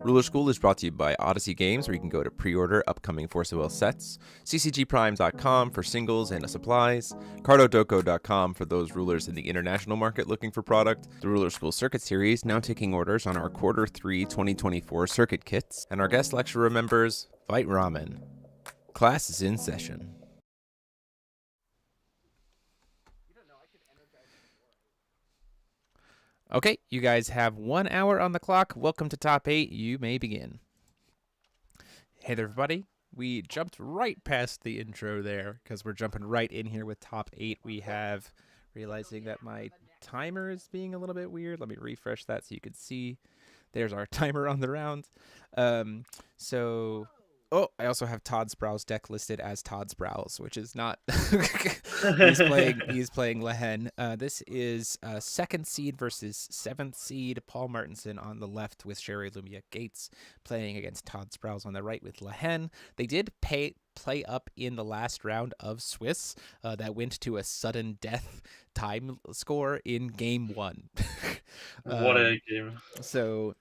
Ruler School is brought to you by Odyssey Games, where you can go to pre-order upcoming Force of Will sets, ccgprime.com for singles and supplies, cardodoko.com for those rulers in the international market looking for product, the Ruler School Circuit Series now taking orders on our Q3 2024 circuit kits, and our guest lecturer members, Fight Ramen. Class is in session. Okay, you guys have 1 hour on the clock. Welcome to Top 8. You may begin. Hey there, everybody. We jumped right past the intro there because we're jumping right in here with Top 8. We have, realizing that my timer is being a little bit weird. Let me refresh that so you can see. There's our timer on the round. Oh, I also have Todd Sproul's deck listed as Todd Sproul's, which is not. He's playing Lehen. This is second seed versus seventh seed. Paul Martinson on the left with Sherry Lumia Gates playing against Todd Sproul's on the right with Lehen. They did play up in the last round of Swiss that went to a sudden death time score in game 1. What a game. So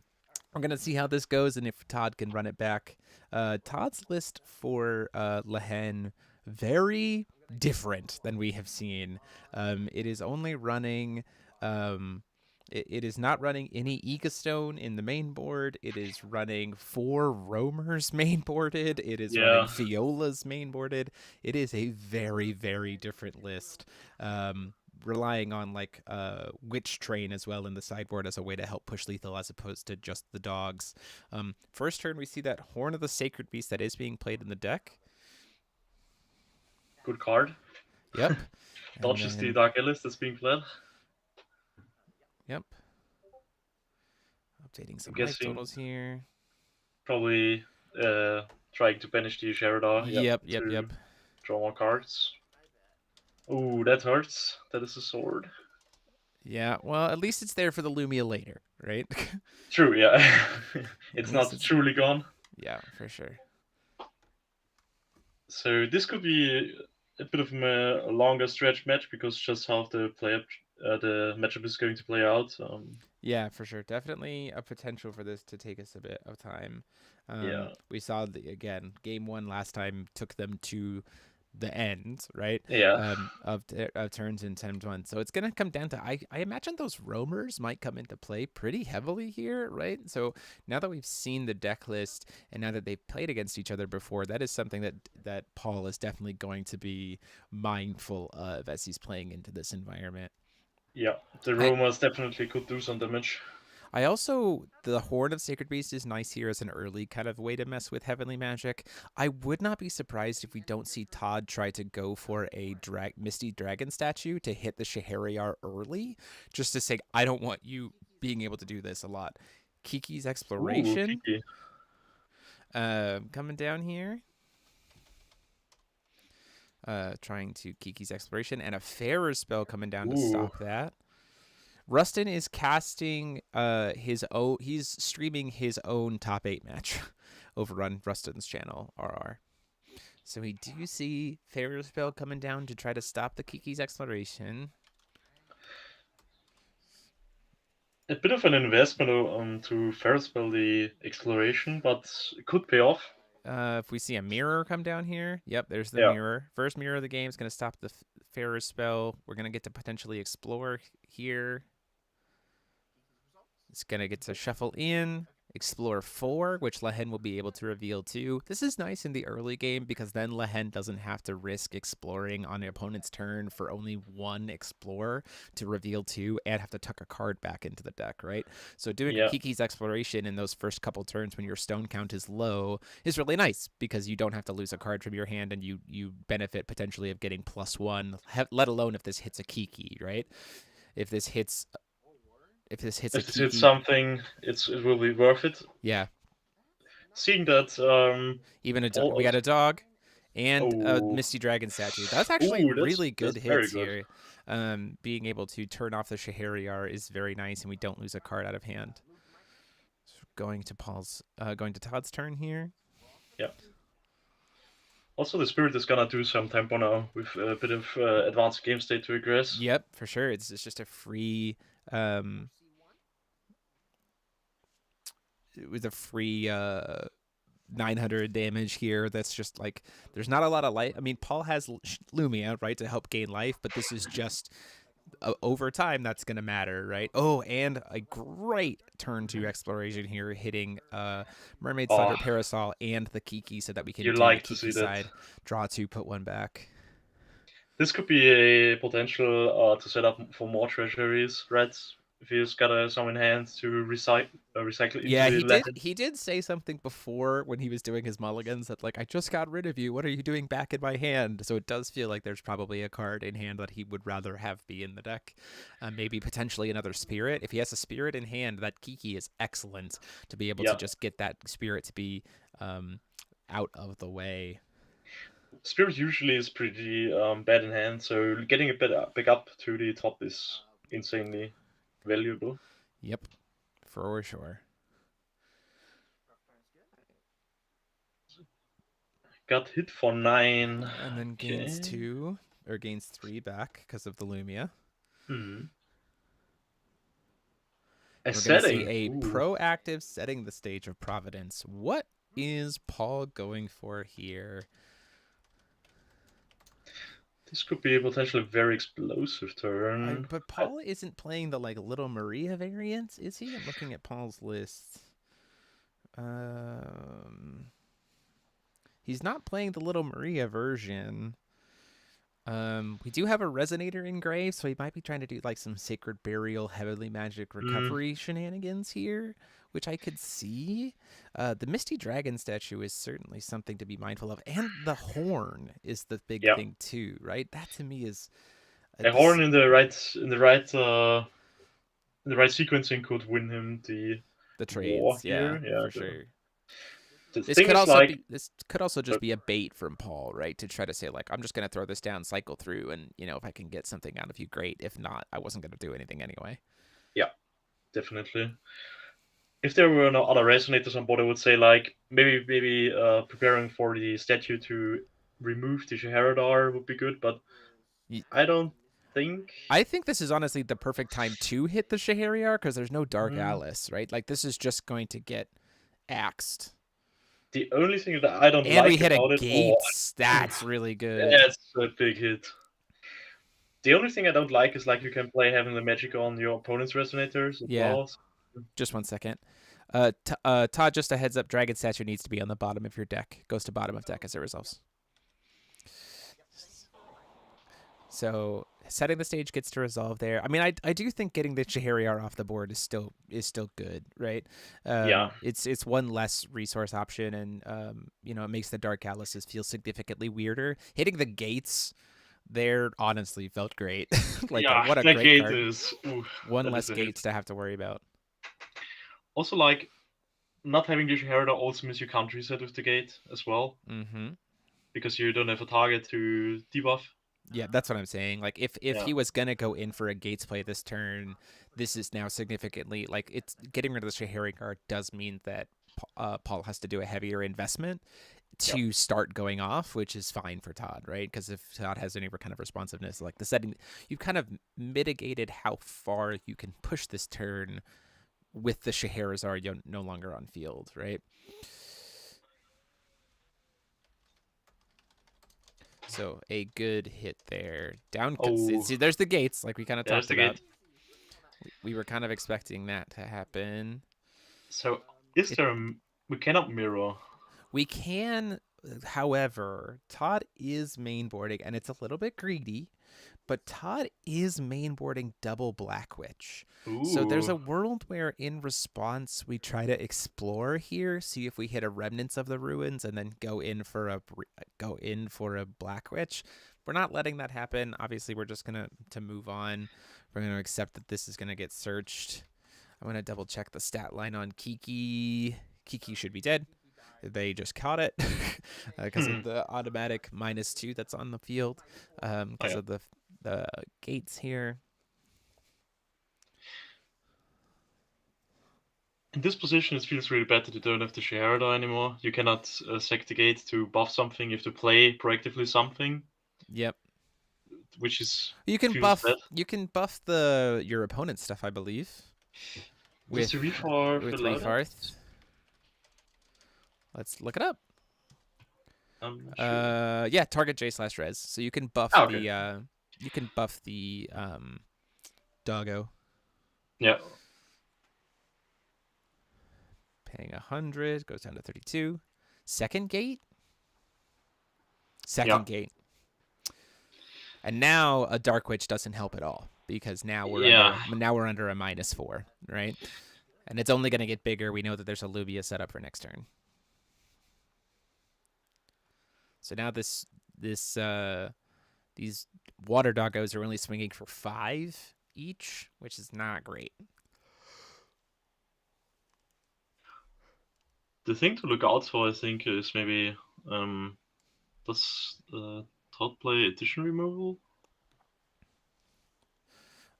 we're going to see how this goes and if Todd can run it back. Todd's list for Lehen, very different than we have seen. It is only running... It is not running any Egastone in the main board. It is running 4 Roamers main boarded. It is running Fiolas main boarded. It is a very, very different list. Relying on like Witch Train as well in the sideboard as a way to help push lethal as opposed to just the dogs. First turn, we see that Horn of the Sacred Beast that is being played in the deck. Good card. Yep. Dodges the Dark Ellis that's being played. Yep. Updating some life totals here. Probably trying to banish the Sheridar. Yep. Draw more cards. Ooh, that hurts. That is a sword. Yeah, well, at least it's there for the Lumia later, right? True, yeah. It's not truly gone. Yeah, for sure. So this could be a bit of a longer stretch match because just how the matchup is going to play out. Yeah, for sure. Definitely a potential for this to take us a bit of time. We saw, again, game 1 last time took them to the end, right? Yeah. Of turns in 10-1. So it's going to come down to, I imagine those roamers might come into play pretty heavily here, right? So now that we've seen the deck list and now that they've played against each other before, that is something that Paul is definitely going to be mindful of as he's playing into this environment. Yeah, the roamers definitely could do some damage. The Horn of Sacred Beast is nice here as an early kind of way to mess with Heavenly Magic. I would not be surprised if we don't see Todd try to go for a Misty Dragon statue to hit the Shahariar early, just to say, I don't want you being able to do this a lot. Kiki's Exploration. Ooh, Kiki. Coming down here. Trying to Kiki's Exploration, and a Fairer spell coming down to stop that. Rustin is casting he's streaming his own top 8 match over on Rustin's channel, RR. So we do see Fairer spell coming down to try to stop the Kiki's Exploration. A bit of an investment to Fairer spell the Exploration, but it could pay off. If we see a mirror come down here, yep, there's the mirror. First mirror of the game is going to stop the Fairer spell. We're going to get to potentially explore here. It's going to get to shuffle in, explore 4, which Lehen will be able to reveal 2. This is nice in the early game because then Lehen doesn't have to risk exploring on the opponent's turn for only 1 explorer to reveal 2 and have to tuck a card back into the deck, right? So doing a Kiki's Exploration in those first couple turns when your stone count is low is really nice because you don't have to lose a card from your hand and you benefit potentially of getting +1, let alone if this hits a Kiki, right? If this hits something, it will be worth it. Yeah. Seeing that, we got a dog and a Misty Dragon statue. That's actually really good hits here. Being able to turn off the Shahariar is very nice, and we don't lose a card out of hand. So going to Todd's turn here. Yeah. Also, the Spirit is gonna do some tempo now with a bit of advanced game state to aggress. Yep, for sure. It's just a free with a free 900 damage here. That's just like there's not a lot of life. I mean, Paul has Lumia, right, to help gain life, but this is just over time that's going to matter, right? Oh, and a great turn to exploration here, hitting Mermaid's Oh, Thunder Parasol and the Kiki so that we can you do the like to Kiki see that. side, draw 2, put 1 back. This could be a potential to set up for more treasuries, right? If he's got some in hand to recycle into Yeah, the land. he did say something before when he was doing his mulligans that like I just got rid of you. What are you doing back in my hand? So it does feel like there's probably a card in hand that he would rather have be in the deck. Maybe potentially another spirit. If he has a spirit in hand, that Kiki is excellent to be able to Yeah, just get that spirit to be out of the way. Spirit usually is pretty bad in hand, so getting a bit back up to the top is insanely valuable. Yep, for sure. Got hit for 9. And then gains Okay. 2 or gains 3 back because of the Lumia. Hmm. A We're going to see setting. a Ooh. proactive setting the stage of Providence. What is Paul going for here? This could be a potentially very explosive turn. But Paul isn't playing the like Little Maria variant, is he? I'm looking at Paul's list. He's not playing the Little Maria version. We do have a Resonator engraved, so he might be trying to do like some Sacred Burial, Heavenly Magic Recovery shenanigans here, which I could see. The Misty Dragon statue is certainly something to be mindful of, and the horn is the big Yeah. thing too, right? That to me is A horn in the right sequencing could win him the war trades, yeah, here. Yeah. for sure. The This thing could is also like be this could also just be a bait from Paul, right? To try to say like I'm just gonna throw this down, cycle through, and if I can get something out of you, great. If not, I wasn't gonna do anything anyway. yeah, definitely. If there were no other resonators on board, I would say like maybe preparing for the statue to remove the Shahradar would be good, but I don't think. I think this is honestly the perfect time to hit the Shahariar because there's no Dark Mm, Alice, right? Like this is just going to get axed. the only thing that I don't And we like hit a about it, or Gates. That's really good. that's a big hit. The only thing I don't like is like you can play having the magic on your opponent's resonators as Yeah. well. Just 1 second. Todd, just a heads up. Dragon Statue needs to be on the bottom of your deck. Goes to bottom of deck as it resolves. So setting the stage gets to resolve there. I mean, I do think getting the Shahariar off the board is still good, right? Yeah. It's one less resource option, and it makes the Dark Alices feel significantly weirder. Hitting the gates there honestly felt great. Like Yeah, what a that great gate card. is One that less is a hit. gates to have to worry about. Also, like not having the Shahradar also means you can't reset with the gate as well. Mm-hmm. Because you don't have a target to debuff. Yeah, that's what I'm saying. Like if Yeah. he was gonna go in for a Gates play this turn, this is now significantly like it's getting rid of the Shahari card does mean that Paul has to do a heavier investment to Yep. start going off, which is fine for Todd, right? Because if Todd has any kind of responsiveness, like the setting, you've kind of mitigated how far you can push this turn with the Scheherazade no longer on field, right? So a good hit there. Down. Oh, See, there's the gates, like we kind of there's talked the about. gate. We were kind of expecting that to happen. So is It, there? We cannot mirror. we can, however, Todd is mainboarding, and it's a little bit greedy, but Todd is mainboarding double Black Witch. So there's Ooh. a world where, in response, we try to explore here, see if we hit a Remnants of the Ruins, and then go in for a Black Witch. We're not letting that happen. Obviously, we're just gonna move on. We're gonna accept that this is gonna get searched. I'm gonna double check the stat line on Kiki. Kiki should be dead. They just caught it because of the automatic -2 that's on the field because of the gates here. In this position, it feels really bad that you don't have the Shahradar anymore. You cannot sack the gate to buff something. You have to play proactively something. Yep. Which is You can feels buff. bad. You can buff your opponent's stuff, I believe. With the Reef or with Reloaded? Refarth. Let's look it up. I'm sure. Yeah, target J/res. So you can buff Ah, okay. the doggo. Yeah. Paying 100 goes down to 32. Second gate. Yeah. Second gate. And now a Dark Witch doesn't help at all because now we're Yeah. under a -4, right? And it's only going to get bigger. We know that there's a Lubia set up for next turn. So now these water doggos are only swinging for 5 each, which is not great. The thing to look out for, I think, is maybe does Todd play addition removal?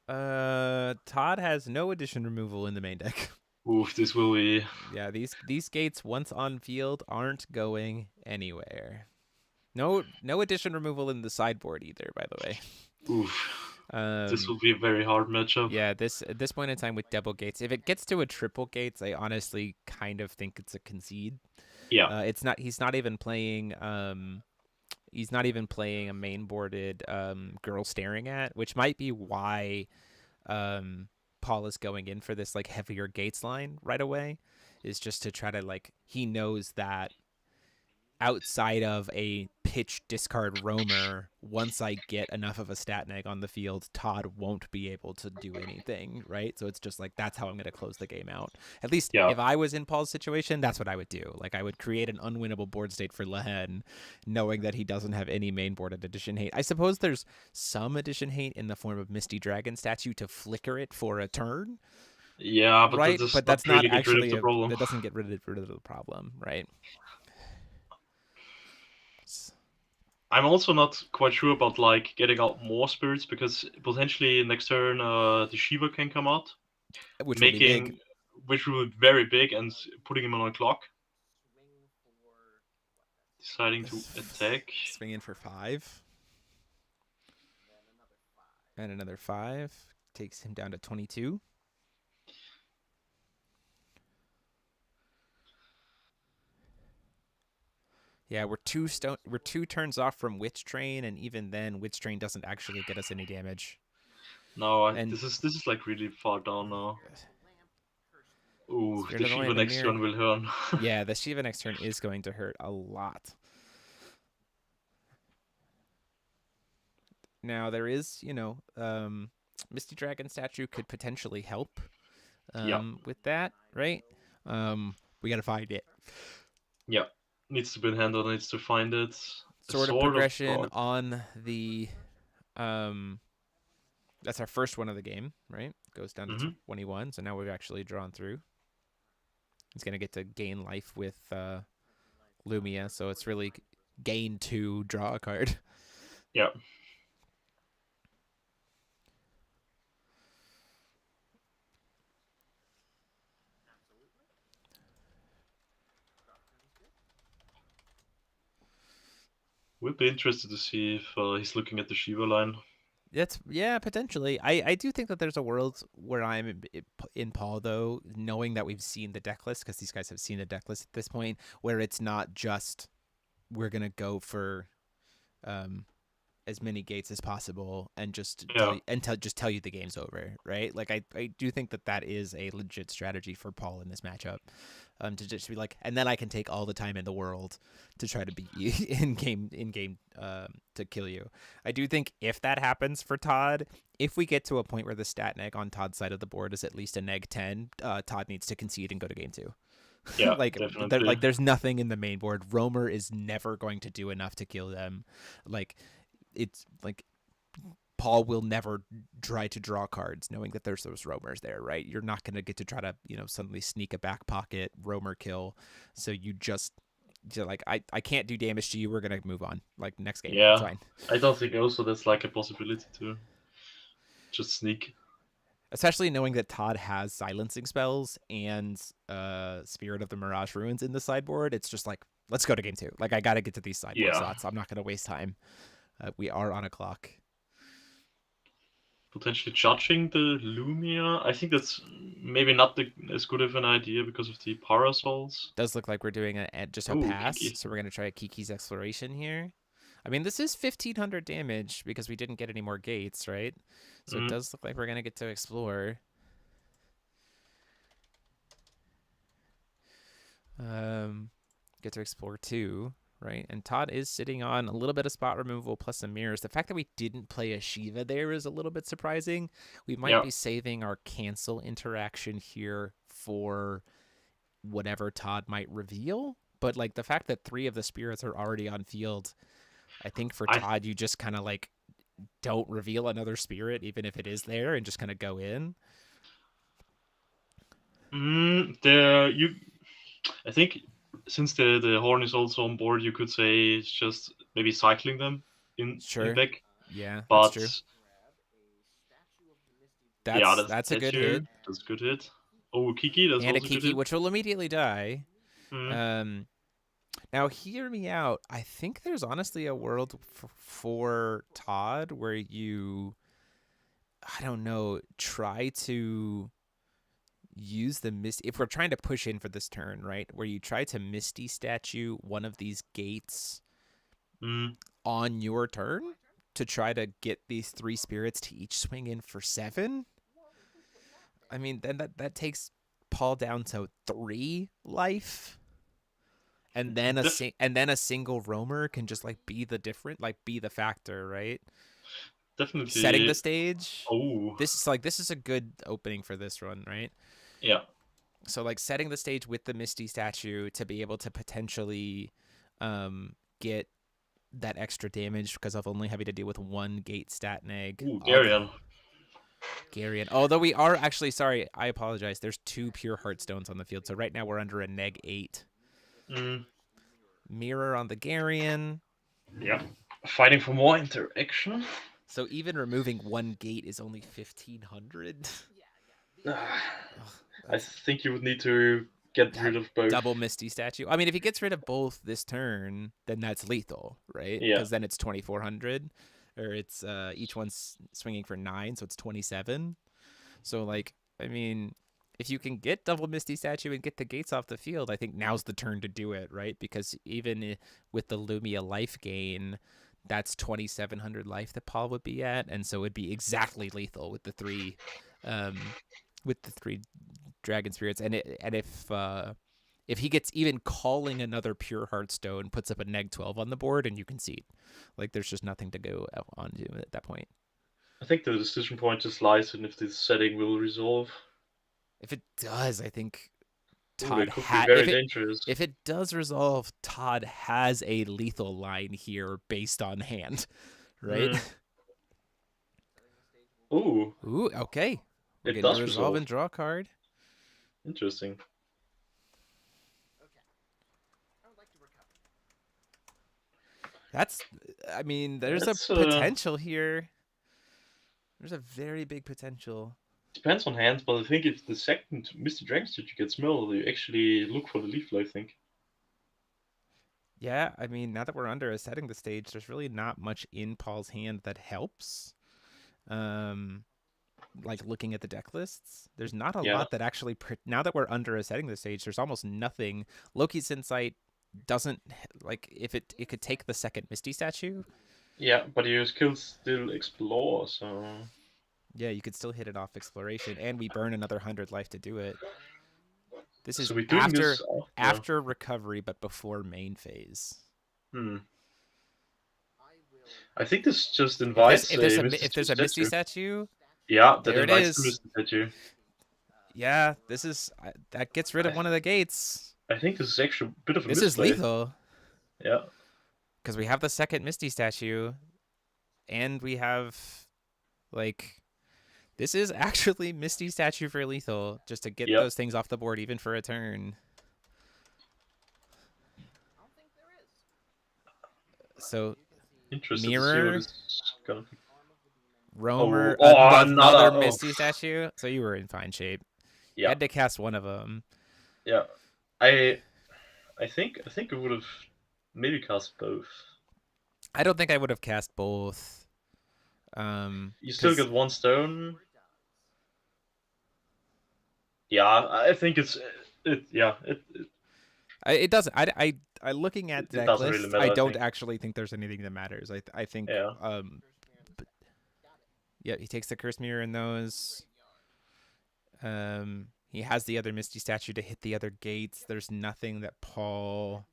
Todd has no addition removal in the main deck. Oof, this will be. Yeah, these gates once on field aren't going anywhere. No addition removal in the sideboard either, by the way. Oof. This will be a very hard matchup. Yeah, at this point in time with double gates, if it gets to a triple gates, I honestly kind of think it's a concede. Yeah. It's not. He's not even playing. He's not even playing a main boarded girl staring at, which might be why Paul is going in for this like heavier gates line right away, is just to try to like he knows that outside of a pitch discard roamer, once I get enough of a stat neg on the field, Todd won't be able to do anything, right? So it's just like that's how I'm going to close the game out. At least Yeah. if I was in Paul's situation, that's what I would do. Like I would create an unwinnable board state for Lehen, knowing that he doesn't have any main boarded addition hate. I suppose there's some addition hate in the form of Misty Dragon statue to flicker it for a turn, Yeah, but that right? does But not that's not really get rid of actually the problem. that doesn't get rid of the problem, right? I'm also not quite sure about like getting out more spirits because potentially next turn the Shiva can come out, Which will be big. making which will be very big and putting him on a clock. Deciding to attack. Swinging for 5. And another 5. Takes him down to 22. Yeah, we're two turns off from Witch Train, and even then, Witch Train doesn't actually get us any damage. No, And this is like really far down now. Ooh, Spirit the of the Shiva Land, the next Mirror. turn will hurt. Yeah, the Shiva next turn is going to hurt a lot. Now there is, Misty Dragon statue could potentially help Yeah. with that, right? We gotta find it. Yeah. Needs to be in hand or needs to find it. Sort of progression on the that's our first one of the game, right? Goes down to 21, so now we've actually drawn through. He's gonna get to gain life with Lumia, so it's really gain 2, draw a card. Yeah. Would be interested to see if he's looking at the Shiva line. Yeah, potentially. I do think that there's a world where I'm in Paul, though, knowing that we've seen the deck list, because these guys have seen the deck list at this point, where it's not just we're gonna go for as many gates as possible and just tell you the game's over, right? Like I do think that is a legit strategy for Paul in this matchup, to just be like, and then I can take all the time in the world to try to beat you in game to kill you. I do think if that happens for Todd, if we get to a point where the stat neg on Todd's side of the board is at least a neg 10, Todd needs to concede and go to game 2. Yeah, definitely. There's nothing in the main board. Roamer is never going to do enough to kill them. Like, it's like Paul will never try to draw cards knowing that there's those roamers there, right? You're not going to get to try to, suddenly sneak a back pocket roamer kill. So you're like, I can't do damage to you. We're going to move on. Like, next game. Yeah. It's fine. I don't think also that's like a possibility to just sneak. Especially knowing that Todd has silencing spells and Spirit of the Mirage Ruins in the sideboard. It's just like, let's go to game 2. Like, I got to get to these sideboard slots. I'm not going to waste time. We are on a clock. potentially judging the Lumia. I think that's maybe not as good of an idea because of the parasols. Does look like we're doing just a Oh, pass, Kiki. so we're gonna try a Kiki's exploration here. I mean, this is 1500 damage because we didn't get any more gates, right? So it Mm, does look like we're gonna get to explore. Um, get to explore too, right? And Todd is sitting on a little bit of spot removal plus some mirrors. The fact that we didn't play a Shiva there is a little bit surprising. We might yeah. be saving our cancel interaction here for whatever Todd might reveal. But like the fact that 3 of the spirits are already on field, I think for I Todd, you just kind of like don't reveal another spirit, even if it is there, and just kind of go in. there you. I think since the horn is also on board, you could say it's just maybe cycling them in Sure. back. Yeah, that's But true. yeah, That's a good statue. hit. That's a good hit. Oh, Kiki, that's And a also a good Kiki, hit. which will immediately die. Mm, Um, Now, hear me out. I think there's honestly a world for Todd where you, I don't know, try to use the Misty. If we're trying to push in for this turn, right? Where you try to Misty statue one of these gates mm, on your turn to try to get these 3 spirits to each swing in for 7. I mean, then that takes Paul down to 3 life. And then def- and then a single roamer can just like be the different, like be the factor, right? Setting the definitely. stage. Oh, This is a good opening for this run, right? yeah. So like setting the stage with the Misty statue to be able to potentially get that extra damage because of only having to deal with 1 gate stat neg. Ooh, Garion. Garion. Although we are actually sorry, I apologize. There's 2 pure heartstones on the field, so right now we're under a neg 8. Mm, Mirror on the Garion. yeah. Fighting for more interaction. So even removing 1 gate is only 1500. I That's think you would need to get rid of both. double Misty statue. I mean, if he gets rid of both this turn, then that's lethal, right? Yeah. Because then it's 2400, or it's each one's swinging for 9, so it's 27. So like, I mean, if you can get double Misty statue and get the gates off the field, I think now's the turn to do it, right? Because even with the Lumia life gain, that's 2700 life that Paul would be at, and so it'd be exactly lethal with the 3 um with the 3 dragon spirits. And if he gets even calling another pure heartstone, puts up a neg 12 on the board and you concede. Like there's just nothing to go on to at that point. I think the decision point just lies in if this setting will resolve. If it does, I think Ooh, that Todd could be very if dangerous. it does resolve, Todd has a lethal line here based on hand, right? Mm. Ooh, Ooh, okay. We're it getting to does resolve resolve. and draw a card. Interesting. That's, I mean, there's a That's potential here. There's a very big potential. depends on hands, but I think if the second Misty Dragon Statue gets milled, you actually look for the Lethal, I think. Yeah, I mean, now that we're under a setting the stage, there's really not much in Paul's hand that helps. Like looking at the deck lists, there's not a Yeah. lot that actually. Now that we're under a setting the stage, there's almost nothing. Loki's Insight doesn't like if it could take the second Misty statue. Yeah, but you can still explore, so. Yeah, you could still hit it off exploration, and we burn another 100 life to do it. This is So we're doing this after. after recovery, but before main phase. Hmm. I think this just invites If there's a a Misty if there's a Misty statue. statue, Yeah, that there it invites the is. Misty statue. Yeah, this is that gets rid of one of the gates. I think this is actually a bit of a This is misplay. lethal Yeah. because we have the second Misty statue, and we have like this is actually Misty statue for lethal just to get Yep. those things off the board even for a turn. So Interested to see what mirror, this is gonna be. roamer, Another. Misty statue. So you were in fine shape. You Yeah. had to cast one of them. Yeah. I think I would have maybe cast both. I don't think I would have cast both. You still Because get 1 stone. Yeah, I think it doesn't. I looking at the it deck doesn't really list, I matter. I don't think. actually think there's anything that matters. I think Yeah. but yeah, he takes the curse mirror in those. He has the other Misty statue to hit the other gates. There's nothing that Paul,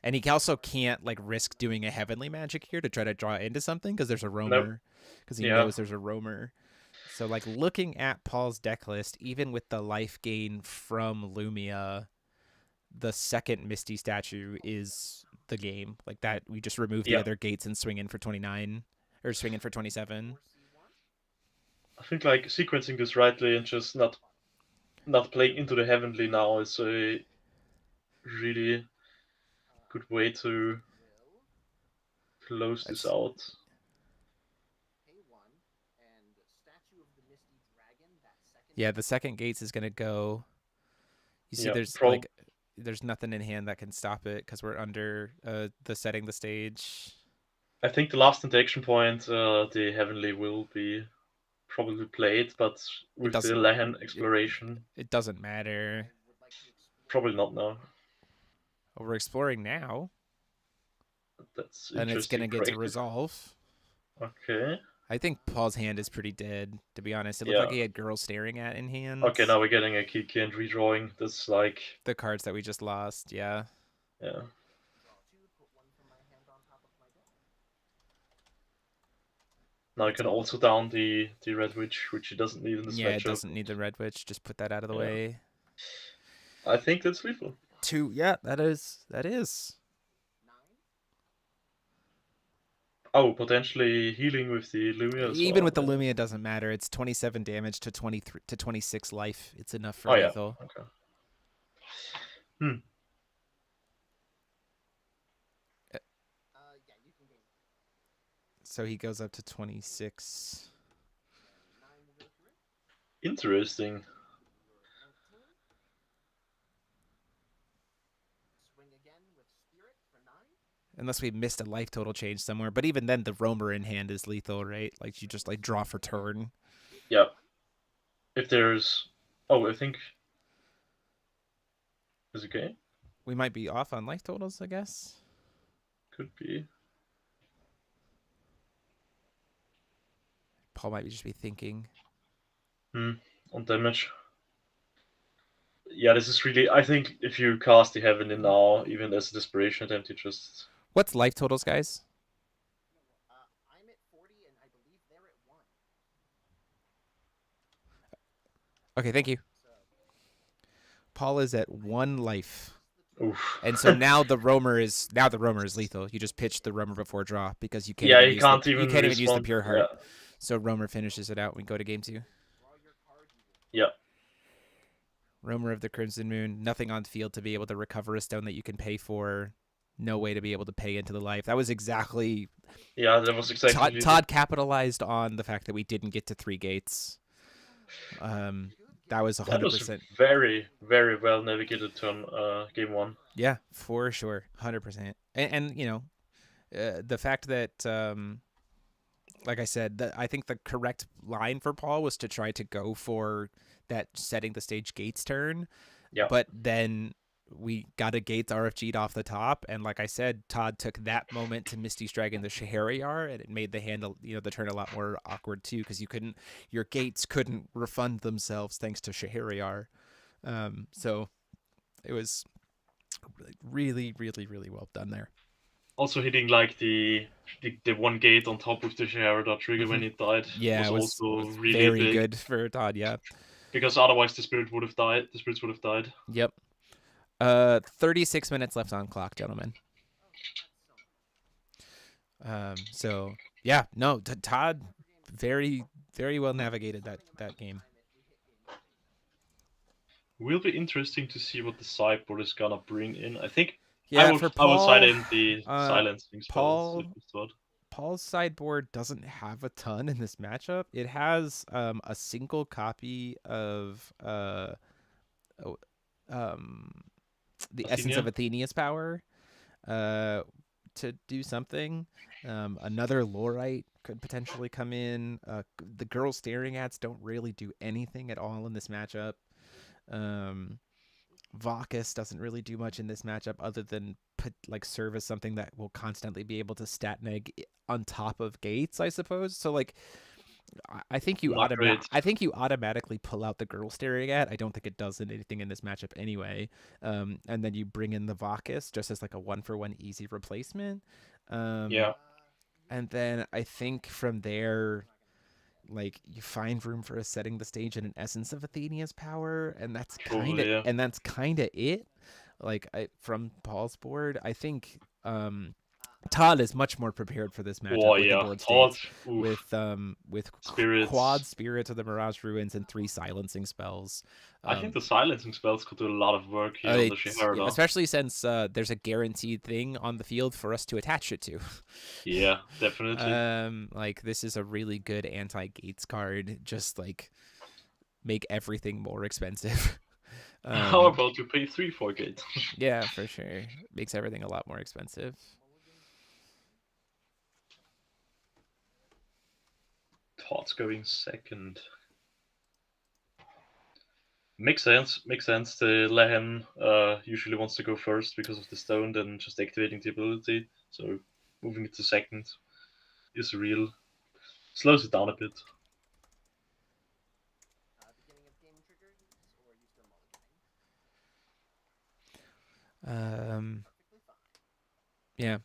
and he also can't like risk doing a heavenly magic here to try to draw into something because there's a Nope. roamer, because he Yeah. knows there's a roamer. So like looking at Paul's deck list, even with the life gain from Lumia, the second Misty statue is the game. Like that, we just remove the Yeah. other gates and swing in for 29 or swing in for 27. I think like sequencing this rightly and just not playing into the heavenly now is a really good way to close this That's out. yeah. The second gates is gonna go. You see, Yeah. there's Pro. like there's nothing in hand that can stop it because we're under the setting the stage. I think the last interaction point, the heavenly will be probably played, but It with the doesn't. Lehen It, exploration, it doesn't matter. probably not now. Well, we're exploring now, That's and it's interesting. gonna get to Corrected. resolve. Okay. I think Paul's hand is pretty dead, to be honest. It looked like Yeah. he had girl staring at in Okay, hands. now we're getting a Kiki and redrawing. That's like, The cards that we just lost, yeah. yeah. Now you That's can all. also down the red witch, which he doesn't need in this Yeah, it matchup. doesn't need the red witch. Just put that out of the Yeah. way. I think that's lethal. Two, yeah, that is. Oh, potentially healing with the Lumia as Even well. with the Yeah. Lumia, it doesn't matter. It's 27 damage to 23 to 26 life. It's enough for Oh yeah. lethal. Okay. Hmm. So he goes up to 26. Interesting. Unless we missed a life total change somewhere. But even then, the roamer in hand is lethal, right? Like you just like draw for turn. Yeah. If there's, oh, I think is it okay? We might be off on life totals, I guess. Could be. Paul might just be thinking. On damage. Yeah, this is really. I think if you cast the Heavenly now, even as a desperation attempt, you just. What's life totals, guys? Okay, thank you. Paul is at 1 life. Oof. And so now the roamer is lethal. You just pitch the roamer before draw because you can't Yeah, even he use can't even the respond. pure Yeah. heart. So roamer finishes it out. We go to game 2. Yeah. Roamer of the Crimson Moon. Nothing on field to be able to recover a stone that you can pay for. No way to be able to pay into the life. That was exactly. Yeah, that was exactly. Todd capitalized on the fact that we didn't get to 3 gates. That was 100%. That was very, very well navigated turn. Game 1. Yeah, for sure, 100%. And you know, the fact that, like I said, I think the correct line for Paul was to try to go for that setting the stage gates turn. Yeah. But then we got a gates RFG'd off the top, and like I said, Todd took that moment to Misty's Dragon the Shahariar, and it made the handle, the turn a lot more awkward too, because your gates couldn't refund themselves thanks to Shahariar. So it was really, really, really well done there. Also hitting like the 1 gate on top with the Shahara trigger when it died. Yeah, was also was really very big. good for Todd. Yeah, because otherwise the spirits would have died. Yep. 36 minutes left on clock, gentlemen. So yeah, no, Todd very, very well navigated that game. Will be interesting to see what the sideboard is gonna bring in. I think Yeah, I will side in the silencing spells. Paul's sideboard doesn't have a ton in this matchup. It has a single copy of the Essence of Athena's Power, to do something. Another Lorite could potentially come in. The girl staring ats don't really do anything at all in this matchup. Um, Vacus doesn't really do much in this matchup other than put like serve as something that will constantly be able to stat neg on top of gates, I suppose. So like I think you Not great. I think you automatically pull out the girl staring at. I don't think it does anything in this matchup anyway. And then you bring in the Vacus just as like a 1-for-1 easy replacement. Yeah, And then I think from there, like you find room for a setting the stage and an essence of Athenia's power, and probably, yeah. that's kind of it. Like from Paul's board, I think Todd is much more prepared for this Oh, matchup with the yeah. board Thought, states oof. with Spirits. quad Spirit of the Mirage Ruins and 3 silencing spells. I think Um, the silencing spells could do a lot of work here on the yeah, Sheherda. especially since there's a guaranteed thing on the field for us to attach it to. Yeah, definitely. Like this is a really good anti-gates card. Just like make everything more expensive. How um, about you pay 3 for a gate? yeah, for sure. Makes everything a lot more expensive. Thought's going second. Makes sense. Makes sense. The Lehen usually wants to go first because of the stone, then just activating the ability. So moving it to second is real. Slows it down a bit. Yeah,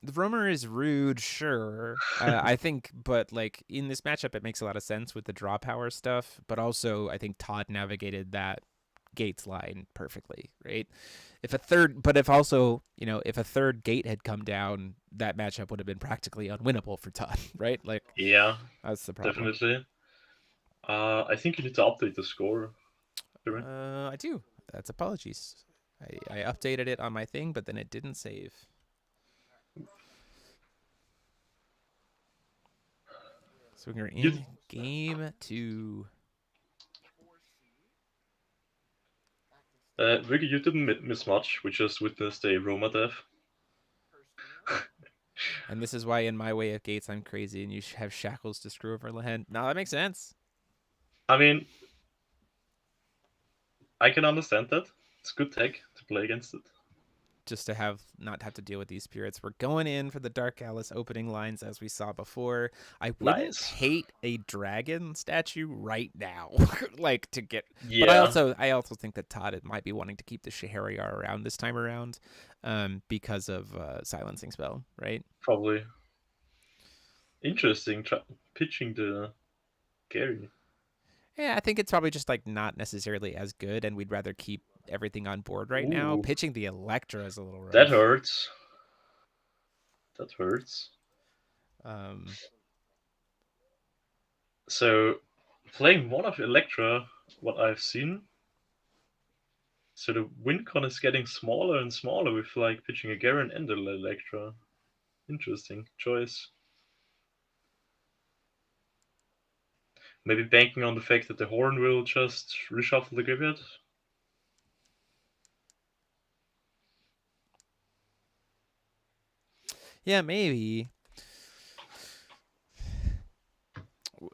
the roamer is rude, sure. I think, but like in this matchup, it makes a lot of sense with the draw power stuff. But also, I think Todd navigated that gates line perfectly, right? If also, if a third gate had come down, that matchup would have been practically unwinnable for Todd, right? Like Yeah, that's the problem. definitely. I think you need to update the score. I do. That's apologies. I updated it on my thing, but then it didn't save. So we're You, in game 2. Vicky, you didn't miss much. We just witnessed a Roma death. And this is why, in my way of gates, I'm crazy and you have shackles to screw over Lehen. No, that makes sense. I mean, I can understand that. It's good tech to play against it. Just to not have to deal with these spirits. We're going in for the Dark Alice opening lines as we saw before. I wouldn't Nice. hate a dragon statue right now, like to get. But Yeah, I also think that Todd might be wanting to keep the Shahariar around this time around, because of silencing spell, right? probably. Interesting. Pitching the Gary. Yeah, I think it's probably just like not necessarily as good, and we'd rather keep everything on board right now. Ooh, Pitching the Electra is a little that rough. hurts. That hurts. Um, So, playing one of Electra, what I've seen, so the win con is getting smaller and smaller with like pitching a Garen and an Electra. Interesting choice. Maybe banking on the fact that the Horn will just reshuffle the graveyard. yeah, maybe.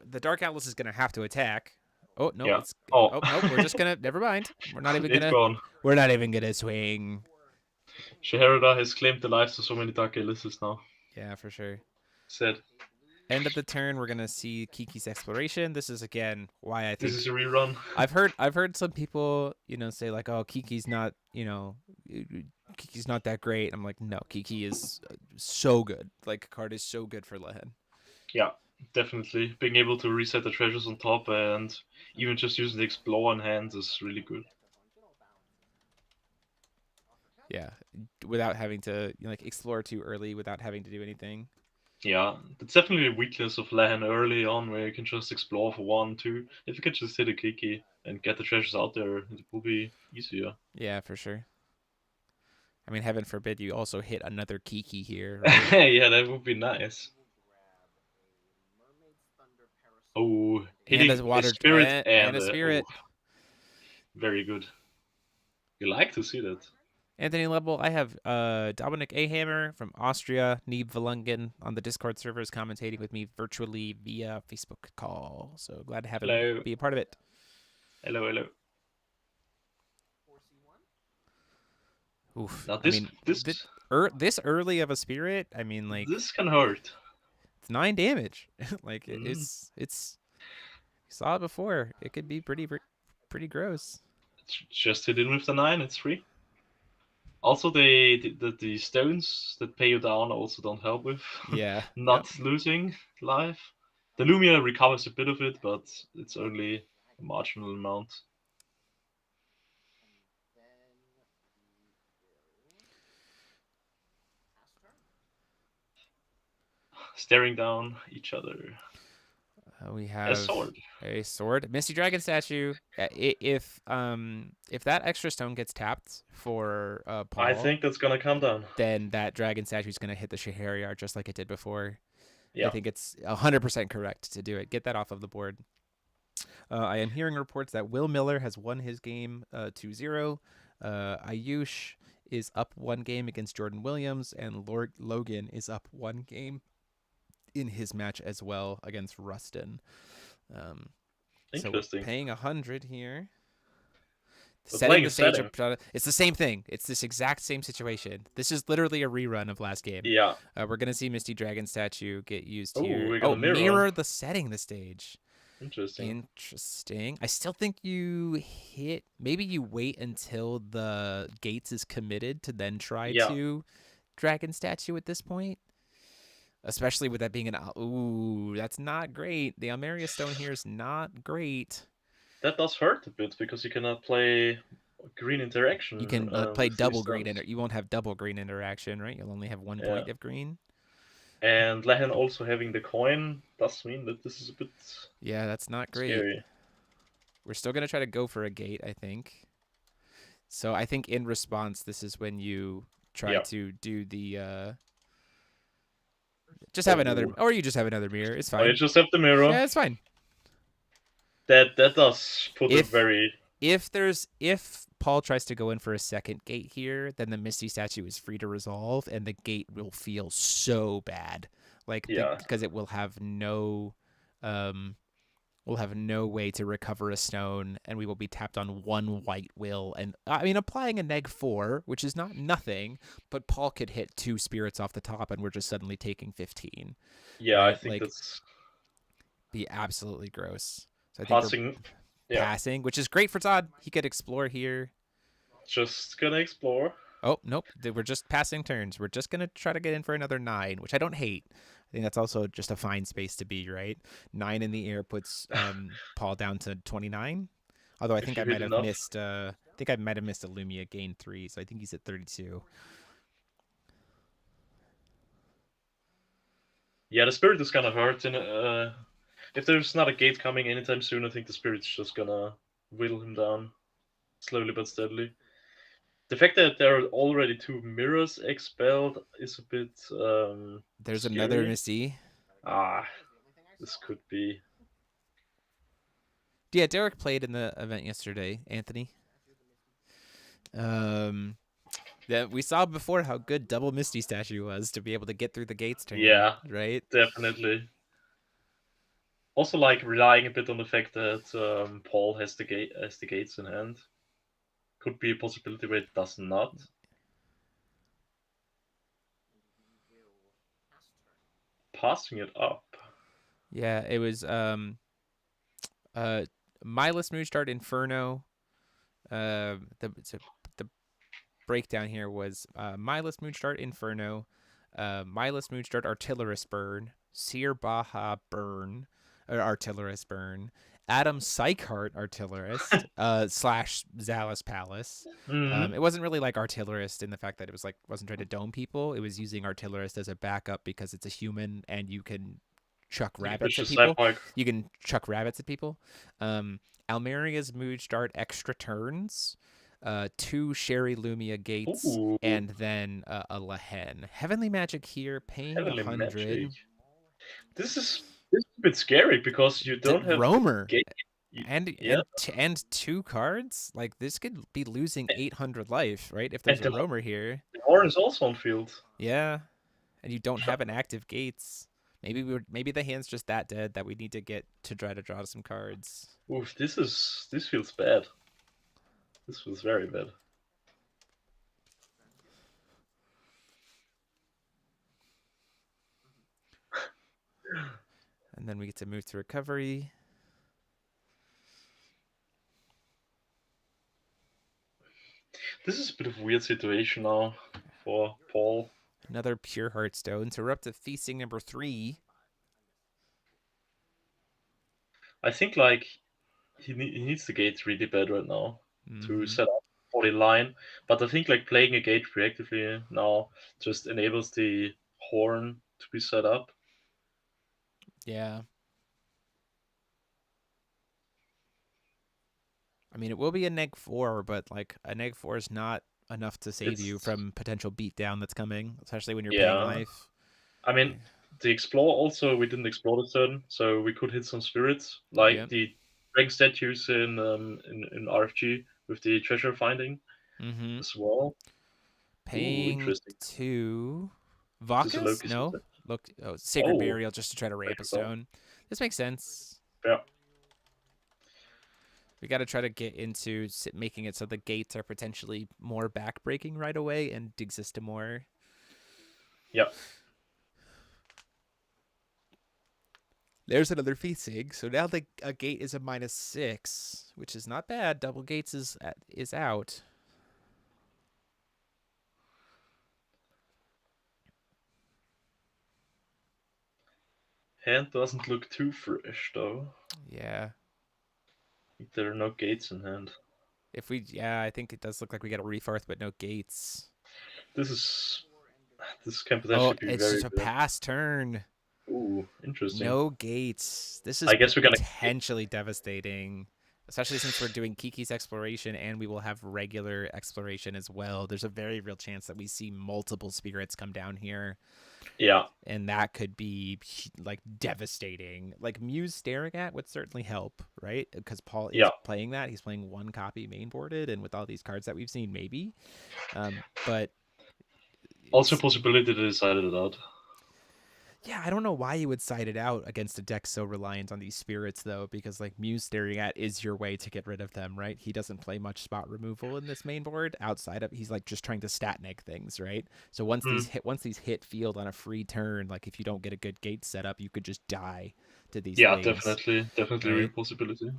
The Dark Atlas is gonna have to attack. Oh no, Yeah. it's Oh, oh no, we're just gonna never mind. it's gone. We're not even gonna swing. Shaharada has claimed the lives of so many Dark Alices now. Yeah, for sure. Said End of the turn, we're gonna see Kiki's exploration. This is again why I this is think a rerun. I've heard some people, say like, oh, Kiki's not, Kiki's not that great. I'm like, no, Kiki is so good. Like, card is so good for Lehen. Yeah, definitely. Being able to reset the treasures on top and even just using the Explore on hand is really good. Yeah, without having to like explore too early, without having to do anything. Yeah, that's definitely a weakness of Lehen early on, where you can just explore for 1, 2. If you can just hit a Kiki and get the treasures out there, it will be easier. Yeah, for sure. I mean, heaven forbid you also hit another Kiki here, right? Yeah, that would be nice. Oh, And hitting a a water spirit and and a oh, spirit. very good. You like to see that. Anthony Level, I have Dominic Ahammer from Austria, Niebelungen on the Discord servers commentating with me virtually via Facebook call. So glad to have him Hello. be a part of it. Hello, hello. Oof. Now I mean, this early of a spirit, I mean, like, this can hurt. it's 9 damage. Like, Mm. it's. You saw it before. It could be pretty gross. Just hit in with the 9, it's free. Also, the stones that pay you down also don't help with Yeah. not losing life. The Lumia recovers a bit of it, but it's only a marginal amount. Staring down each other. We have a sword. Misty Dragon statue. If that extra stone gets tapped for Paul, I think that's gonna come down. Then that dragon statue is gonna hit the Shahariar just like it did before. Yeah. I think it's 100% correct to do it. Get that off of the board. I am hearing reports that Will Miller has won his game 2-0. Ayush is up 1 game against Jordan Williams, and Logan is up 1 game in his match as well against Rustin. Interesting. So paying 100 here. Setting the stage. It's the same thing. It's this exact same situation. This is literally a rerun of last game. Yeah. We're gonna see Misty Dragon statue get used here. Oh, mirror the setting the stage. Interesting. I still think you hit. Maybe you wait until the gates is committed to then try to dragon statue at this point. Especially with that being ooh, that's not great. The Almeria stone here is not great. That does hurt a bit because you cannot play green interaction. You can play double green. You won't have double green interaction, right? You'll only have 1 point of green. And Lehen also having the coin does mean that this is a bit. Yeah, that's not great. Scary. We're still gonna try to go for a gate, I think. So I think in response, this is when you try to do the. Just have another, or you just have another mirror. It's fine. Oh, you just have the mirror. Yeah, it's fine. That does put it very. If Paul tries to go in for a second gate here, then the Misty statue is free to resolve, and the gate will feel so bad, because it will have no, way to recover a stone, and we will be tapped on 1 white will, and I mean applying a -4, which is not nothing, but Paul could hit 2 spirits off the top, and we're just suddenly taking 15. Yeah, right? I think that's be absolutely gross. So I think passing, which is great for Todd. He could explore here. Just gonna explore. Oh, nope. We're just passing turns. We're just going to try to get in for another 9, which I don't hate. I think that's also just a fine space to be, right? 9 in the air puts Paul down to 29. Although I think I might have missed a Lumia gain 3, so I think he's at 32. Yeah, the spirit is gonna hurt. And if there's not a gate coming anytime soon, I think the spirit's just gonna whittle him down slowly but steadily. The fact that there are already 2 mirrors expelled is a bit. There's scary. Another Missy. This could be. Yeah, Derek played in the event yesterday, Anthony. That we saw before how good double Misty statue was to be able to get through the gates turn. Yeah, right. Definitely. Also, relying a bit on the fact that Paul has the gates in hand. Could be a possibility where it does not. Passing it up. Yeah, it was Mindless Moonstart Inferno. The breakdown here was Mindless Moonstart Inferno, Mindless Moonstart Artillerist Burn, Seer Baja Burn, or Artillerist Burn, Adam Psychart Artillerist / Zalus Palace. Mm-hmm. It wasn't really like Artillerist in the fact that it was wasn't trying to dome people. It was using Artillerist as a backup because it's a human and you can chuck rabbits at people. You can chuck rabbits at people. Almeria's Moonstart extra turns. 2 Sherry Lumia gates. Ooh. And then a Lehen. Heavenly Magic here, paying 100. This is a bit scary because you don't have Roamer. And Yeah, and 2 cards? Like this could be losing 800 life, right? If and there's a roamer here. the horn is also on field. Yeah. And you don't have an active gates. Maybe the hand's just that dead that we need to get to try to draw some cards. Oof, this feels bad. This feels very bad. And then we get to move to recovery. This is a bit of a weird situation now for Paul. Another pure Heartstone. So we're up to feasting number 3. I think like he needs the gates really bad right now to Mm-hmm. set up for the line. But I think like playing a gate reactively now just enables the horn to be set up. Yeah. I mean, it will be a neg 4, but like a neg 4 is not enough to save you It's from potential beatdown that's coming, especially when you're paying yeah. life. I mean, Yeah. the explore also we didn't explore the turn, so we could hit some spirits like Yep. the dragon statues in RFG with the treasure finding Mm-hmm. as well. Ooh, Paying interesting. 2 Is this a Vakas? Loki No. spell? Look, Sacred Oh, Burial just to try to ramp a treasure bell. stone. This makes sense. Yeah. We got to try to get into making it so the gates are potentially more backbreaking right away and exist to more. Yeah. There's another feasting. So now a gate is a -6, which is not bad. Double gates is out. Hand doesn't look too fresh though. Yeah. There are no gates in hand. Yeah, I think it does look like we got a Refarth, but no gates. This is this can Oh, potentially be it's very just a good. pass turn. Ooh, interesting. No gates. This is I guess we're gonna. potentially devastating, especially since we're doing Kiki's exploration and we will have regular exploration as well. There's a very real chance that we see multiple spirits come down here. Yeah. And that could be like devastating. Like Muse staring at would certainly help, right? Because Paul is Yeah. playing that. He's playing 1 copy mainboarded, and with all these cards that we've seen, maybe. But Also, it's possibility to decide it out. yeah, I don't know why you would side it out against a deck so reliant on these spirits, though, because like Muse staring at is your way to get rid of them, right? He doesn't play much spot removal in this main board outside of he's like just trying to stat neg things, right? So once these hit field on a free turn, like if you don't get a good gate setup, you could just die to these Yeah, things. definitely a real Right? possibility.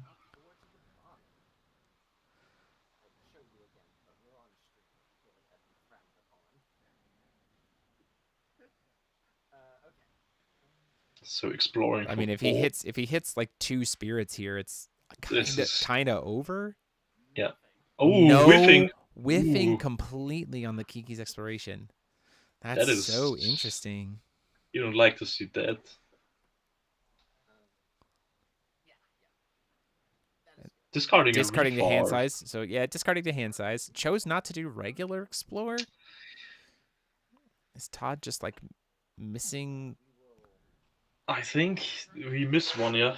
So exploring I for mean, if Paul. he hits like 2 spirits here, it's This is kind of over. yeah. Oh, No whiffing Ooh, completely on the Kiki's exploration. That's that so is. interesting. You don't like to see that. Discarding a Discarding the hand refar. size. So yeah, discarding the hand size. Chose not to do regular explore. Is Todd just like missing? I think we missed one, yeah.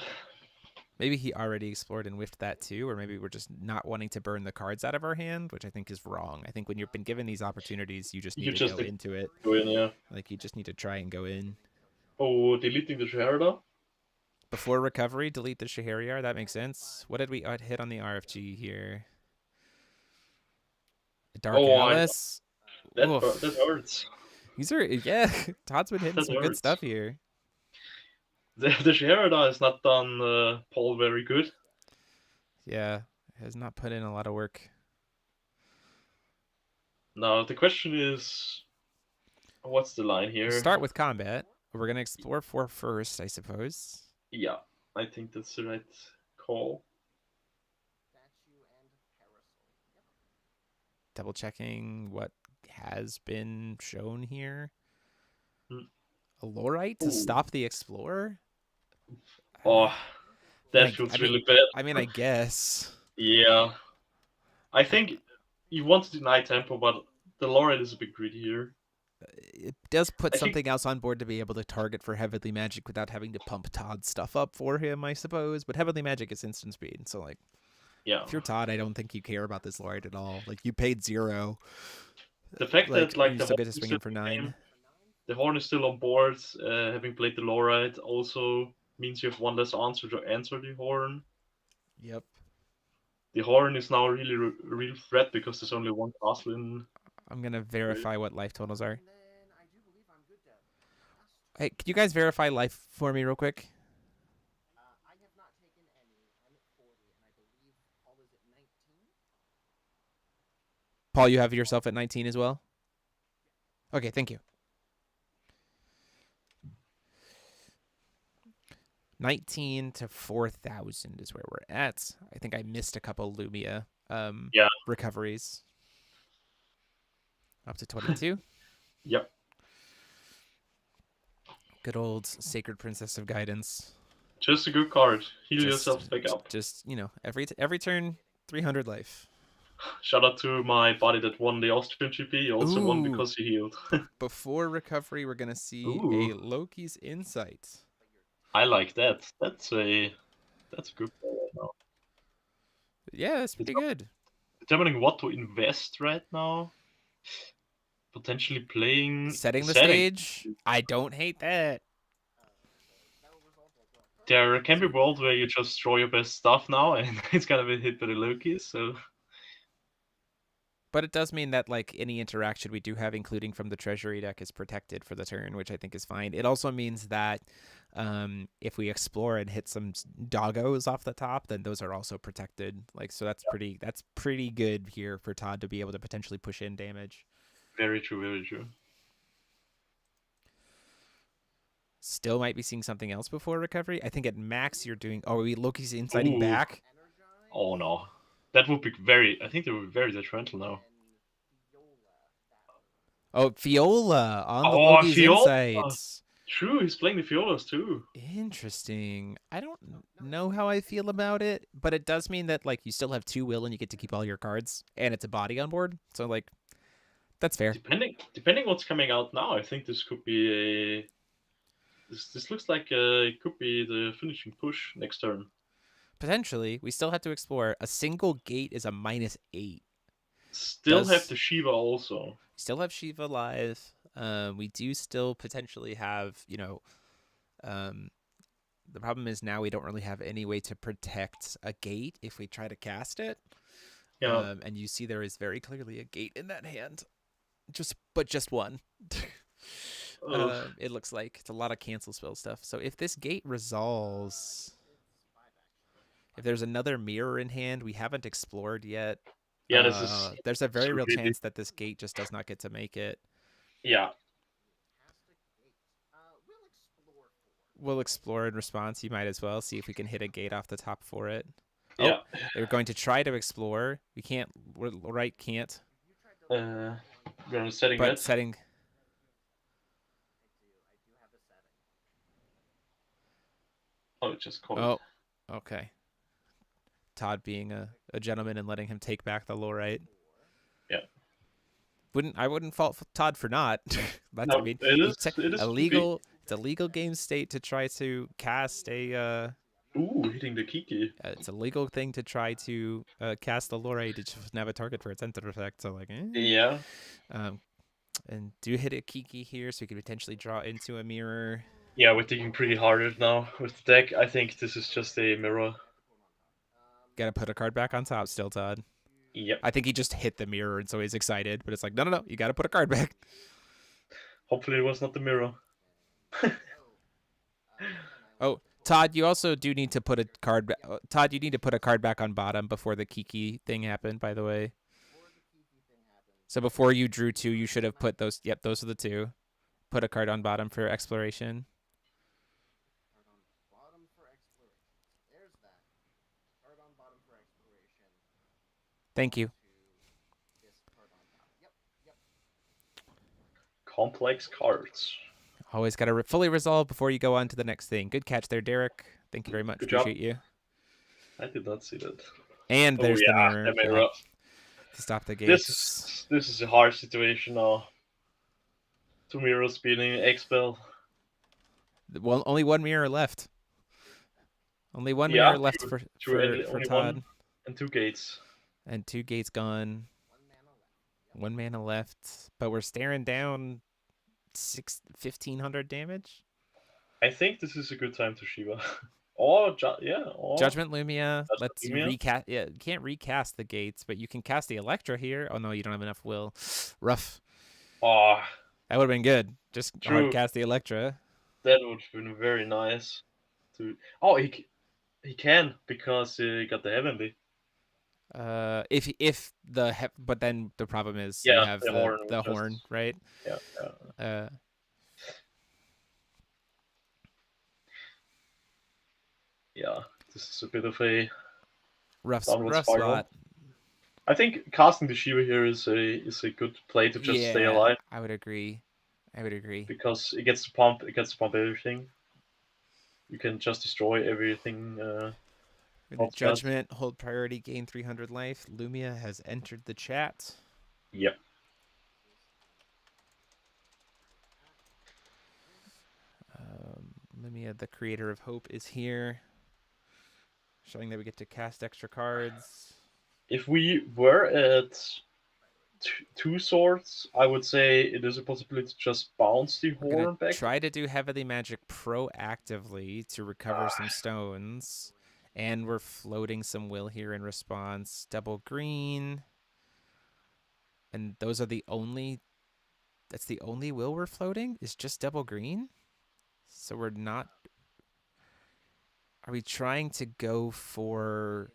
Maybe he already explored and whiffed that too, or maybe we're just not wanting to burn the cards out of our hand, which I think is wrong. I think when you've been given these opportunities, you just need You to just go into it. go in, yeah. Like you just need to try and go in. Oh, deleting the Shahara. Before recovery, delete the Shahariar. That makes sense. What did we hit on the RFG here? Dark Oh, Alice. that Oof. hurts. These are yeah. Todd's been hitting That some good hurts. stuff here. The Shahara has not done Paul very good. Yeah, has not put in a lot of work. Now the question is, what's the line We'll here? start with combat. We're gonna explore 4 first, I suppose. Yeah, I think that's the right call. Double checking what has been shown here. Mm. A Lorite to Ooh. stop the Explorer? Oh, that feels really bad. I mean, I guess. Yeah. I think you want to deny tempo, but the Lorette is a bit greedy here. it does put I think something else on board to be able to target for Heavenly Magic without having to pump Todd's stuff up for him, I suppose. But Heavenly Magic is instant speed, so like yeah, if you're Todd, I don't think you care about this Lord at all. Like you paid 0, the fact like that and like you the still horn get to is swing still in for in the 9. game, the horn is still on board. Having played the Lorite also means you have one less answer to answer the horn. Yep. The horn is now really a real threat because there's only one castle in. I'm gonna verify what life totals are. Hey, can you guys verify life for me real quick? Paul, you have yourself at 19 as well? Okay, thank you. 19 to 4,000 is where we're at. I think I missed a couple Lumia Yeah. recoveries. Up to 22. Yep. Good old Sacred Princess of Guidance. Just a good card. Heal yourselves back up. Just, every turn, 300 life. Shout out to my buddy that won the Austrian GP. He also won because he healed. Before recovery, we're going to see a Loki's Insight. I like that. That's a good play right now. Yeah, that's pretty good. Determining what to invest right now. Potentially playing... Setting the stage. I don't hate that. There can be worlds where you just draw your best stuff now and it's gonna be hit by the Lokis, so... But it does mean that like any interaction we do have, including from the treasury deck, is protected for the turn, which I think is fine. It also means that if we explore and hit some doggos off the top, then those are also protected. Like so, that's pretty good here for Todd to be able to potentially push in damage. Very true. Very true. Still might be seeing something else before recovery. I think at max you're doing. Oh, Loki's inciting back. Oh no. That would be very... I think that would be very detrimental now. Oh, Fiola on the Loki's Insights. True, he's playing the Fiolas too. Interesting. I don't know how I feel about it, but it does mean that like you still have 2 will and you get to keep all your cards, and it's a body on board. So like, that's fair. Depending what's coming out now, I think this could be a... This looks like it could be the finishing push next turn. Potentially. We still have to explore. A single gate is a -8. Still have the Shiva also. Still have Shiva live. We do still potentially have, the problem is now we don't really have any way to protect a gate if we try to cast it. Yeah. And you see there is very clearly a gate in that hand. But just one. It looks like it's a lot of cancel spell stuff. So if this gate resolves, if there's another mirror in hand we haven't explored yet, yeah, there's a very real chance that this gate just does not get to make it. Yeah. We'll explore in response. You might as well see if we can hit a gate off the top for it. Yeah. Oh, they're going to try to explore. We can't. Right, can't. We're setting but it. Setting. Oh, just call it. Okay. Todd being a gentleman and letting him take back the Lorite. Yeah. I wouldn't fault Todd for not. That's no, I mean, it is illegal. It's a legal game state to try to cast a. Hitting the Kiki. It's a legal thing to try to cast the Lorite to just have a target for its enter effect. So like. Yeah. And do hit a Kiki here, so we could potentially draw into a mirror. Yeah, we're thinking pretty hard now with the deck. I think this is just a mirror. Gotta put a card back on top still, Todd. Yep. I think he just hit the mirror, and so he's excited. But it's like, no, you gotta put a card back. Hopefully it was not the mirror. Oh, Todd, you also do need to put a card. Todd, you need to put a card back on bottom before the Kiki thing happened. By the way. So before you drew 2, you should have put those. Yep, those are the 2. Put a card on bottom for exploration. Thank you. Complex cards. Always got to fully resolve before you go on to the next thing. Good catch there, Derek. Thank you very much. Appreciate you. I did not see that. And there's the mirror. The mirror. To stop the gates. This is a hard situation now. 2 mirrors spinning, expel. Well, only one mirror left. Only one Yeah, mirror left true. And for only Todd. one and 2 gates. And 2 gates gone. 1 mana left. But we're staring down 1,500 damage. I think this is a good time to Shiva. or Judgment Lumia Judgment lets you Lumia. recast. Yeah, you can't recast the gates, but you can cast the Electra here. Oh no, you don't have enough will. Rough. Oh, That would have been good. Just hard true. cast the Electra. That would have been very nice. Oh, he can because he got the heavenly. If but then the problem is you Yeah, have the horn, just, right? Yeah. Yeah, this is a bit of a rough downward spiral. spot. I think casting the Shiva here is a good play to just stay alive. I would agree. Because it gets to pump everything. You can just destroy everything. Judgment, hold priority, gain 300 life. Lumia has entered the chat. Yep. Lumia, the creator of hope, is here, showing that we get to cast extra cards. If we were at 2 swords, I would say it is a possibility to just bounce the horn back. Try to do Heavenly Magic proactively to recover some stones. And we're floating some will here in response. Double green. And those are the only... That's the only will we're floating? Is just double green? So we're not... Are we trying to go for...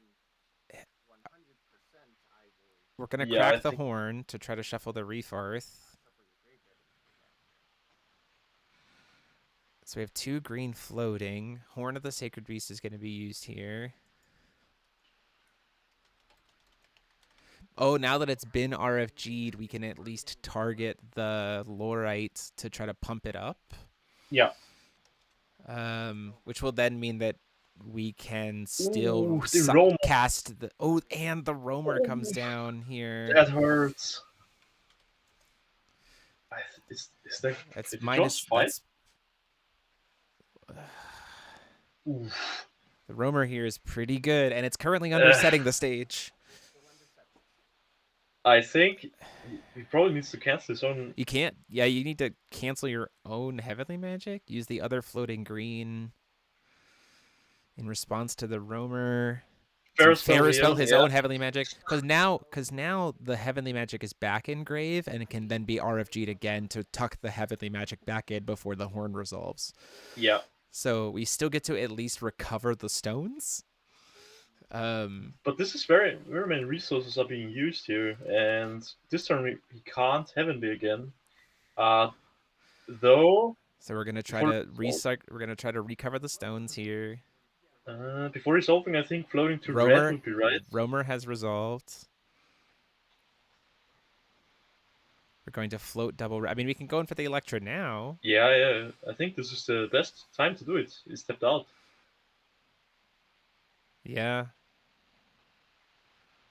We're going to crack the horn to try to shuffle the Refarth. So we have 2 green floating. Horn of the Sacred Beast is going to be used here. Oh, now that it's been RFG'd, we can at least target the Lorite to try to pump it up. Yeah. Which will then mean that we can still cast the... Oh, and the Roamer comes down here. That hurts. Is that... That's minus... That's... The Roamer here is pretty good, and it's currently undersetting the stage. I think he probably needs to cancel his own... You can't... Yeah, you need to cancel your own Heavenly Magic. Use the other floating green in response to the Roamer. Ferris felt his own Heavenly Magic. Because now the Heavenly Magic is back in grave, and it can then be RFG'd again to tuck the Heavenly Magic back in before the horn resolves. Yeah. So we still get to at least recover the stones. But this is very many resources are being used here, and this turn he can't Heavenly again. Though. So we're gonna try to recycle. We're gonna try to recover the stones here. Before resolving, I think floating to red would be right. Roamer has resolved. We're going to float double red. I mean, we can go in for the Electra now. Yeah. I think this is the best time to do it. He stepped out. Yeah.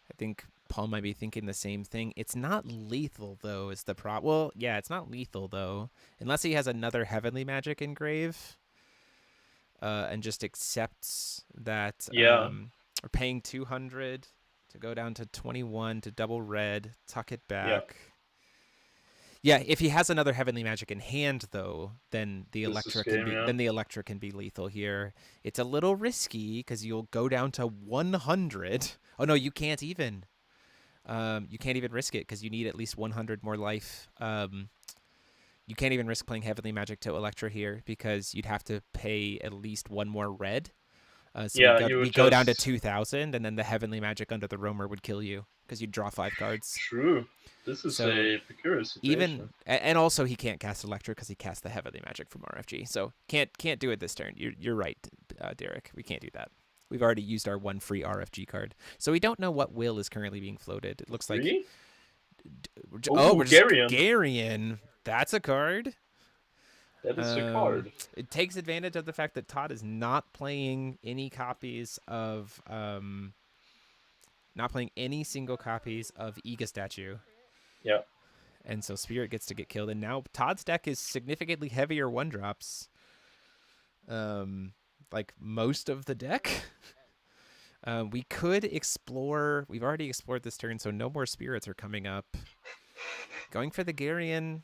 I think Paul might be thinking the same thing. It's not lethal, though, is the problem. Well, yeah, it's not lethal, though. Unless he has another Heavenly Magic in grave. And just accepts that we're paying 200 to go down to 21 to double red, tuck it back. Yeah, if he has another Heavenly Magic in hand, though, then the Electra can be lethal here. It's a little risky because you'll go down to 100. Oh no, you can't even. You can't even risk it because you need at least 100 more life. You can't even risk playing Heavenly Magic to Electra here because you'd have to pay at least 1 more red. We go down to 2,000, and then the Heavenly Magic under the Roamer would kill you because you'd draw 5 cards. True. This is a precarious situation. And also he can't cast Electra because he cast the Heavenly Magic from RFG. So can't do it this turn. You're right, Derek. We can't do that. We've already used our 1 free RFG card. So we don't know what will is currently being floated. It looks like... Garion. That's a card. That is a card. It takes advantage of the fact that Todd is not playing any copies of... not playing any single copies of Ega Statue. Yeah. And so Spirit gets to get killed. And now Todd's deck is significantly heavier 1-drops. Like most of the deck. We could explore. We've already explored this turn, so no more spirits are coming up. Going for the Garion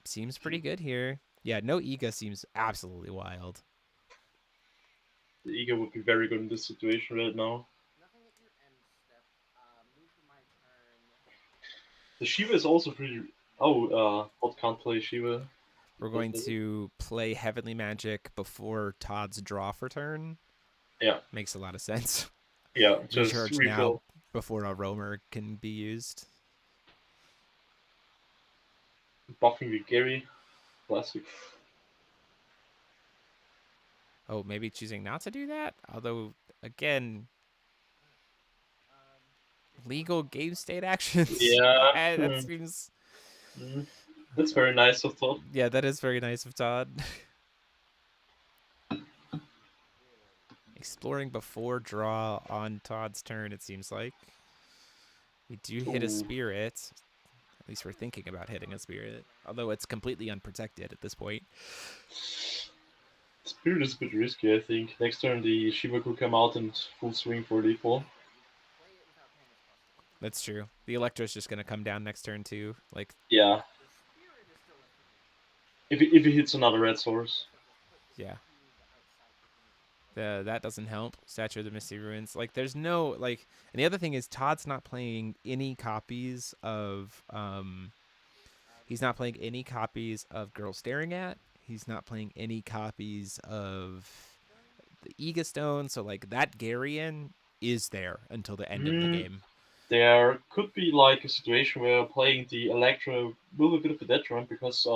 seems pretty good here. Yeah, no Ega seems absolutely wild. The Ego would be very good in this situation right now. The Shiva is also pretty. Oh, Hot can't play Shiva. We're going to play Heavenly Magic before Todd's draw for turn. Yeah. Makes a lot of sense. Yeah, just Recharge refill. now before a roamer can be used. Buffing the Gary. Classic. Oh, maybe choosing not to do that? Although, again, legal game state actions. Yeah. That seems... That's very nice of Todd. Yeah, that is very nice of Todd. Exploring before draw on Todd's turn, it seems like. We do hit a spirit. At least we're thinking about hitting a spirit. Although it's completely unprotected at this point. Spirit is a bit risky, I think. Next turn the Shiva could come out and full swing for lethal. That's true. The Electro's just going to come down next turn too. Like, yeah. If he hits another red source. Yeah. That doesn't help. Statue of the Misty Ruins. Like, there's no, like, and the other thing is Todd's not playing any copies of, he's not playing any copies of Girl Staring At. He's not playing any copies of the Ega Stone. So, like, that Garion is there until the end of the game. There could be, like, a situation where playing the Electro will be a bit of a detriment because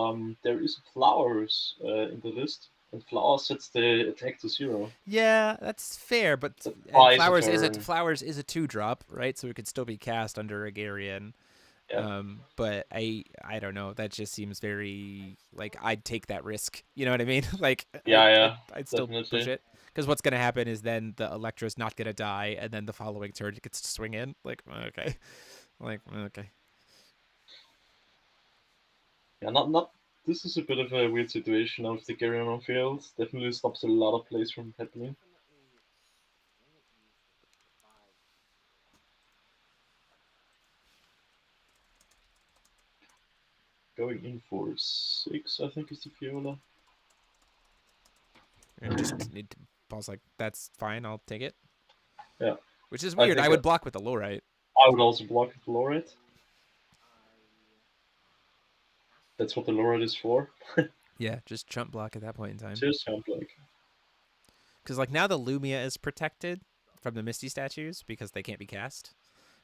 there is flowers in the list. And Flower sets the attack to 0. Yeah, that's fair, but Flowers is a 2-drop, right? So it could still be cast under a Garion. Yeah. But I don't know. That just seems very, like, I'd take that risk. You know what I mean? Like, I'd still push it. Because what's going to happen is then the Electra's not going to die, and then the following turn it gets to swing in. Like, okay. Like, okay. Yeah, not. This is a bit of a weird situation now with the Garion on field. Definitely stops a lot of plays from happening. Going in for 6, I think, is the Fiora. And just need to pause like, that's fine, I'll take it. Yeah. Which is weird. I would block with the Lorite. I would also block with the Lorite. That's what the Lorite is for. Yeah, just chump block at that point in time. Just chump block. Because, like, now the Lumia is protected from the Misty statues because they can't be cast,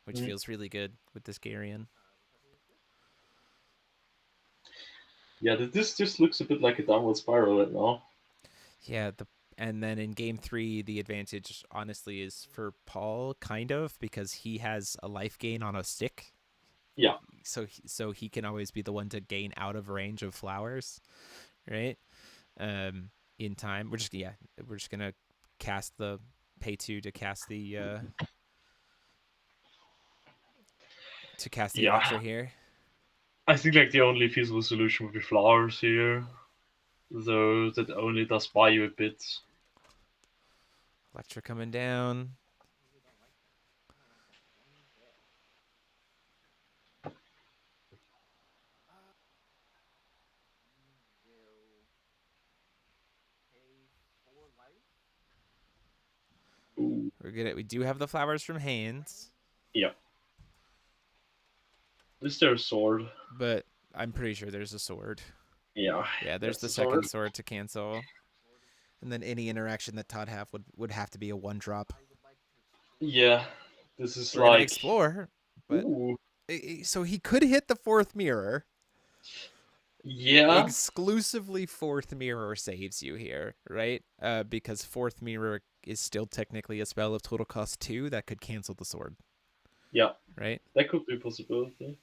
which feels really good with this Garion. Yeah, this just looks a bit like a downward spiral right now. Yeah, and then in game 3, the advantage, honestly, is for Paul, kind of, because he has a life gain on a stick. Yeah. So he can always be the one to gain out of range of flowers, right? In time, we're just gonna cast the pay 2 to cast the Electra here. I think, like, the only feasible solution would be flowers here, though that only does buy you a bit. Electra coming down. Ooh. We do have the flowers from Haynes. Yeah. Is there a sword? But I'm pretty sure there's a sword. Yeah. Yeah, there's the second sword to cancel. And then any interaction that Todd have would have to be a 1-drop. Yeah. This is We're like... gonna explore. But so he could hit the 4th mirror. Yeah. Exclusively 4th mirror saves you here, right? Because 4th mirror is still technically a spell of total cost 2 that could cancel the sword. Yeah. Right? That could be a possibility.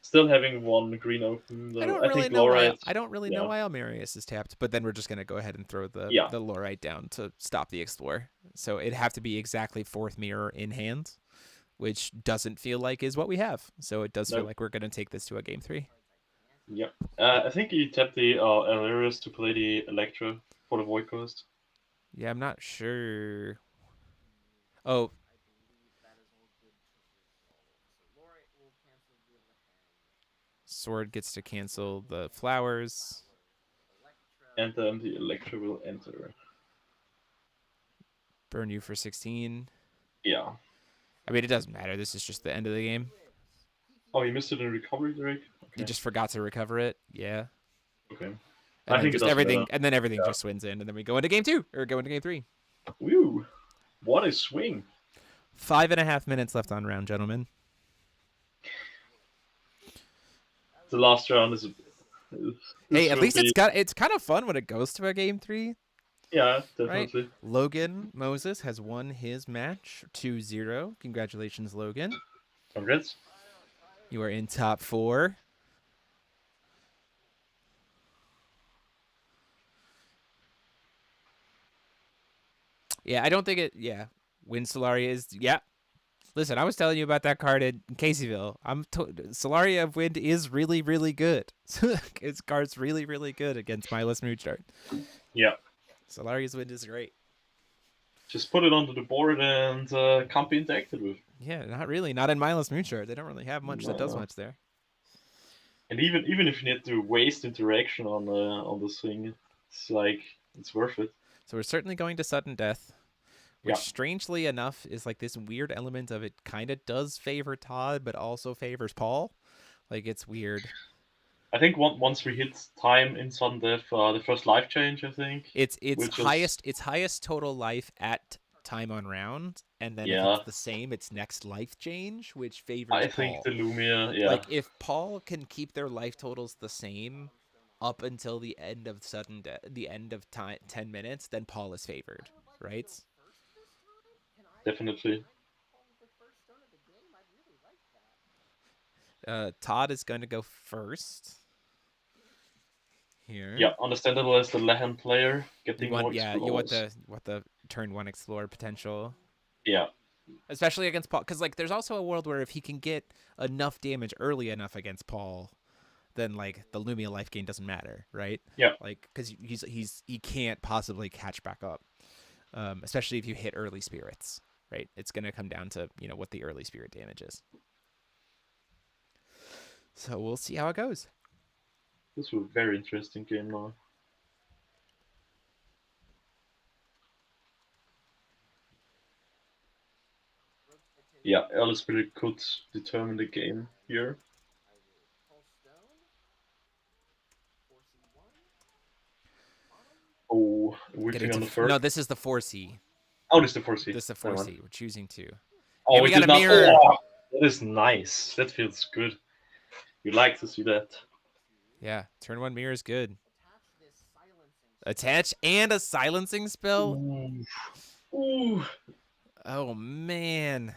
Still having 1 green open, though. I don't really know why Almerius is tapped, but then we're just going to go ahead and throw the Lorite down to stop the Explore. So it'd have to be exactly 4th mirror in hand, which doesn't feel like is what we have. So it does feel Nope. like we're going to take this to a game 3. Yep. I think you tap the Elerius to play the Electro for the Void Coast. Yeah, I'm not sure. Oh, Sword gets to cancel the flowers. And then the Electro will enter. Burn you for 16. Yeah. I mean, it doesn't matter. This is just the end of the game. Oh, you missed it in recovery, Drake? Okay. You just forgot to recover it. Yeah. Okay. And I then think just it doesn't everything, matter. and then everything Yeah. just swings in, and then we go into game 2 or go into game 3. Woo! What a swing! 5.5 minutes left on round, gentlemen. The last round is. Hey, at least it's kind of fun when it goes to a game 3. Yeah, Right? definitely. Logan Moses has won his match 2-0. Congratulations, Logan. Congrats. You are in top 4. Yeah, I don't think it. Yeah, Win Solaria is. Yeah. Listen, I was telling you about that card in Caseyville. Solaria of Wind is really, really good. His card's really, really good against Mindless Moonstart. Yeah. Solaria's Wind is great. Just put it onto the board and can't be interacted with. Yeah, not really. Not in Mindless Moonstart. They don't really have much that does much there. And even if you need to waste interaction on this thing, it's worth it. So we're certainly going to sudden death, which Yeah. strangely enough is like this weird element of it kind of does favor Todd, but also favors Paul. Like it's weird. I think once we hit time in sudden death, the first life change, I think. It's highest total life at time on round, and then if it's the same, it's next life change, which favors I Paul. think the Lumia, yeah. Like if Paul can keep their life totals the same up until the end of sudden death, the end of time 10 minutes, then Paul is favored, right? Definitely. Todd is going to go first. Here. Yeah, understandable as the Lehen player getting you want, more yeah, explores. you want the turn 1 explore potential. Yeah. Especially against Paul, because like there's also a world where if he can get enough damage early enough against Paul, then like the Lumia life gain doesn't matter, right? Yeah. Like because he can't possibly catch back up, especially if you hit early spirits, right? It's gonna come down to what the early spirit damage is. So we'll see how it goes. This was a very interesting game now. Yeah, early spirit could determine the game here. Oh, whiffing on the first. No, this is the 4C. Oh, this is the 4C. This is the 4C. We're choosing 2. Oh, yeah, we got a mirror. Oh, that is nice. That feels good. You like to see that. Yeah, turn 1 mirror is good. Attach and a silencing spell? Ooh. Oh, man.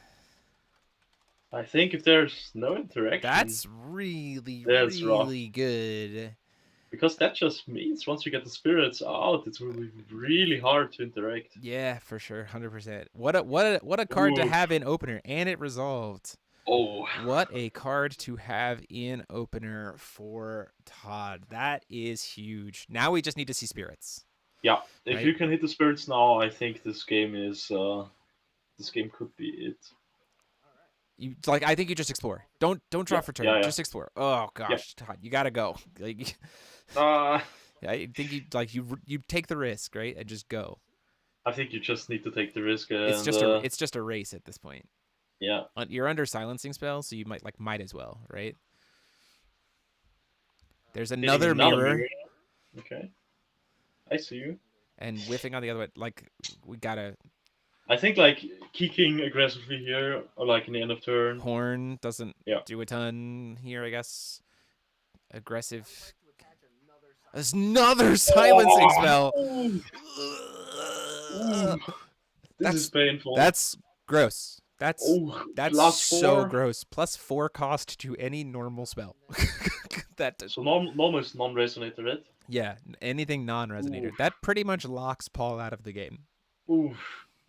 I think if there's no interaction... That's really good. Because that just means once you get the spirits out, it will be really hard to interact. Yeah, for sure, 100%. What a card to have in opener, and it resolved. Oh. What a card to have in opener for Todd. That is huge. Now we just need to see spirits. Yeah, if you can hit the spirits now, I think this game is this game could be it. I think you just explore. Don't draw for turn. Yeah. Just explore. Oh gosh, Todd, you gotta go. Like, I think you take the risk, right, and just go. I think you just need to take the risk. And, it's just a race at this point. Yeah. You're under silencing spell, so you might as well, right? There's another mirror. Okay. I see you. And whiffing on the other way. Like, we gotta... I think, like, kicking aggressively here, or, like, in the end of turn. Horn doesn't do a ton here, I guess. Aggressive... There's another silencing spell! This is painful. That's gross. That's so 4. gross. +4 cost to any normal spell. So normal is non-resonator, right? Yeah, anything non-resonator. That pretty much locks Paul out of the game. Ooh.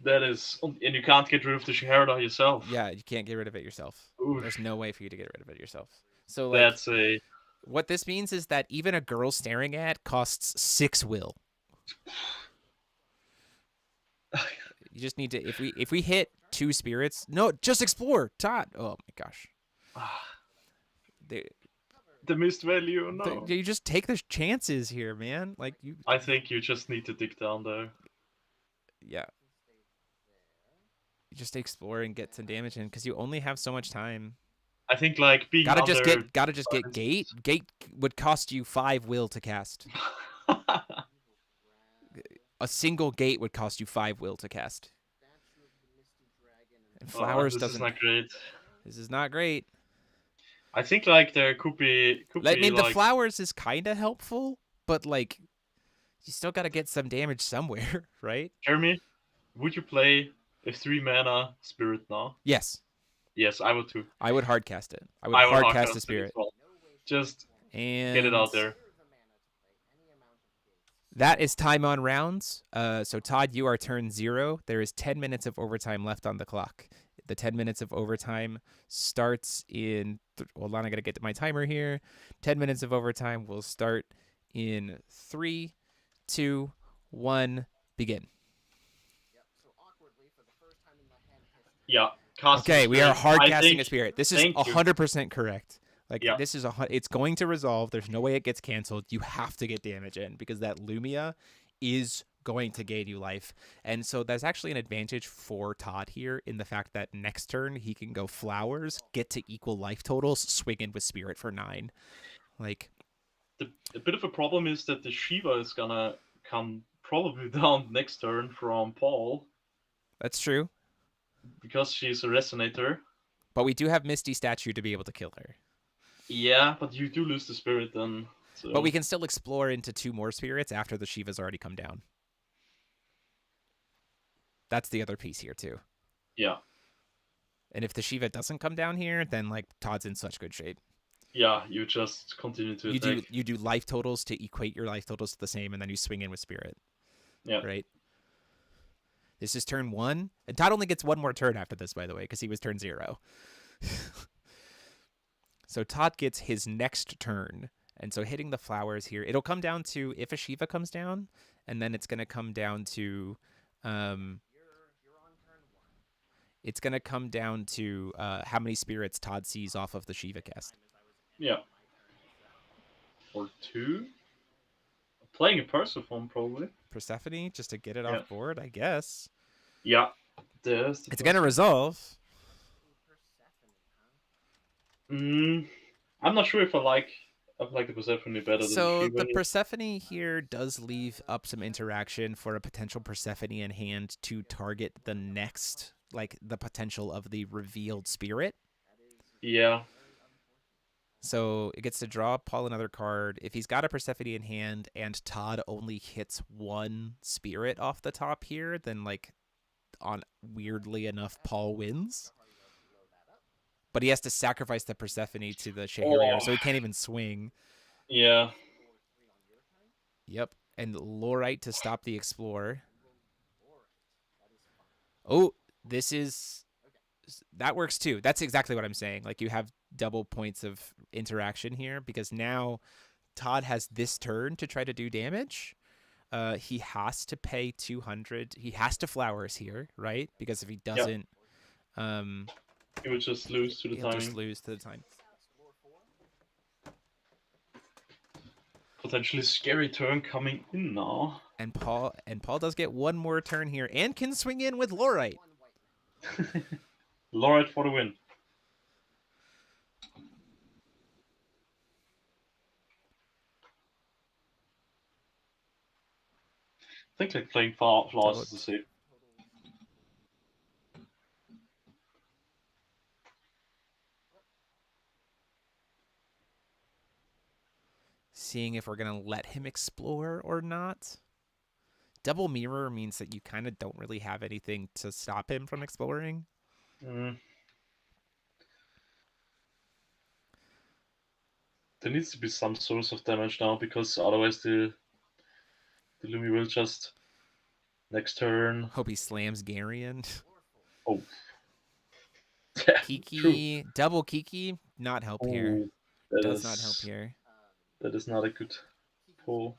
That is, and you can't get rid of the Shahara yourself. Yeah, you can't get rid of it yourself. Oof, There's no way for you to get rid of it yourself. So like, that's a. what this means is that even a girl staring at costs 6 will. You just need to if we hit 2 spirits, no, just explore, Todd. Oh my gosh. They, The missed value, no. you just take the chances here, man. Like you. I think you just need to dig down there. Yeah. You just explore and get some damage in because you only have so much time. I think like being Gotta under. just get gate. Gate would cost you 5 will to cast. A single gate would cost you 5 will to cast. And flowers this doesn't. is not great. This is not great. I think like there could be. I mean, like, the flowers is kind of helpful, but like, you still gotta get some damage somewhere, right? Jeremy, would you play a 3 mana spirit now? Yes. Yes, I would too. I would hardcast it. I would I would hardcast the it spirit. as well. Just And get it out there. That is time on rounds. So Todd, you are turn 0. There is 10 minutes of overtime left on the clock. The 10 minutes of overtime starts in. Hold on, I gotta get to my timer here. 10 minutes of overtime will start in 3, 2, 1, begin. Yeah. Okay, we are hard casting a spirit. This is 100% correct. Like, yeah. This is it's going to resolve. There's no way it gets canceled. You have to get damage in because that Lumia is going to gain you life. And so that's actually an advantage for Todd here in the fact that next turn he can go flowers, get to equal life totals, swing in with spirit for 9. Like, a bit of a problem is that the Shiva is gonna come probably down next turn from Paul. That's true. Because she's a resonator. But we do have Misty Statue to be able to kill her. Yeah, but you do lose the spirit then. So. But we can still explore into 2 more spirits after the Shiva's already come down. That's the other piece here too. Yeah. And if the Shiva doesn't come down here, then like Todd's in such good shape. Yeah, you just continue to attack. You do life totals to equate your life totals to the same, and then you swing in with spirit. Yeah. Right? This is turn 1. And Todd only gets 1 more turn after this, by the way, because he was turn 0. So Todd gets his next turn. And so hitting the flowers here, it'll come down to if a Shiva comes down, and then it's going to come down to... it's going to come down to how many spirits Todd sees off of the Shiva cast. Yeah. Or 2. Playing a Persephone, probably. Persephone, just to get it off board, I guess. Yeah. It's going to resolve. I'm not sure if I like the Persephone better than So the Persephone here does leave up some interaction for a potential Persephone in hand to target the next, like the potential of the revealed spirit. Yeah. So it gets to draw Paul another card. If he's got a Persephone in hand and Todd only hits 1 spirit off the top here, then like weirdly enough, Paul wins. But he has to sacrifice the Persephone to the Shahirier, so he can't even swing. Yeah. Yep. And Lorite to stop the Explorer. Oh, that works too. That's exactly what I'm saying. Like you have double points of interaction here because now Todd has this turn to try to do damage. He has to pay 200. He has to flowers here, right? Because if he doesn't, he would just lose to the time. He'll just lose to the time. Potentially scary turn coming in now. And Paul does get 1 more turn here and can swing in with Lorite. Lorite for the win. I think like playing flowers is the same. Seeing if we're going to let him explore or not. Double mirror means that you kind of don't really have anything to stop him from exploring. There needs to be some source of damage now because otherwise the Lumi will just Next turn. Hope he slams Garion. Oh. Yeah, true. Kiki, double Kiki, not help here. Oh, that Does not help is here. that is not a good pull.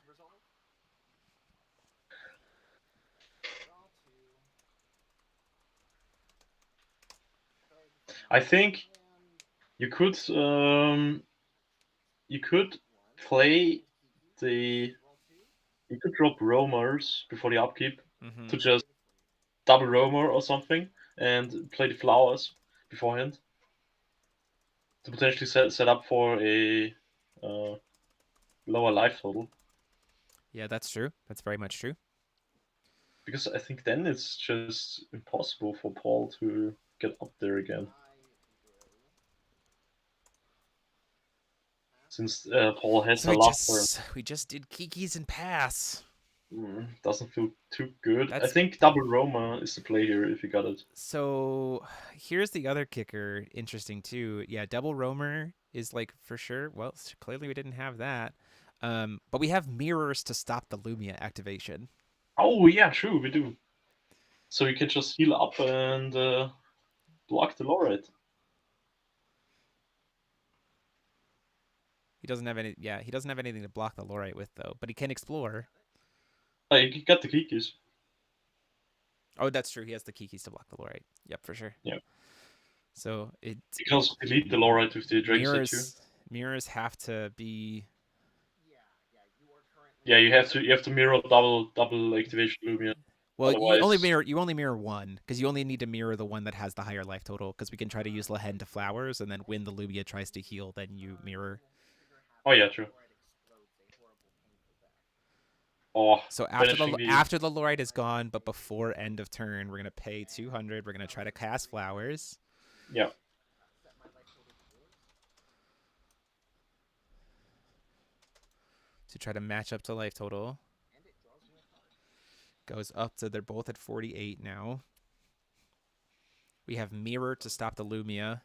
I think you could play the you could drop roamers before the upkeep Mm-hmm. to just double roamer or something and play the flowers beforehand to potentially set up for a uh, lower life total. Yeah, that's true. That's very much true. Because I think then it's just impossible for Paul to get up there again. Since Paul has So a last turn. we just did Kiki's and pass. Doesn't feel too good. I That's think double Roma is the play here if you got it. so. Here's the other kicker. Interesting too. Yeah, double roamer is like for sure. Well, clearly we didn't have that. But we have mirrors to stop the Lumia activation. Oh yeah, true, we do. So you can just heal up and block the Lorette. He doesn't have any. Yeah, he doesn't have anything to block the Lorite with though. But he can explore. You got the Kikis. Oh, that's true. He has the Kikis to block the Lorite. Yep, for sure. Yeah. So it You can also delete the Lorette with the Dragon Statue. Mirrors have to be. Yeah, you have to mirror double activation Lumia. Well, Otherwise, you only mirror one because you only need to mirror the one that has the higher life total. Because we can try to use Lehen to flowers, and then when the Lumia tries to heal, then you mirror. oh yeah, true. Oh, So banishing after the Lorite is gone, but before end of turn, we're gonna pay 200. We're gonna try to cast flowers. Yeah. To try to match up to life total. Goes up to they're both at 48 now. We have mirror to stop the Lumia.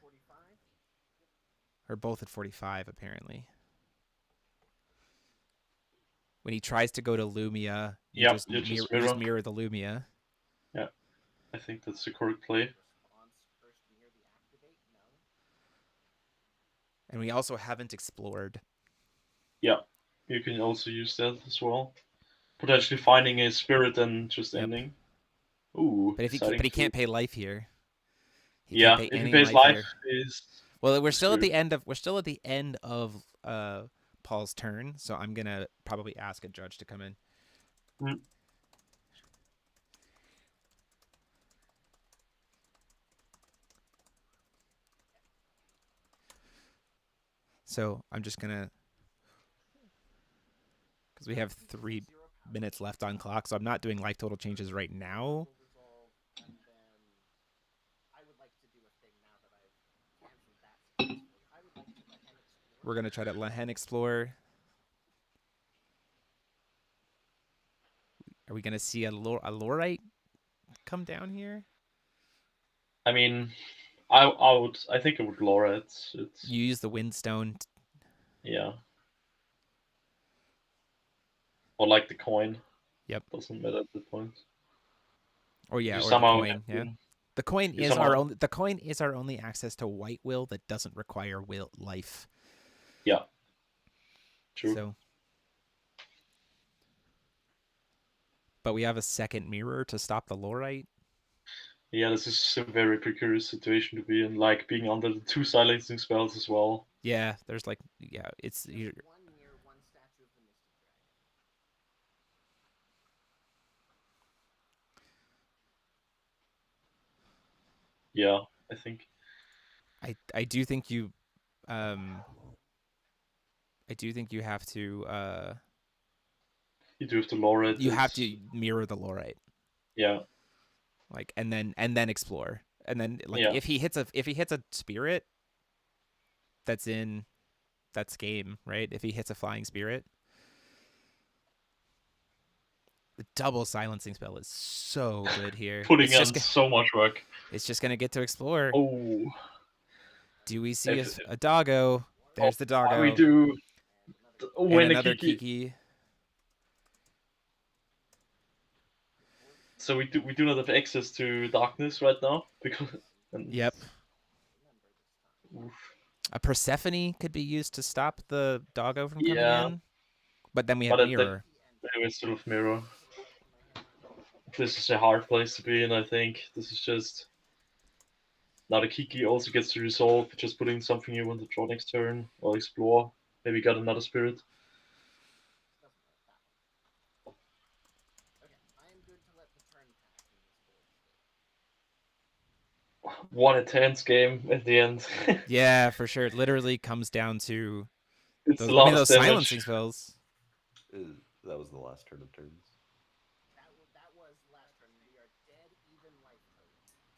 Or both at 45 apparently. When he tries to go to Lumia, you just mirror the Lumia. Yeah, I think that's the correct play. And we also haven't explored. Yeah, you can also use that as well. Potentially finding a spirit and just ending. Ooh, but he can't pay life here. He yeah, can't pay if any he pays life life, here. is well, we're still at the end of Paul's turn, so I'm gonna probably ask a judge to come in. Mm. So I'm just gonna, because we have 3 minutes left on clock, so I'm not doing life total changes right now. We're gonna try to Lehen explore. Are we gonna see a Lorite come down here? I mean, I think it would Laura. It's You use the Windstone. Yeah. Or like the coin. Yep. Doesn't matter at that point. Or yeah, You or the somehow coin. Yeah. The coin is our only access to white will that doesn't require will life. Yeah. True. So, but we have a second mirror to stop the Lorite. Yeah, this is a very precarious situation to be in, like being under the 2 silencing spells as well. Yeah, there's like it's Yeah, I think. I do think you I do think you have to You do have to lure it. you have to mirror the Lorite. Yeah. Like and then explore. And then like Yeah. if he hits a spirit that's game, right? If he hits a flying spirit, the double silencing spell is so good here. Putting in so much work. It's just gonna get to explore. Oh. Do we see a doggo? There's the doggo. We do. And another Kiki. So we do not have access to darkness right now because. And, Yep. oof. A Persephone could be used to stop the doggo from coming Yeah, in, but then we have but at that mirror. anyway, sort of mirror. This is a hard place to be in. I think this is just now the Kiki also gets to resolve. Just putting something you want to draw next turn or explore. Maybe got another spirit. 1 intense game at the end. Yeah, for sure. It literally comes down to It's the those. I mean, last those damage. silencing spells. That was the last turn of turns.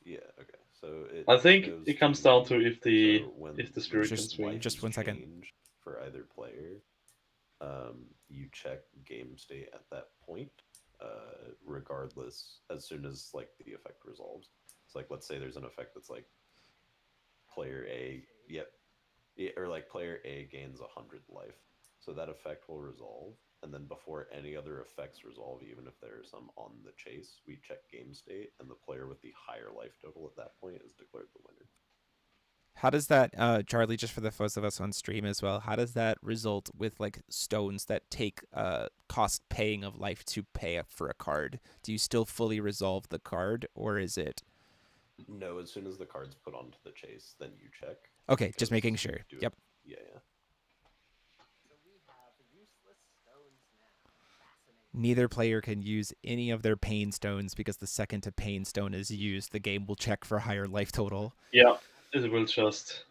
Yeah. Okay. So it I think goes it comes down to if the so when if the spirit can Just swing. just 1 second. change for either player, you check game state at that point, regardless. As soon as like the effect resolves. It's like let's say there's an effect that's like player A. Yep. Or like player A gains 100 life. So that effect will resolve, and then before any other effects resolve, even if there are some on the chase, we check game state, and the player with the higher life total at that point is declared the winner. How does that, Charlie, just for the those of us on stream as well, how does that result with like stones that take cost paying of life to pay up for a card? Do you still fully resolve the card, or is it? No, as soon as the card's put onto the chase, then you check. Okay, just making sure. Yep. Yeah. Neither player can use any of their pain stones because the second a pain stone is used, the game will check for higher life total. Yeah, it will just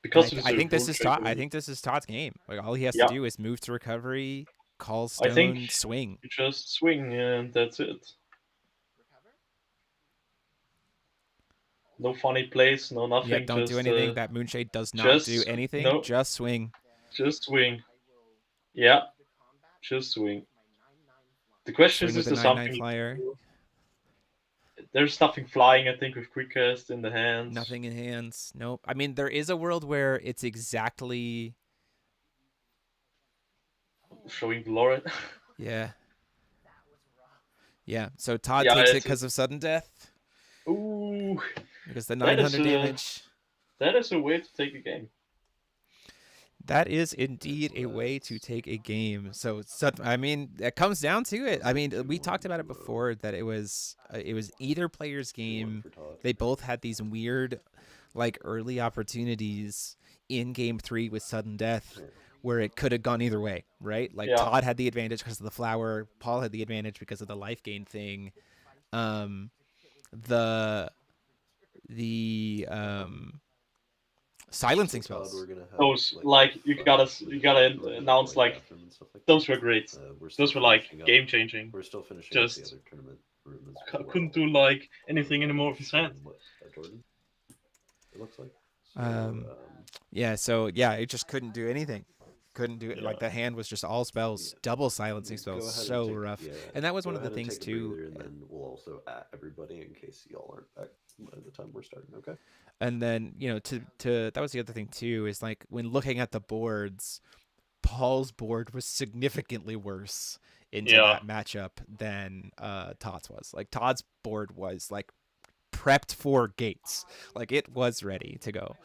because I think this is Todd. I think this is Todd's game. Like all he has to do is move to recovery, call stone, I think swing. you just swing and that's it. No funny plays, no nothing. Yep, don't do anything. That Moonshade does not do anything. No, just swing. Just swing. Yeah, just swing. The question Swing is with a there 9/9 something? flyer. There's nothing flying, I think, with quick cast in the hands. Nothing in hands. Nope. I mean, there is a world where it's exactly showing below it. Yeah. Yeah. So Todd takes it because of sudden death. Ooh. Because the 900 damage. That is a way to take a game. That is indeed a way to take a game. So I mean, it comes down to it. I mean, we talked about it before that it was either player's game. They both had these weird, like early opportunities in game 3 with sudden death, where it could have gone either way, right? Like Todd had the advantage because of the flower. Paul had the advantage because of the life gain thing. The silencing spells. Those like you gotta announce like those were great. Those were like game changing. We're still finishing just the other tournament room couldn't do like anything anymore with his hand. Jordan, it looks like. Yeah, so yeah, it just couldn't do anything. Couldn't do it. Like the hand was just all spells, double silencing spells, so rough. And that was one of the things too. And then we'll also at everybody in case y'all aren't back by the time we're starting. Okay. And then to that was the other thing too, is like when looking at the boards, Paul's board was significantly worse into that matchup than Todd's was. Like Todd's board was like prepped for gates, like it was ready to go.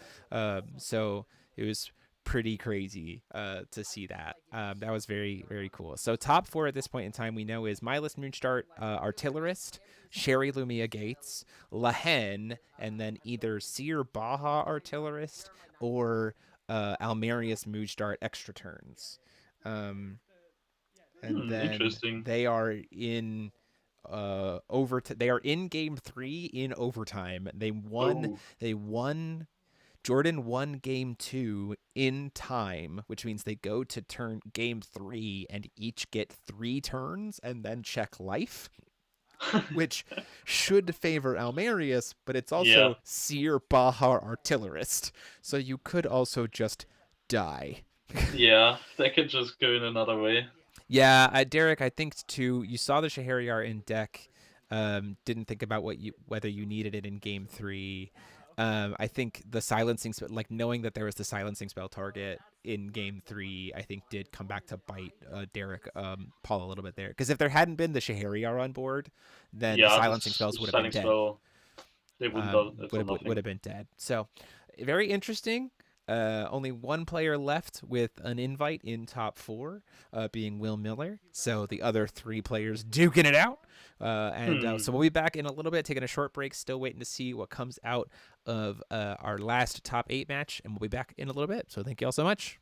So it was pretty crazy to see that. That was very, very cool. So top 4 at this point in time we know is Milas Moonstart, Artillerist, Sherry Lumia Gates, Lahen, and then either Seer Baja Artillerist or Almerius Moonstart extra turns. And then they are in they are in game 3 in overtime. They won. Jordan won game 2 in time, which means they go to game 3 and each get 3 turns and then check life, which should favor Almerius, but it's also Seer Baja Artillerist, so you could also just die. Yeah, that could just go in another way. Yeah, Derek, I think too. You saw the Shahariar in deck. Didn't think about whether you needed it in game 3. I think the silencing spell, like knowing that there was the silencing spell target, in game 3, I think did come back to bite Derek Paul a little bit there. Because if there hadn't been the Shahariar on board, then the silencing spells would have been dead. Spell, they wouldn't would have been dead. So very interesting. Only one player left with an invite in top 4, being Will Miller. So the other 3 players duking it out. So we'll be back in a little bit, taking a short break, still waiting to see what comes out of our last top 8 match, and we'll be back in a little bit. So thank you all so much.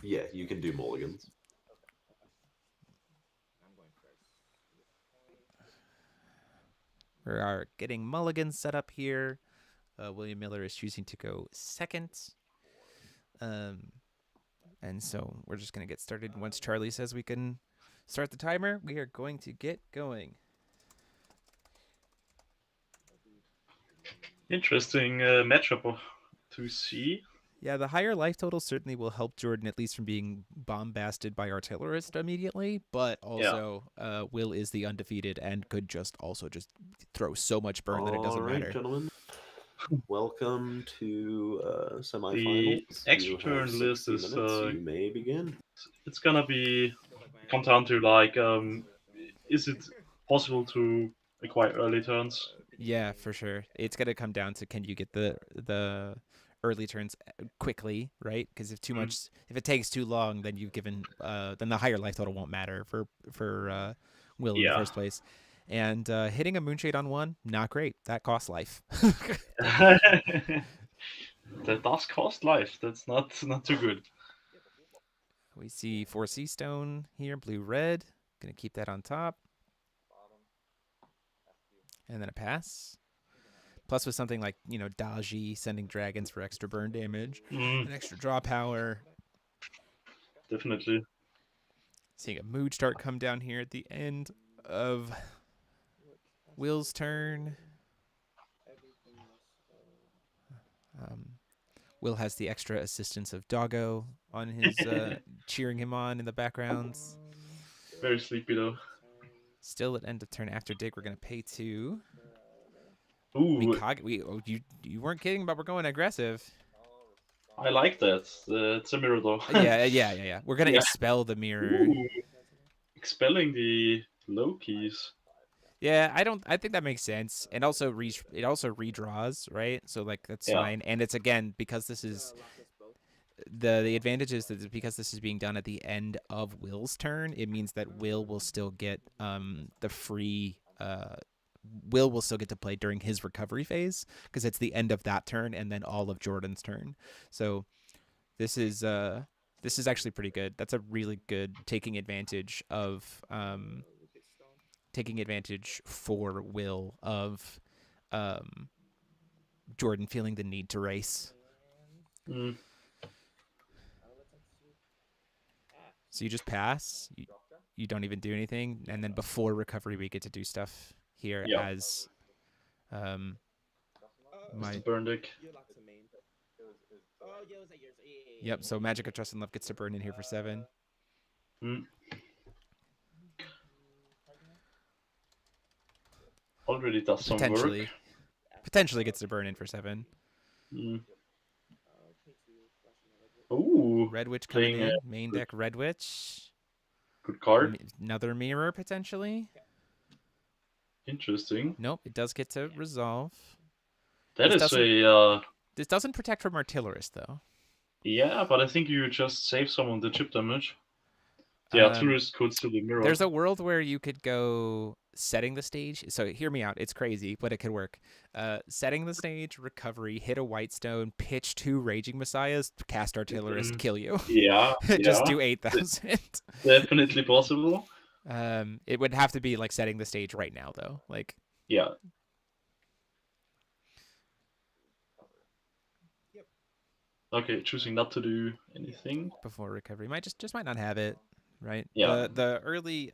Yeah, you can do mulligans. We are getting mulligans set up here. William Miller is choosing to go second. And so we're just going to get started. Once Charlie says we can start the timer, we are going to get going. Interesting matchup to see. Yeah, the higher life total certainly will help Jordan at least from being bombasted by artillerist immediately, but also Will is the undefeated and could just throw so much burn that it doesn't matter. Gentlemen. Welcome to semifinals. The extra turn list is you may begin. It's gonna come down to like is it possible to acquire early turns? Yeah, for sure. It's gonna come down to can you get the early turns quickly, right? Because if it takes too long, then you've given then the higher life total won't matter for Will in the first place. And hitting a Moonshade on one, not great. That costs life. That does cost life. That's not too good. We see 4 Sea Stone here, blue red. Gonna keep that on top. And then a pass. Plus with something like, Daji sending dragons for extra burn damage, an extra draw power. Definitely. Seeing a Mood start come down here at the end of Will's turn. Will has the extra assistance of Doggo on his cheering him on in the background. Very sleepy though. Still at end of turn after dig, we're gonna pay 2. Ooh, you weren't kidding, but we're going aggressive. I like that. It's a mirror though. yeah. We're gonna expel the mirror. Ooh, expelling the low keys. Yeah, I think that makes sense. And also it also redraws, right? So like that's fine. And it's again because this is the advantage is that because this is being done at the end of Will's turn, it means that Will will still get the free Will still get to play during his recovery phase because it's the end of that turn and then all of Jordan's turn. So this is actually pretty good. That's a really good taking advantage for Will of Jordan feeling the need to race. So you just pass. You don't even do anything, and then before recovery, we get to do stuff here as my burn deck. Yep. So Magic of Trust and Love gets to burn in here for 7. Already does some work. Potentially gets to burn in for 7. Ooh, Red Witch coming in. Main deck Red Witch. Good card. Another mirror potentially. Interesting. Nope, it does get to resolve. This doesn't protect from Artillerist though. Yeah, but I think you just save some of the chip damage. The Artillerist could still be mirrored. There's a world where you could go setting the stage. So hear me out. It's crazy, but it could work. Setting the stage, recovery, hit a white stone, pitch 2 Raging Messiahs, cast Artillerist, kill you. Yeah. Just do 8,000. Definitely possible. It would have to be like setting the stage right now, though. Like. Yeah. Okay, choosing not to do anything before recovery might might not have it, right? Yeah. The early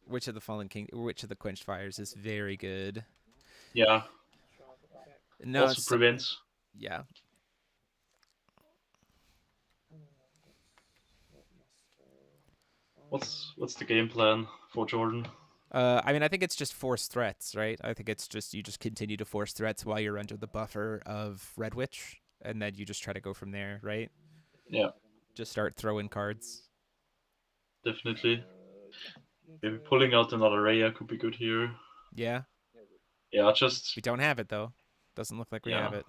Witch of the Fallen King, Witch of the Quenched Fires is very good. Yeah. No, also prevents. Yeah. What's the game plan for Jordan? I mean, I think it's just force threats, right? I think it's just you just continue to force threats while you're under the buffer of Red Witch, and then you just try to go from there, right? Yeah. Just start throwing cards. Definitely. Maybe pulling out another Raya could be good here. Yeah. Yeah, just... We don't have it, though. Doesn't look like we have it.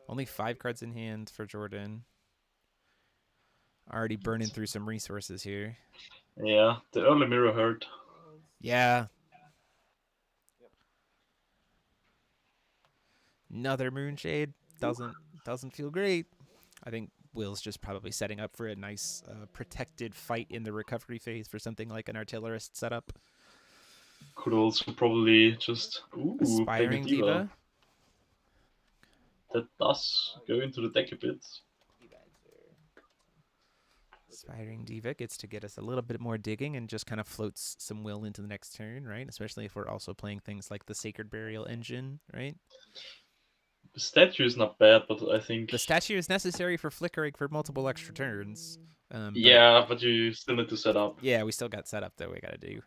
Only 5 cards in hand for Jordan. Already burning through some resources here. Yeah, the early mirror hurt. Yeah. Another Moonshade doesn't feel great. I think Will's just probably setting up for a nice protected fight in the recovery phase for something like an artillerist setup. Could also probably just playing a Aspiring Diva. That does go into the deck a bit. Aspiring Diva gets to get us a little bit more digging and just kind of floats some will into the next turn, right? Especially if we're also playing things like the Sacred Burial Engine, right? The statue is not bad, but I think the statue is necessary for flickering for multiple extra turns. But you still need to set up. Yeah, we still got setup that we got to do.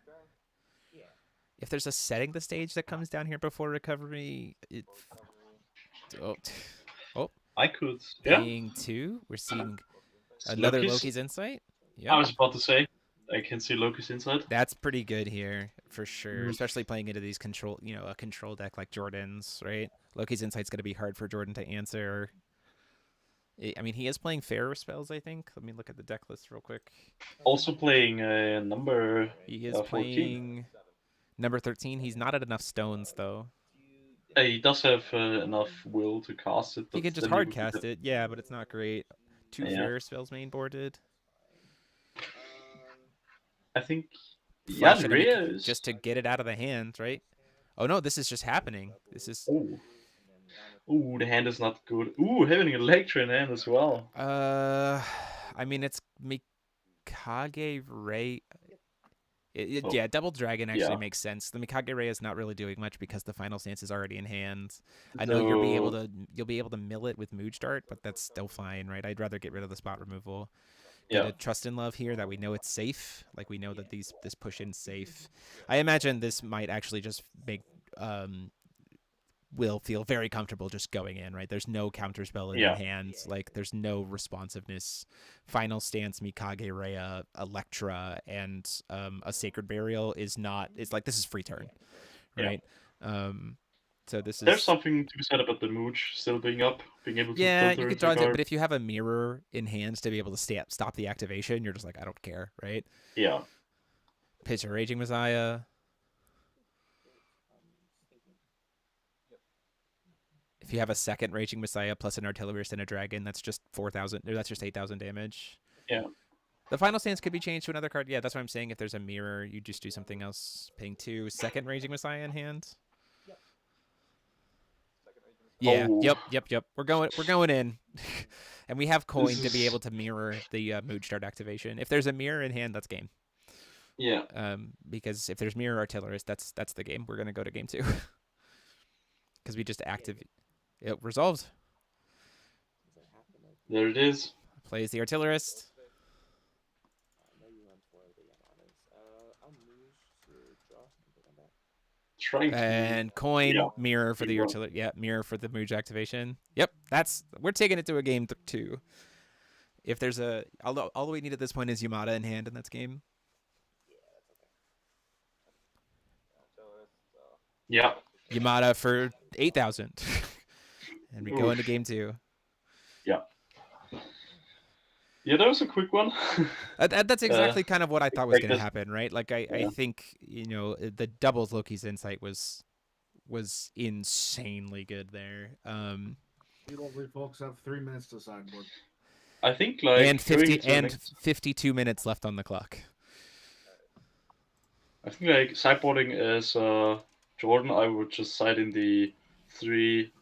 If there's a setting the stage that comes down here before recovery, I could. Paying 2. We're seeing another Loki's Insight. Yeah, I was about to say, I can see Loki's Insight. That's pretty good here for sure, especially playing into these a control deck like Jordan's, right? Loki's Insight's going to be hard for Jordan to answer. I mean, he is playing fairer spells, I think. Let me look at the deck list real quick. Also playing number. He is playing number 13. He's not at enough stones though. He does have enough will to cast it. He can just hard cast it, yeah, but it's not great. 2 fairer spells main boarded. I think. Just to get it out of the hand, right? Oh no, this is just happening. This is. Ooh, the hand is not good. Ooh, having an Electra in hand as well. I mean, it's Mikage Ray. Yeah, Double Dragon actually makes sense. The Mikage Ray is not really doing much because the final stance is already in hand. I know you'll be able to mill it with Mooj Dart, but that's still fine, right? I'd rather get rid of the spot removal. Get a Trust and Love here that we know it's safe. Like we know that this push in's safe. I imagine this might actually just make Will feel very comfortable just going in, right? There's no counterspell in your hands. Like there's no responsiveness. Final stance, Mikage Rhea, Electra, and a Sacred Burial is not. It's like this is free turn, right? So there's something to be said about the Mooch still being up, being able to. Yeah, you could draw it, but if you have a mirror in hand to be able to stop the activation, you're just like, I don't care, right? Yeah. Pitch a Raging Messiah. If you have a second Raging Messiah plus an Artillerist and a Dragon, that's just 4,000. That's just 8,000 damage. Yeah. The final stance could be changed to another card. Yeah, that's what I'm saying. If there's a mirror, you just do something else. Paying 2. Second Raging Messiah in hand. Yeah. Yep. We're going in, and we have coin to be able to mirror the Mooj Dart activation. If there's a mirror in hand, that's game. Yeah. Because if there's mirror Artillerist, that's the game. We're gonna go to game 2. Because we just activate. It resolved. There it is. Plays the Artillerist. And coin mirror for the artillery. Yeah, mirror for the Mooj activation. Yep, we're taking it to a game 2. If there's all we need at this point is Yamada in hand, and that's game. Yeah. Yamada for 8,000. And we go into game 2. Yeah. Yeah, that was a quick one. That's exactly kind of what I thought was going to happen, right? Like I think the doubles Loki's Insight was insanely good there. You lovely folks have 3 minutes to sideboard. I think like 52 minutes left on the clock. I think like sideboarding as Jordan, I would just side in the 3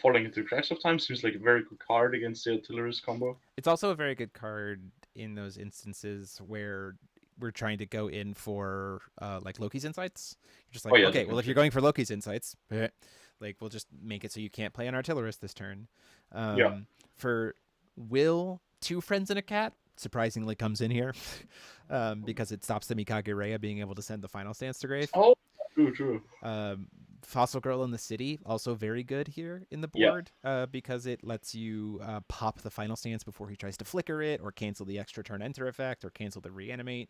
falling into cracks of time. Seems like a very good card against the Artillerist combo. It's also a very good card in those instances where we're trying to go in for like Loki's Insights. You're just like, okay, well, if you're going for Loki's Insights, like we'll just make it so you can't play an Artillerist this turn. For Will, 2 Friends and a Cat surprisingly comes in here because it stops the Mikage Rhea being able to send the final stance to grave. Oh, true. Fossil Girl in the City, also very good here in the board because it lets you pop the final stance before he tries to flicker it or cancel the extra turn enter effect or cancel the reanimate.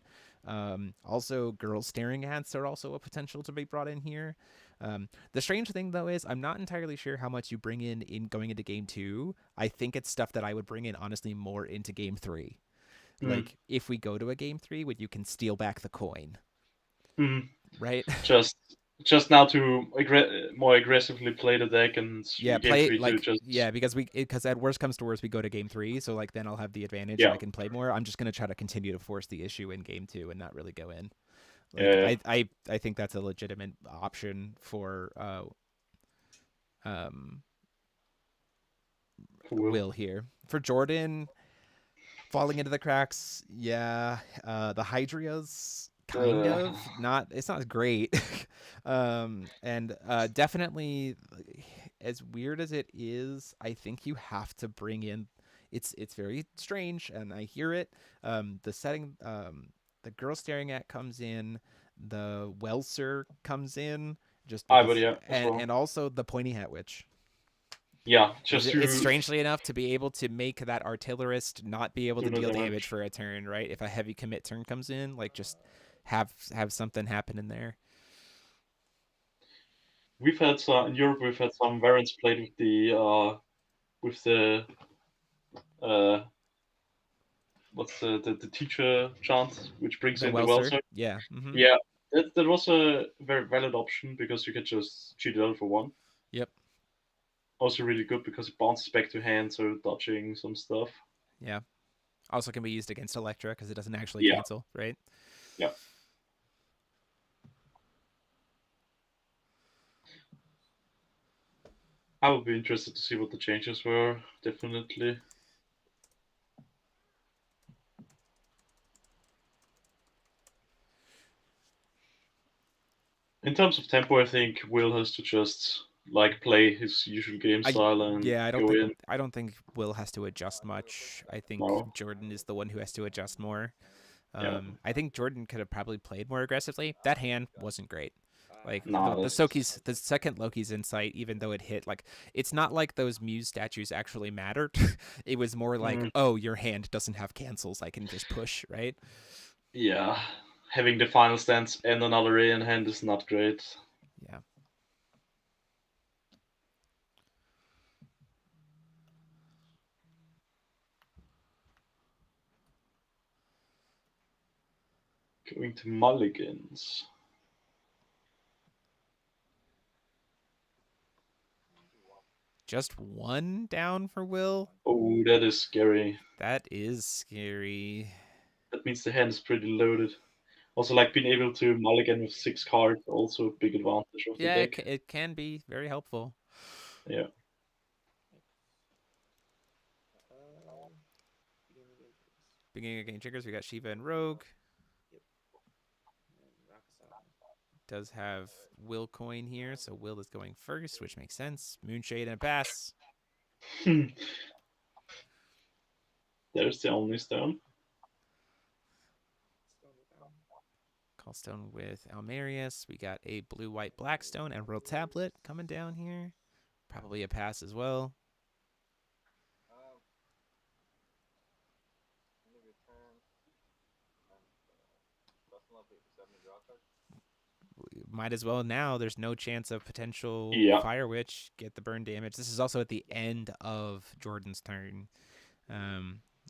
Also, Girl Staring Ants are also a potential to be brought in here. The strange thing, though, is I'm not entirely sure how much you bring in going into game 2. I think it's stuff that I would bring in, honestly, more into game 3. Like, if we go to a game 3, you can steal back the coin. Right? Just just now to more aggressively play the deck, and Yeah, game play 3 to like just because at worst comes to worst we go to game 3, so like then I'll have the advantage and Yeah. I can play more. I'm just gonna try to continue to force the issue in game 2 and not really go in. Like Yeah. I think that's a legitimate option for um Will here. For Jordan, falling into the cracks, yeah. The Hydria's kind of not. It's not great. And definitely, as weird as it is, I think you have to bring in. It's very strange, and I hear it. The setting, the girl staring at comes in. The Welser comes in just I would, because, yeah, as well. and also the pointy hat witch. Yeah, just It's strangely enough to be able to make that artillerist not be able to do no deal damage damage. for a turn, right? If a heavy commit turn comes in, like just have something happen in there. We've had in Europe. We've had some variants played with the what's the teacher chant, which brings The in the Welser, Welser. yeah. Yeah, that was a very valid option because you could just cheat it out for 1. Yep. Also really good because it bounces back to hand, so dodging some stuff. Yeah. Also can be used against Electra because it doesn't actually Yeah. cancel, right? Yeah. I would be interested to see what the changes were, definitely. In terms of tempo, I think Will has to just like play his usual game style and go in. I don't think Will has to adjust much. I think No. Jordan is the one who has to adjust more. Yeah. I think Jordan could have probably played more aggressively. That hand wasn't great. Like Nah, the Soki's, the second Loki's insight, even though it hit, like it's not like those Muse statues actually mattered. It was more like, oh, your hand doesn't have cancels. I can just push, right? Yeah. Having the final stance and another A in hand is not great. Yeah. Going to mulligans. Just one down for Will. Oh, that is scary. That is scary. That means the hand is pretty loaded. Also, like being able to mulligan with 6 cards, also a big advantage of the Yeah, deck. it can be very helpful. Yeah. Beginning of game triggers, we got Shiva and Rogue. Does have Will coin here, so Will is going first, which makes sense. Moonshade and a pass. There's the only stone. Callstone with Almerius. We got a blue-white Blackstone Emerald Tablet coming down here. Probably a pass as well. Might as well now. There's no chance of potential Fire Witch. Get the burn damage. This is also at the end of Jordan's turn,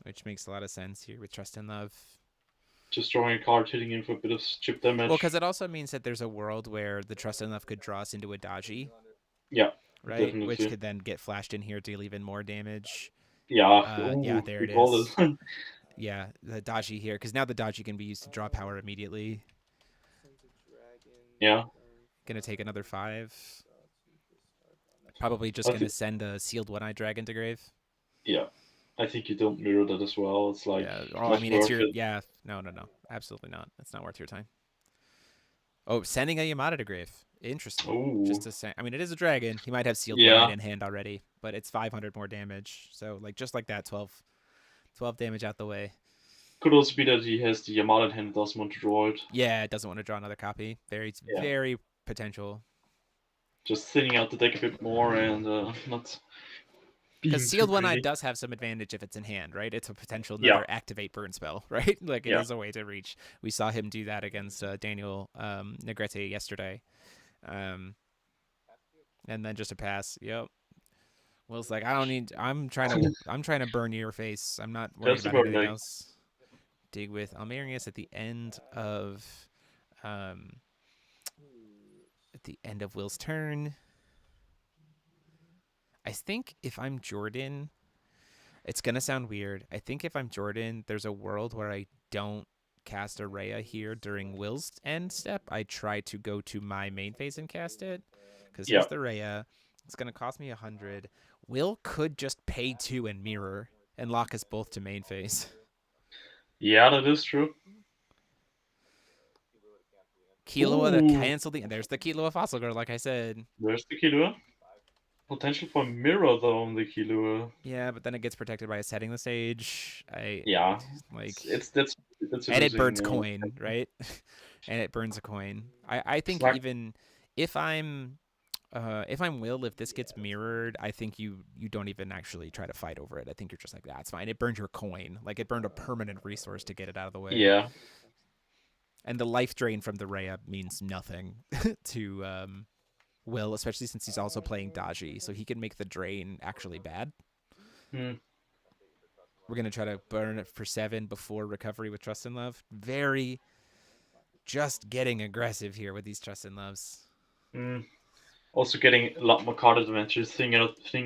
which makes a lot of sense here with Trust and Love. Just drawing a card, hitting him for a bit of chip damage. Well, because it also means that there's a world where the Trust and Love could draw us into a Daji. Yeah, right? Definitely. Which could then get flashed in here to deal even more damage. Yeah. Yeah, there it is. Yeah, the Daji here, because now the Daji can be used to draw power immediately. Yeah. Gonna take another 5. Probably just gonna send a sealed one-eyed dragon to grave. Yeah. I think you don't mirror that as well. It's like I mean, it's your no, absolutely not. It's not worth your time. Oh, sending a Yamada to grave. Interesting. Ooh. Just to say, I mean, it is a dragon. He might have sealed one in hand already, but it's 500 more damage. So like just like that, 12 damage out the way. Could also be that he has the Yamada in hand and doesn't want to draw it. Yeah, it doesn't want to draw another copy. Very potential. Just thinning out the deck a bit more and not. Because sealed one-eyed does have some advantage if it's in hand, right? It's a potential another activate burn spell, right? Like it is a way to reach. We saw him do that against Daniel Negrete yesterday, and then just a pass. Yep. Will's like, I don't need. I'm trying to burn your face. I'm not worried about anything else. Dig with Almerius at the end of the end of Will's turn. I think if I'm Jordan, it's going to sound weird. I think if I'm Jordan, there's a world where I don't cast a Rhea here during Will's end step. I try to go to my main phase and cast it. Because here's the Rhea. It's going to cost me 100. Will could just pay 2 and mirror and lock us both to main phase. Yeah, that is true. Killua to Ooh. cancel the... And there's the Killua Fossil Girl, like I said. There's the Killua. Potential for mirror though on the Killua. Yeah, but then it gets protected by setting the stage. Yeah, like that's and it burns coin, right? And it burns a coin. I think Snack. even if I'm Will, if this gets mirrored, I think you don't even actually try to fight over it. I think you're just like, that's fine. It burned your coin. Like it burned a permanent resource to get it out of the way. Yeah. And the life drain from the Rhea means nothing to Will, especially since he's also playing Daji, so he can make the drain actually bad. We're going to try to burn it for 7 before recovery with Trust and Love. Very just getting aggressive here with these Trust and Loves. Also getting a lot more card advantages, thinning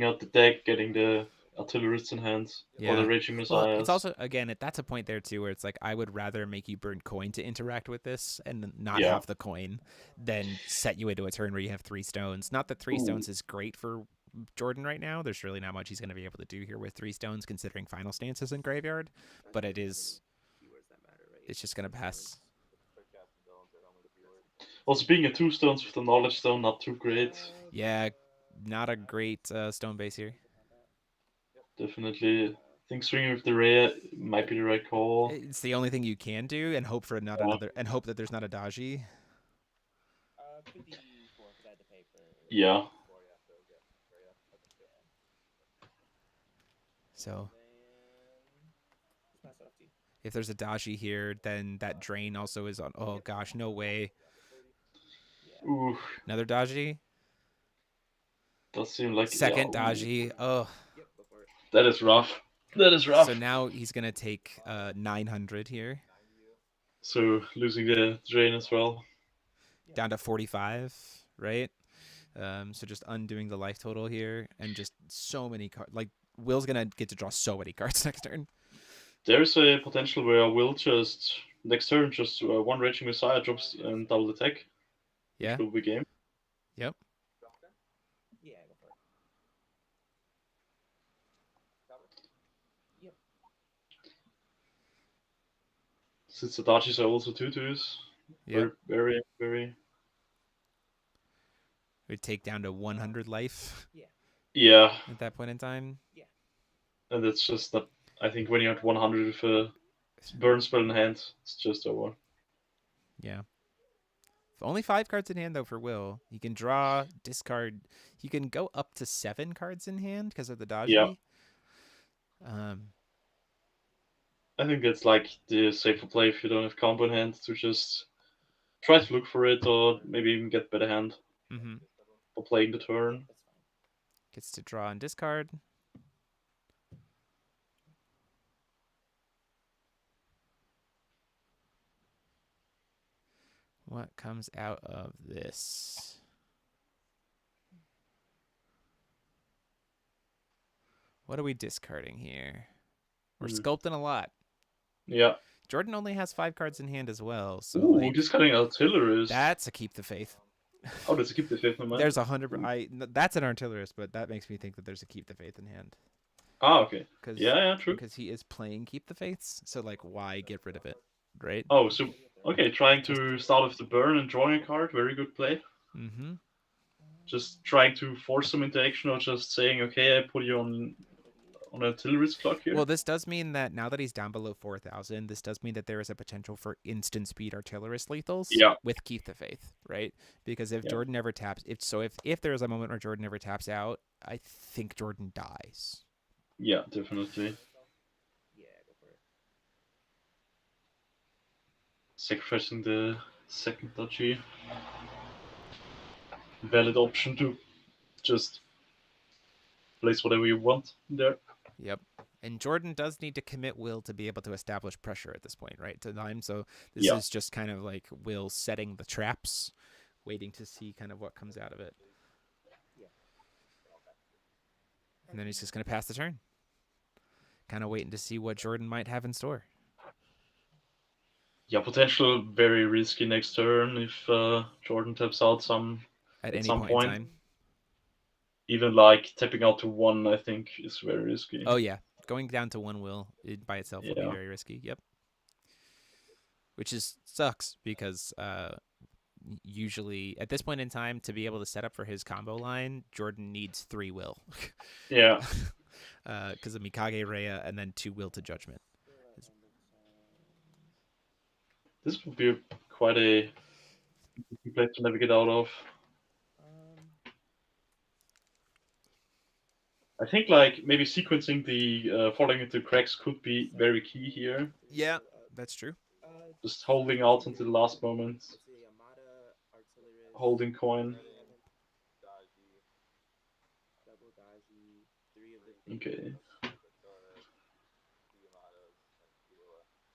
out the deck, getting the artillerists in hand, or the Raging Messiahs. Well, it's also, again, that's a point there too where it's like, I would rather make you burn coin to interact with this and not have the coin than set you into a turn where you have 3 stones. Not that 3 stones is great for Jordan right now. There's really not much he's going to be able to do here with 3 stones considering Final Stance is in Graveyard, but it's just going to pass. Also, being a 2 stones with a Knowledge Stone, not too great. Yeah, not a great stone base here. Definitely. I think swinging with the Rhea might be the right call. It's the only thing you can do, and hope for another, and hope that there's not a Daji. Yeah. So if there's a Daji here, then that drain also is on. Oh gosh, no way. Ooh. Another Daji. Does seem like second Daji. Oh. That is rough. That is rough. So now he's gonna take 900 here. So losing the drain as well. Down to 45, right? So just undoing the life total here, and just so many cards. Like Will's gonna get to draw so many cards next turn. There's a potential where Will just next turn just 1 Raging Messiah drops and double attack. Yeah. Which will be game. Yep. Since the Dachis are also 2/2s. Yeah. Very, very. We'd take down to 100 life. Yeah. At that point in time. And it's just that I think when you're at 100 with a burn spell in hand, it's just over. Yeah. Only 5 cards in hand though for Will. He can draw, discard. He can go up to 7 cards in hand because of the Daji. Yeah. I think it's like the safer play if you don't have combo in hand to just try to look for it or maybe even get better hand for playing the turn. Gets to draw and discard. What comes out of this? What are we discarding here? We're sculpting a lot. Yeah. Jordan only has 5 cards in hand as well. So Ooh, discarding Artillerist. That's a Keep the Faith. Oh, that's a Keep the Faith in mind. There's 100. That's an Artillerist, but that makes me think that there's a Keep the Faith in hand. Ah, okay. Yeah, true. Because he is playing Keep the Faiths, so like, why get rid of it, right? Oh, so okay, trying to start with the burn and drawing a card, very good play. Just trying to force some interaction, or just saying, okay, I put you on Artillerist clock here. Well, this does mean that now that he's down below 4,000, this does mean that there is a potential for instant speed Artillerist lethals with Keep the Faith, right? Because if Jordan never taps, if there is a moment where Jordan never taps out, I think Jordan dies. Yeah, definitely. Sacrificing the second Dachi. Valid option to just place whatever you want there. Yep. And Jordan does need to commit Will to be able to establish pressure at this point, right? To time. So this is just kind of like Will setting the traps waiting to see kind of what comes out of it. And then he's just going to pass the turn. Kind of waiting to see what Jordan might have in store. Yeah, potential very risky next turn if Jordan taps out At at any some point in time. Even like tapping out to 1, I think, is very risky. Oh, yeah. Going down to 1 will by itself will be Yeah. very risky. Yep. Which sucks because usually at this point in time, to be able to set up for his combo line, Jordan needs 3 will. Yeah. Because of Mikage Rhea and then 2 will to Judgment. This would be quite a place to navigate out of. I think like maybe sequencing the falling into cracks could be very key here. Yeah, that's true. Just holding out until the last moment. Holding coin. Okay.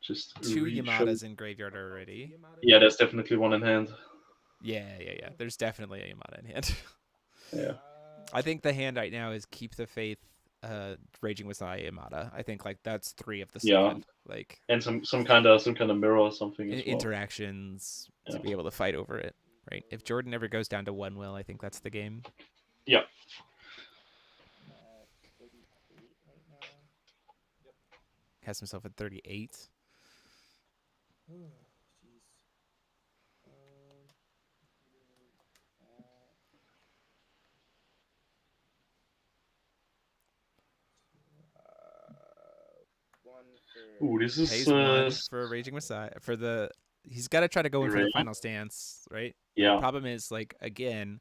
Just 2 reach Yamadas in graveyard already. Yeah, there's definitely one in hand. Yeah. There's definitely a Yamada in hand. Yeah. I think the hand right now is Keep the Faith, Raging Messiah, Yamada. I think like that's 3 of the 7. Yeah. Like And some kind of mirror or something as well. interactions to be able to fight over it. Right. If Jordan ever goes down to 1 will, I think that's the game. Yeah. Has himself at 38. Ooh, this is Pays 1 for Raging Messiah for the. He's got to try to go in for the Right. final stance, right? Yeah. The problem is like again,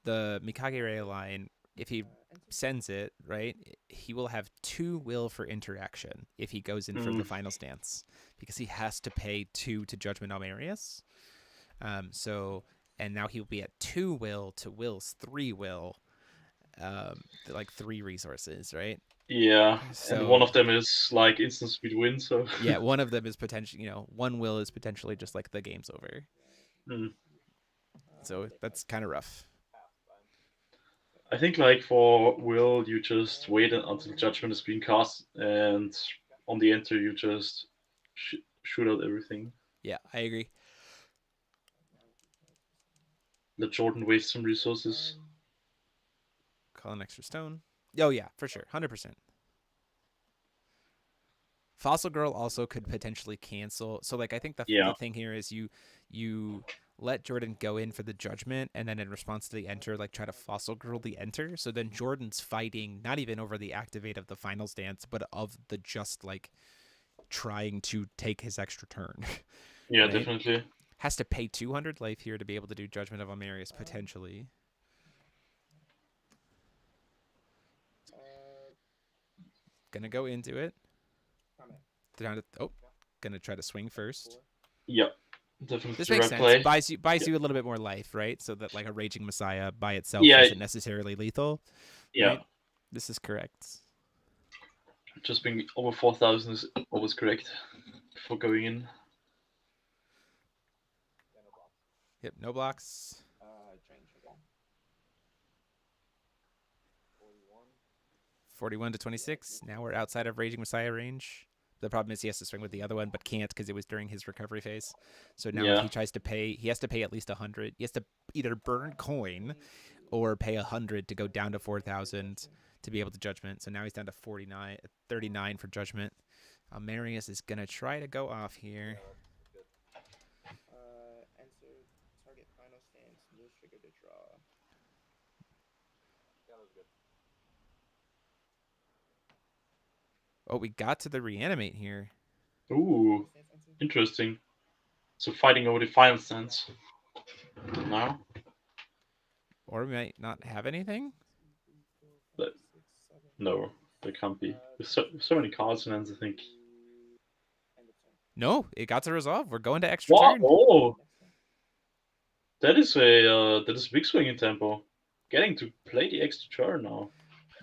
the Mikage Rei line. If he sends it right, he will have 2 will for interaction if he goes in for the final stance because he has to pay 2 to Judgment Almerius. So and now he'll be at 2 will to Will's 3 will, like 3 resources, right? Yeah, So, and one of them is like instant speed win. So yeah, one of them is potentially, 1 will is potentially just like the game's over. So that's kind of rough. I think like for will, you just wait until judgment is being cast, and on the enter you just shoot out everything. Yeah, I agree. Let Jordan waste some resources. Call an extra stone. Oh yeah, for sure, 100%. Fossil Girl also could potentially cancel. So like I think the thing here is you let Jordan go in for the judgment, and then in response to the enter, like try to Fossil Girl the enter. So then Jordan's fighting not even over the activate of the final stance, but of the just like trying to take his extra turn. Yeah, right? definitely. Has to pay 200 life here to be able to do Judgment of Almerius potentially. Gonna go into it. Down to, gonna try to swing first. Yep. Definitely. This makes sense. Play. Buys you a little bit more life, right? So that like a Raging Messiah by itself isn't necessarily lethal. Yeah. Right? This is correct. Just being over 4,000 is always correct before going in. Yep, no blocks. 41 to 26. Now we're outside of Raging Messiah range. The problem is he has to swing with the other one, but can't because it was during his recovery phase. So now if he tries to pay, he has to pay at least 100. He has to either burn coin or pay 100 to go down to 4,000 to be able to judgment. So now he's down to 39 for judgment. Almerius is going to try to go off here. Enter target final stance. Use trigger to draw. Oh, we got to the reanimate here. Ooh, interesting. So fighting over the final stance. Now? Or we might not have anything? But, no, there can't be. There's so many cards in hands, I think. No, it got to resolve. We're going to extra turn. Oh! That is a big swing in tempo. Getting to play the extra turn now.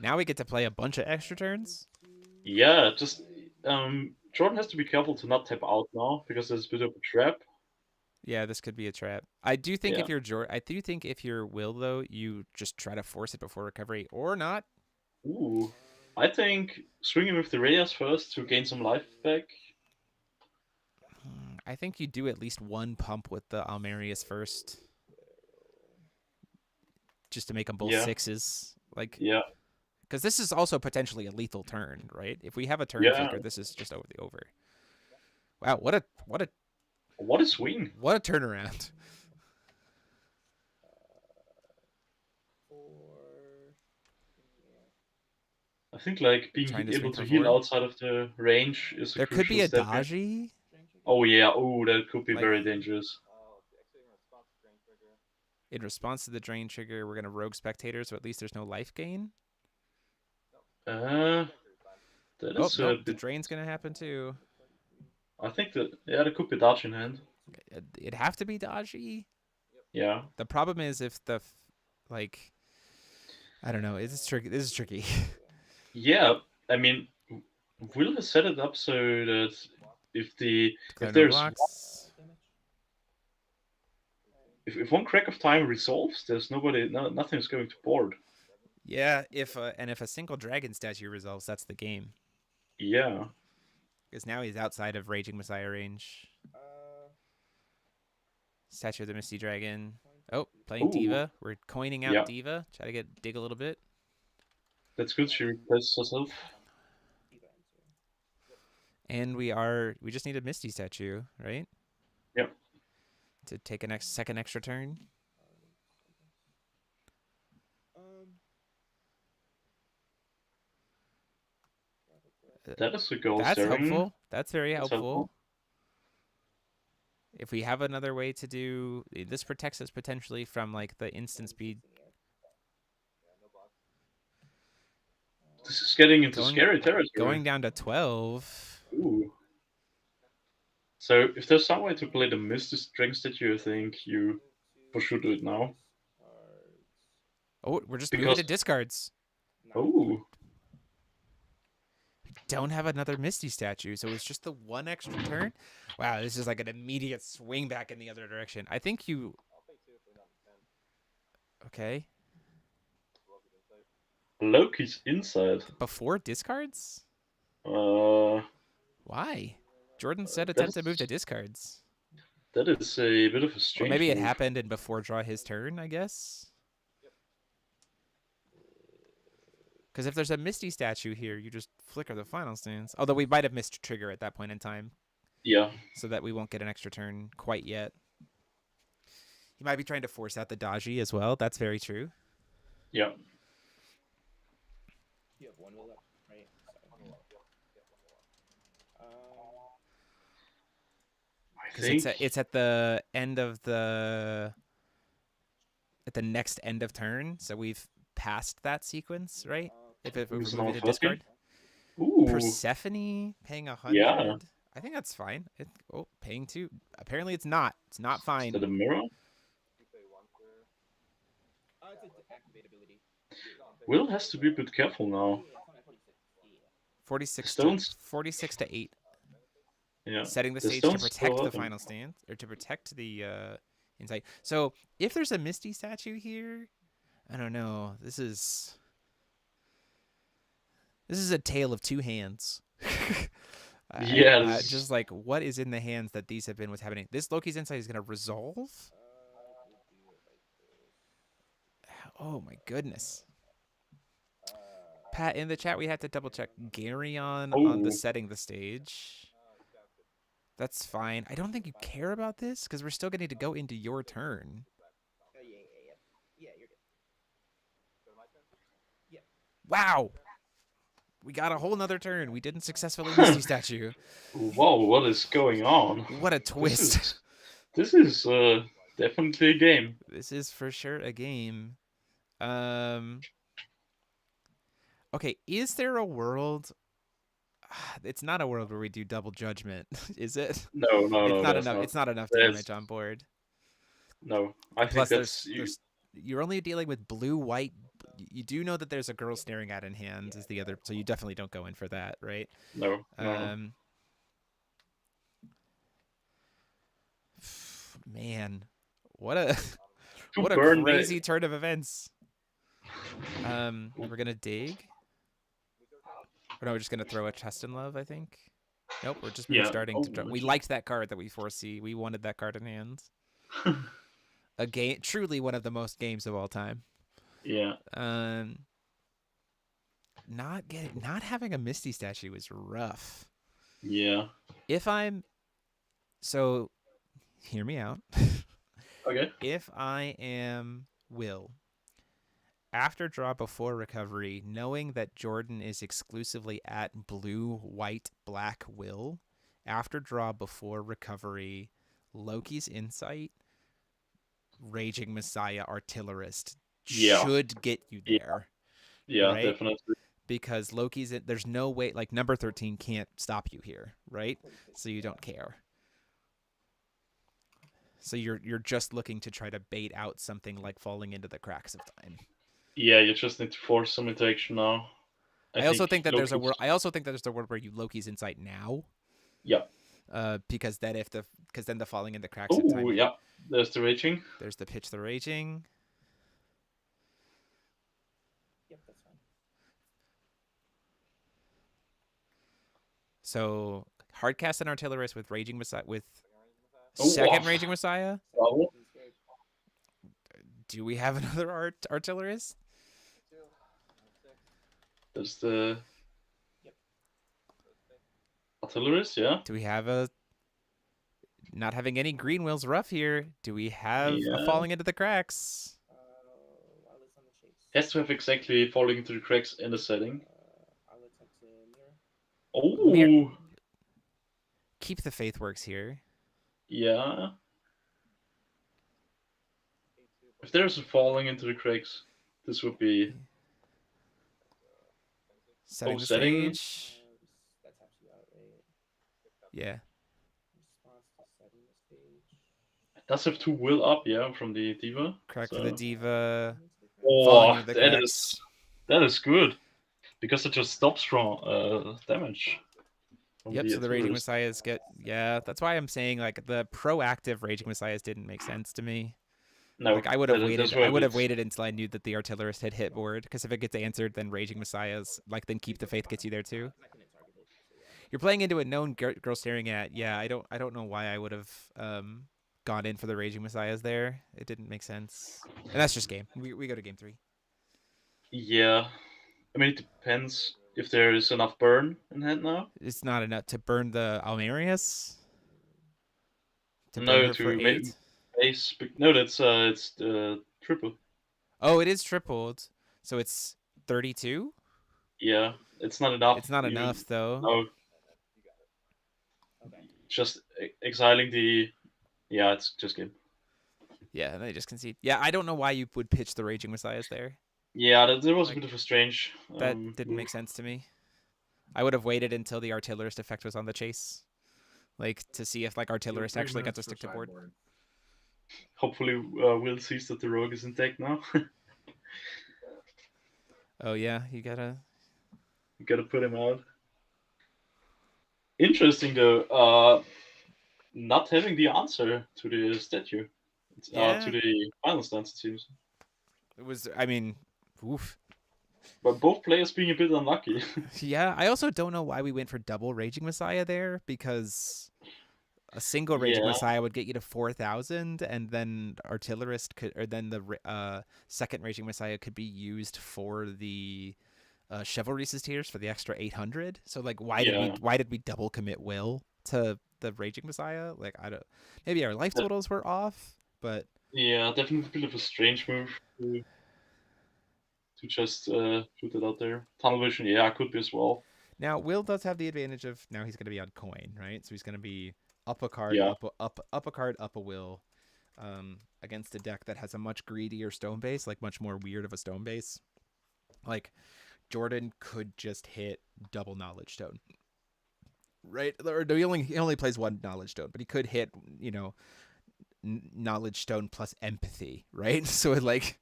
Now we get to play a bunch of extra turns? Yeah, just Jordan has to be careful to not tap out now because there's a bit of a trap. Yeah, this could be a trap. I do think Yeah. I do think if you're Will though, you just try to force it before recovery or not. Ooh. I think swinging with the Reyes first to gain some life back. I think you do at least one pump with the Almerius first, just to make them both Yeah. sixes. Like, Yeah. because this is also potentially a lethal turn, right? If we have a turn Yeah. flicker, this is just over the over. Wow, what a What a swing! what a turnaround. I think like being Trying to able swing to for heal 4. outside of the range is a There could crucial be a step here. Daji. Oh yeah, oh that could be Like- very dangerous. In response to the drain trigger, we're gonna rogue spectator, so at least there's no life gain. That Oh is a nope, the bit. drain's gonna happen too. I think that there could be dodge in hand. It'd have to be Daji. Yeah. The problem is if the like, I don't know. This is tricky. This is tricky. Yeah, I mean, Will has set it up so that if Declare no there's blocks. if one crack of time resolves, there's nothing is going to board. Yeah, if a single dragon statue resolves, that's the game. Yeah. Because now he's outside of Raging Messiah range. Statue of the Misty Dragon. Oh, playing Ooh. Diva. We're coining out Yeah. Diva. Try to dig a little bit. That's good. She replaces herself. And we just need a Misty statue, right? Yep. To take a second extra turn. That is a goal. That's staring. helpful. That's very That's helpful. helpful. If we have another way to do this, protects us potentially from like the instant speed. This is getting into Going- scary territory. Going down to 12. Ooh. So if there's some way to play the Misty Strength statue, I think you for sure do it now. Oh, we're just moving Because- to discards. Oh. Don't have another Misty statue, so it's just the one extra turn. Wow, this is like an immediate swing back in the other direction. I think you. Okay. Loki's inside. Before discards? Uh, Why? Jordan said attempt to move to discards. that is a bit of a Or strange. maybe it move. happened and before draw his turn, I guess. Because if there's a Misty statue here, you just flicker the final stance. Although we might have missed trigger at that point in time, Yeah. so that we won't get an extra turn quite yet. He might be trying to force out the Daji as well. That's very true. Yeah. You have one will left, right? I Because think it's at the end of at the next end of turn, so we've passed that sequence, right? If we're Who's moving now to fuzzy? discard. Ooh. Persephone paying 100. Yeah. I think that's fine. Paying 2. Apparently it's not. It's not Is fine. that a mirror? It's an activate ability. Will has to be a bit careful now. 46 Stones- 46 to 8. Yeah. Setting the The stage to stones protect still the open. final stance, or to protect the insight. So if there's a Misty statue here, I don't know. This is a tale of two hands. Yes. Just like what is in the hands that these have been what's happening. This Loki's insight is going to resolve. Oh my goodness. Pat, in the chat, we had to double check Gary on the Oh. setting the stage. That's fine. I don't think you care about this because we're still going to need to go into your turn. Yeah, you're good. Wow. We got a whole nother turn. We didn't successfully Misty statue. Whoa, what is going on? What a twist. This is definitely a game. This is for sure a game. Okay, is there a world? It's not a world where we do double judgment, is it? No, It's not that's enough. It's not enough There's- damage on board. No, I Plus, think that's you're only dealing with blue, white. You do know that there's a girl staring at in hand is the other, so you definitely don't go in for that, right? no. Man, what a To what a burn crazy turn of events. We're gonna dig. Or no, we're just gonna throw a Chest in Love, I think. Nope, we're just Yeah. starting Oh, to draw. We that's- liked that card that we foresee. We wanted that card in hand. A game, truly one of the most games of all time. yeah. Not having a Misty statue is rough. Yeah. If I'm so, hear me out. Okay. If I am Will, after draw before recovery, knowing that Jordan is exclusively at blue, white, black Will, after draw before recovery, Loki's Insight, Raging Messiah, Artillerist Yeah. should get you Yeah. there. Yeah, Right? definitely. Because there's no way, like number 13 can't stop you here, right? So you don't care. So you're just looking to try to bait out something like Falling into the Cracks of Time. Yeah, you just need to force some interaction now. I also think that there's a Loki's- word. I also think that there's a word where you Loki's Insight now. Yeah. Because then then the Falling into the Cracks of Oh, Time. yeah. There's the raging. There's the Pitch the Raging. Yep, that's fine. So Hardcast and Artillerist with Raging Messiah with Oh, second wow. Raging Messiah. Oh, He's good. Do we have another Artillerist? there's the Yep. artillerist, yeah. Do we have a not having any green wheels rough here? Do we have a Yeah. Falling into the Cracks? Outlets on the chase. Has to have exactly falling into the cracks in the setting. Outlets up to mirror. Oh, Mir- Keep the Faith works here. yeah. If there's a falling into the cracks, this would be Setting the setting? stage. That taps you out, right? Yeah. Response to setting the stage. does have 2 will up, yeah, from the diva. Crack for So- the Diva. Oh, Falling into the that Cracks. is good because it just stops from damage. from Yep, so the Raging artillerist. Messiahs get... Yeah, that's why I'm saying, like, the proactive Raging Messiahs didn't make sense to me. No, Like, I would have that- waited. that's why I would have it's- waited until I knew that the Artillerist had hit board, because if it gets answered, then Raging Messiahs, like, then Keep the Faith gets you there, too. You're playing into a known girl staring at. Yeah, I don't know why I would have gone in for the Raging Messiahs there. It didn't make sense. And that's just game. We go to game 3. Yeah, I mean it depends if there is enough burn in hand now. It's not enough to burn the Almerius. To No, burn her to for ma- 8. No, that's it's triple. Oh, it is tripled. So it's 32? Yeah, it's not enough. It's not even- enough, though. No, Okay. just exiling the. Yeah, it's just game. Yeah, and they just concede. Yeah, I don't know why you would pitch the Raging Messiahs there. Yeah, that was Like, a bit of a strange. That didn't make move. sense to me. I would have waited until the Artillerist effect was on the chase. Like, to see if, like, Artillerist actually got to stick to board. Hopefully, Will sees that the rogue is intact now. Oh, yeah, you gotta... You gotta put him out. Interesting though, not having the answer to the statue, Yeah. to the final stance it seems. It was, I mean, oof. But both players being a bit unlucky. Yeah, I also don't know why we went for double Raging Messiah there, because a single Raging Yeah. Messiah would get you to 4,000, and then Artillerist could, or then the second Raging Messiah could be used for the Chivalry's Tears for the extra 800. So like, why did we double commit Will to the Raging Messiah? Like, I don't. Maybe our life totals were off, but Yeah, definitely a bit of a strange move to just put it out there. Tunnel vision, yeah, could be as well. now Will does have the advantage of now he's going to be on coin, right? So he's going to be up a card, Yeah. up a card, up a Will, against a deck that has a much greedier stone base, like much more weird of a stone base. Like Jordan could just hit double Knowledge Stone, right? Or no, he only plays one Knowledge Stone, but he could hit, you know, Knowledge Stone plus Empathy, right? So it, like,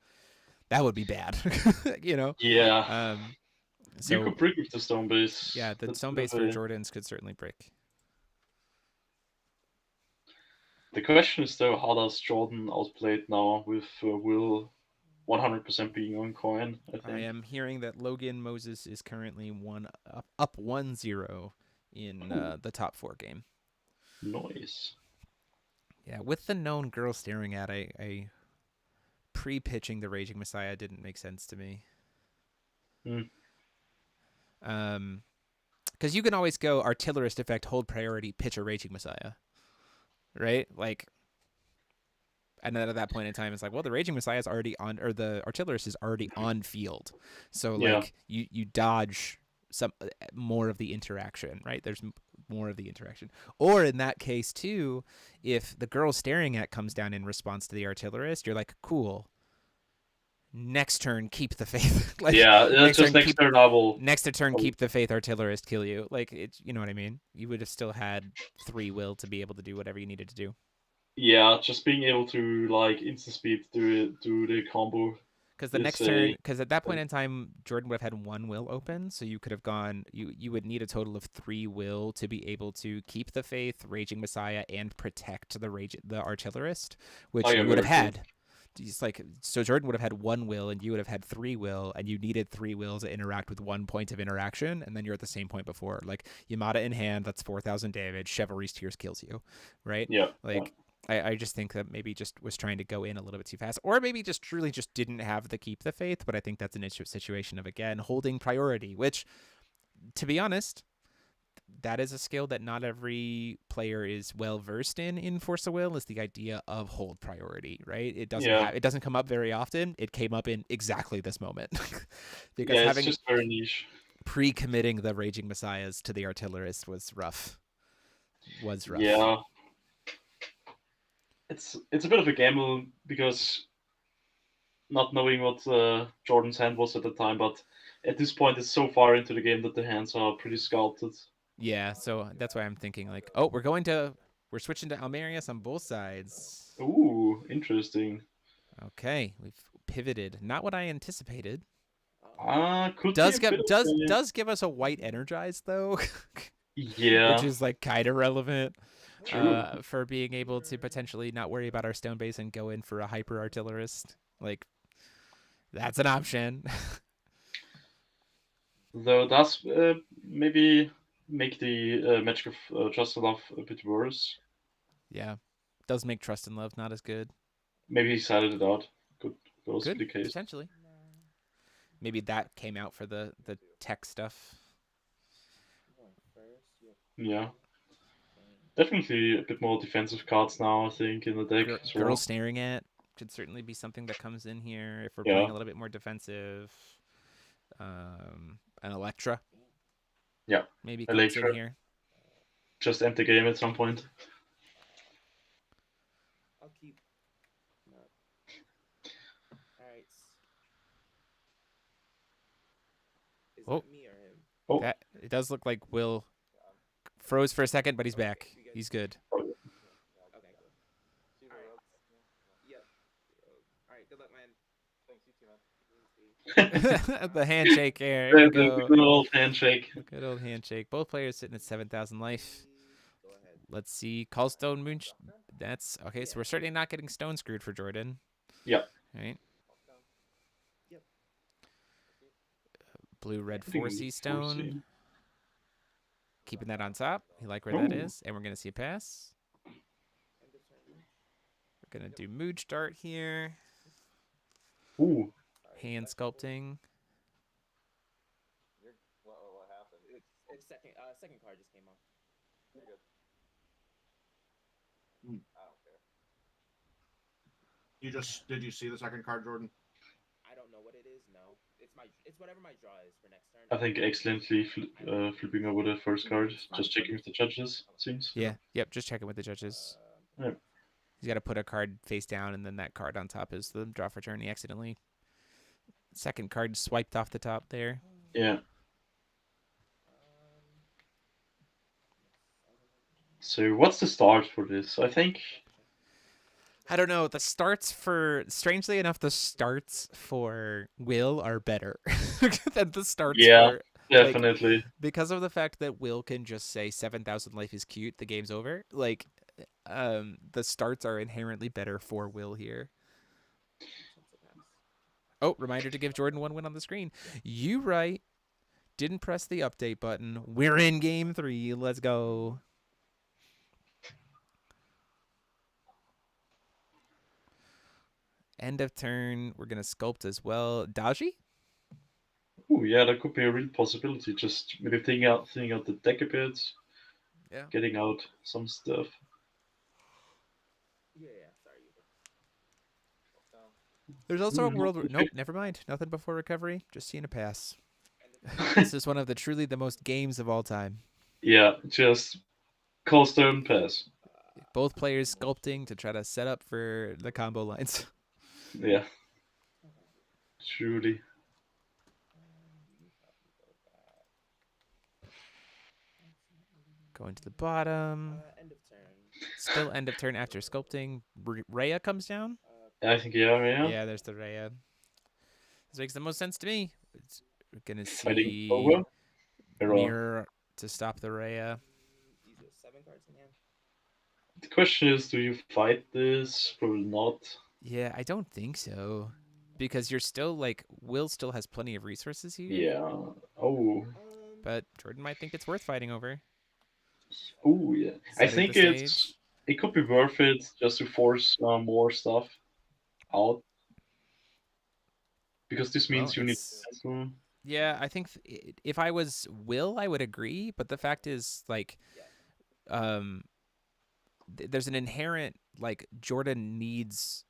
that would be bad, you know. Yeah, So you could break with the stone base. yeah, the That's stone a bit base of for a- Jordans could certainly break. The question is though, how does Jordan outplay it now with Will 100% being on coin? I I think. am hearing that Logan Moses is currently up 1-0 in the top 4 game. Nice. Yeah, with the known girl staring at, I pre-pitching the Raging Messiah didn't make sense to me. Because you can always go Artillerist effect, hold priority, pitch a Raging Messiah, right? Like, and then at that point in time, it's like, well, the Raging Messiah is already on, or the Artillerist is already on field, so Yeah. like you dodge some more of the interaction, right? There's more of the interaction, or in that case too, if the girl staring at comes down in response to the Artillerist, you're like, cool. Next turn, keep the faith. Like, Yeah, that's just next turn I will. Next turn, keep the faith Artillerist, kill you. Like, it's, you know what I mean? You would have still had 3 will to be able to do whatever you needed to do. Yeah, just being able to like instant speed do the combo. Because the next turn, because at that point in time, Jordan would have had 1 will open, so you could have gone. You would need a total of 3 will to be able to keep the faith, Raging Messiah, and protect the Artillerist, which you would have had. It's like, so Jordan would have had 1 will and you would have had 3 will, and you needed 3 wills to interact with 1 point of interaction, and then you're at the same point before. Like, Yamada in hand, that's 4,000 damage. Chivalry's Tears kills you, right? Yeah. Like, yeah. I just think that maybe just was trying to go in a little bit too fast, or maybe just truly just didn't have the keep the faith. But I think that's an situation of, again, holding priority, which, to be honest, that is a skill that not every player is well versed in Force of Will, is the idea of hold priority, right? It doesn't come up very often. It came up in exactly this moment. Because it's just very niche. Pre-committing the Raging Messiahs to the Artillerist was rough. Yeah. It's a bit of a gamble, because not knowing what Jordan's hand was at the time, but at this point it's so far into the game that the hands are pretty sculpted. Yeah, so that's why I'm thinking, like, we're switching to Almerius on both sides. Ooh, interesting. Okay, we've pivoted. Not what I anticipated. Does give us a white energize though. Yeah. Which is like kind of relevant. True. For being able to potentially not worry about our stone base and go in for a hyper artillerist. Like, that's an option. Though that's maybe make the Magic of Trust and Love a bit worse. Yeah, does make Trust and Love not as good. Maybe he sided it out. Could also be the case. Potentially. Maybe that came out for the tech stuff. Yeah. Definitely a bit more defensive cards now, I think, in the deck. Girl staring at could certainly be something that comes in here if we're playing a little bit more defensive. An Electra. Yeah. Maybe comes in here. Just end the game at some point. I'll keep. No. Alright. Is that me or him? Oh. It does look like Will froze for a second, but he's back. He's good. Okay, cool. Yep. Alright, good luck, man. Thanks, you too, man. The handshake here. There you go. The good old handshake. Good old handshake. Both players sitting at 7,000 life. Let's see. Callstone Moon. That's okay. So we're certainly not getting stone screwed for Jordan. Yep. Right. Yep. Blue, red, 4C stone. Keeping that on top. You like where that is. And we're going to see a pass. We're going to do Mooj Dart here. Ooh. Sorry, Hand sculpting. What happened? It's second card just came off. You're good. I don't care. Did you see the second card, Jordan? I don't know what it is. No, it's whatever my draw is for next turn. I think excellently flipping over the first card. Just checking with the judges, it seems. Yeah. Yep. Just checking with the judges. Yep. He's got to put a card face down, and then that card on top is the draw for turn. He accidentally. Second card swiped off the top there. Yeah. So what's the start for this? I think. I don't know. Strangely enough, the starts for Will are better than the starts for. Definitely. Because of the fact that Will can just say 7,000 life is cute, the game's over. Like, the starts are inherently better for Will here. Chance to pass. Oh, reminder to give Jordan 1 win on the screen. You right. Didn't press the update button. We're in game 3. Let's go. End of turn. We're going to sculpt as well. Daji? Ooh, yeah, that could be a real possibility. Just maybe thinking out the deck a bit, Yeah. getting out some stuff. Yeah, sorry. So, There's also a Mm, world where... okay. Nope, never mind. Nothing before recovery. Just seeing a pass. This is one of the truly the most games of all time. Yeah, just call stone pass. Both players sculpting to try to set up for the combo lines. Yeah, truly. Going to the bottom. End of turn. Still end of turn after sculpting. Rhea comes down. I think yeah. Yeah, there's the Rhea. This makes the most sense to me. We're gonna Fighting see over. Mirror. mirror to stop the Rhea. These are 7 cards in hand. The question is, do you fight this? Probably not. Yeah, I don't think so. Because you're still like Will still has plenty of resources here. Yeah. Oh. But Jordan might think it's worth fighting over. Oh yeah. I Setting think the it stage. could be worth it just to force more stuff out. Because this means Well, you need it's- to cancel. Yeah, I think if I was Will, I would agree. But the fact is, like, there's an inherent like Jordan needs,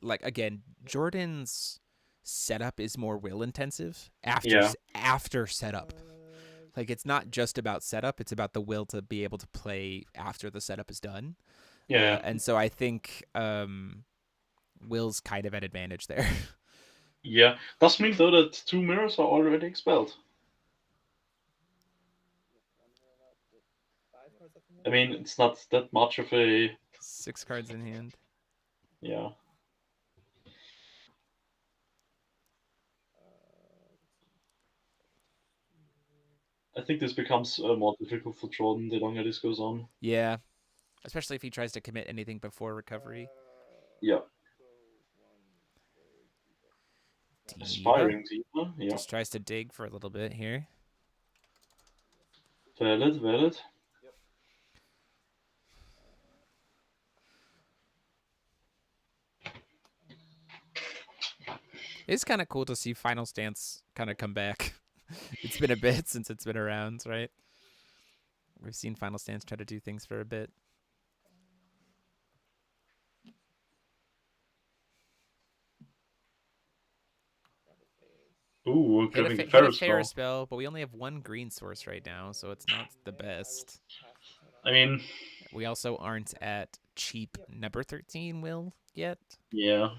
like again, Jordan's setup is more Will intensive after setup. Like it's not just about setup; it's about the will to be able to play after the setup is done. Yeah. And so I think Will's kind of at advantage there. Yeah. Does mean though that 2 mirrors are already expelled. 5 cards left in hand. I mean, it's not that much of a 6 cards in hand. yeah. I think this becomes more difficult for Jordan the longer this goes on. Yeah, especially if he tries to commit anything before recovery. Yeah. Diva Aspiring Diva. Yeah. just tries to dig for a little bit here. Valid. It's kind of cool to see Final Stance kind of come back. It's been a bit since it's been around, right? We've seen Final Stance try to do things for a bit. Ooh, Hit grabbing the a Ferris Ferris spell. spell, but we only have 1 green source right now, so it's not the best. I mean, We also aren't at cheap number 13 Will yet. yeah.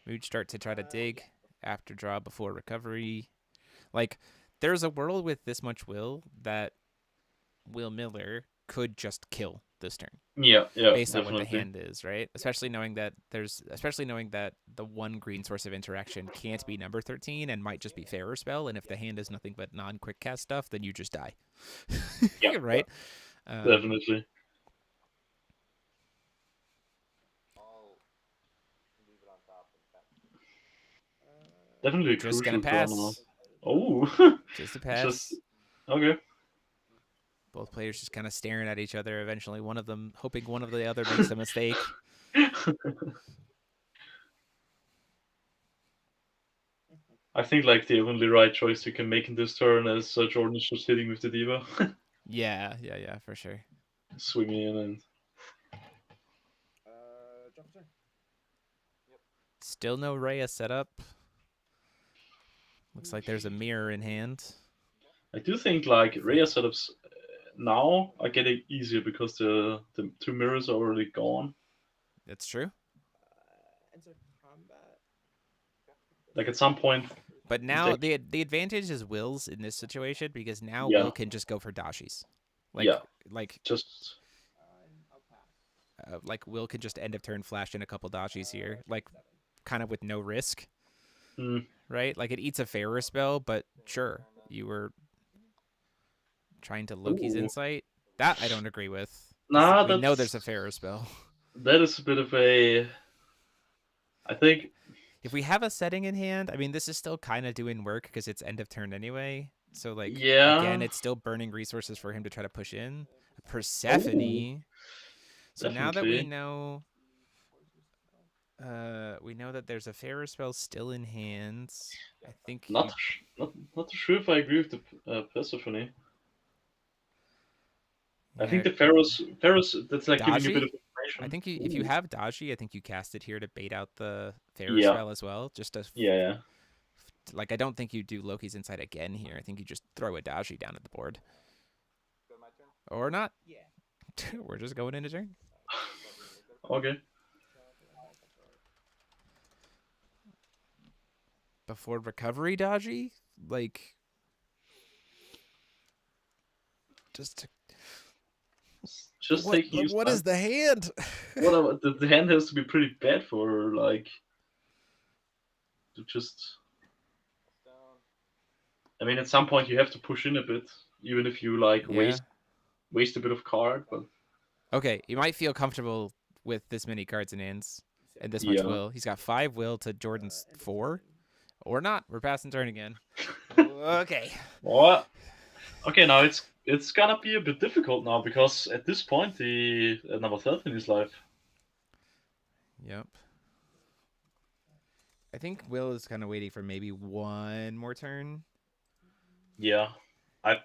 Mood start to try to dig after draw before recovery. Like, there's a world with this much will that Will Miller could just kill this turn Yeah, based on definitely. what the hand is, right? Especially knowing that the 1 green source of interaction can't be number 13 and might just be Fairer Spell, and if the hand is nothing but non-quick cast stuff, then you just die. Yeah, right? Definitely. Definitely a Just crucial gonna pass. draw now. Oh, Just a pass. just okay. Both players just kind of staring at each other. Eventually, one of them hoping one of the other makes a mistake. I think like the only right choice you can make in this turn is Jordan is just hitting with the Diva, Yeah, for sure. swinging in and Drop a turn. Still no Rhea set up. Looks like there's a mirror in hand. I do think like Rhea setups now are getting easier because the 2 mirrors are already gone. That's true. Enter combat. Like at some point, But now Like- the advantage is Will's in this situation because now Yeah. Will can just go for Dashi's. Yeah. Like just I'll pass. like Will can just end of turn flash in a couple Dashi's here, like kind of with no risk, right? Like it eats a Fairer spell, but sure, you were trying to Loki's Ooh. Insight. That I don't agree with. Nah, We know that's there's a fairer spell. that is a bit of a. I think. If we have a setting in hand, I mean, this is still kind of doing work because it's end of turn anyway. So like again, Yeah. it's still burning resources for him to try to push in. Oh, Persephone. So now that definitely. we know that there's a fairer spell still in hand. I think Not not too sure if I agree with the Persephone. I think the Pharaoh's that's like giving you a bit of Daji. information. I think if you Ooh. have Daji, I think you cast it here to bait out the fairer Yeah. spell as well. Just to Yeah. like, I don't think you do Loki's Insight again here. I think you just throw a Daji down at the board. Or not. Yeah. We're just going into turn. Okay. Before recovery Daji? Like, just Just taking you. what is the hand? What the hand has to be pretty bad for like to just. I mean, at some point you have to push in a bit, even if you like Yeah. waste a bit of card. But Okay, you might feel comfortable with this many cards in hands and this much Yeah. will. He's got 5 will to Jordan's 4. Or not. We're passing turn again. Okay. what? Okay, now it's gonna be a bit difficult now because at this point the number 13 is live. Yep. I think Will is kind of waiting for maybe one more turn Yeah.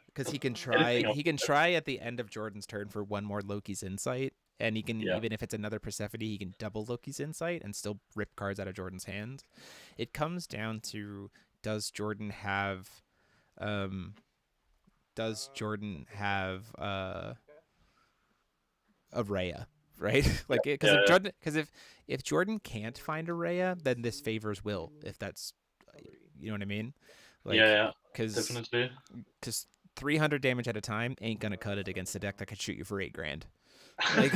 because he can Anything else? He can try at the end of Jordan's turn for one more Loki's Insight, and he can Yeah. even if it's another Persephone, he can double Loki's Insight and still rip cards out of Jordan's hand. It comes down to does Jordan have a Rhea, right? Like, because if Jordan can't find a Rhea, then this favors Will. If that's, you know what I mean? Like, Yeah, because definitely. 300 damage at a time ain't gonna cut it against a deck that could shoot you for $8,000. Like,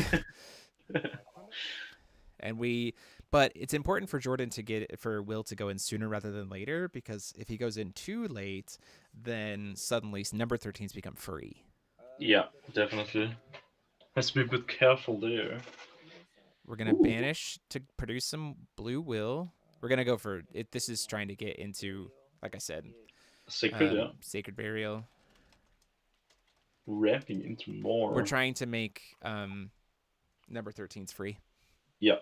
but it's important for Jordan for Will to go in sooner rather than later, because if he goes in too late, then suddenly number 13s become free. Yeah, definitely. Has to be a bit careful there. We're gonna banish to produce some blue will. We're gonna go for it. This is trying to get into, like I said, Sacred, Sacred Burial. Wrapping into more. We're trying to make number 13s free. Yeah.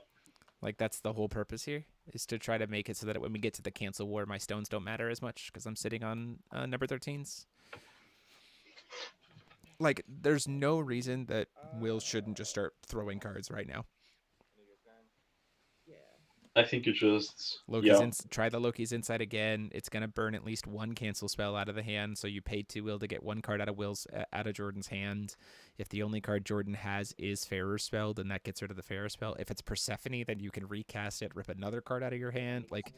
Like, that's the whole purpose here, is to try to make it so that when we get to the cancel war, my stones don't matter as much because I'm sitting on number 13s. Like, there's no reason that Will shouldn't just start throwing cards right now. I think you just Try the Loki's Insight again. It's gonna burn at least one cancel spell out of the hand, so you pay 2 will to get one card out of Jordan's hand. If the only card Jordan has is Fairer Spell, then that gets rid of the Fairer Spell. If it's Persephone, then you can recast it, rip another card out of your hand. Like,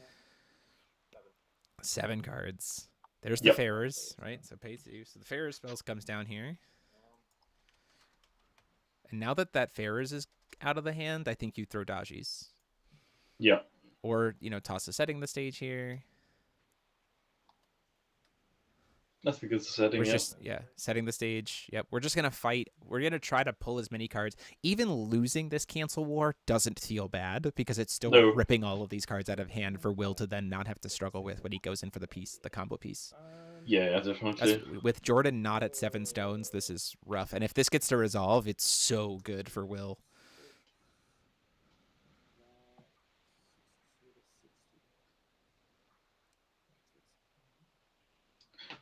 7 cards. There's the Fairers, right? So pay 2. So the Fairer Spells comes down here. And now that Fairers is out of the hand, I think you throw Dajis. Yeah. Or, toss a setting the stage here. I think it's a setting. Setting the stage. Yep. We're just going to fight. We're going to try to pull as many cards. Even losing this cancel war doesn't feel bad because it's still ripping all of these cards out of hand for Will to then not have to struggle with when he goes in for the combo piece. Yeah, definitely. With Jordan not at 7 stones, this is rough. And if this gets to resolve, it's so good for Will.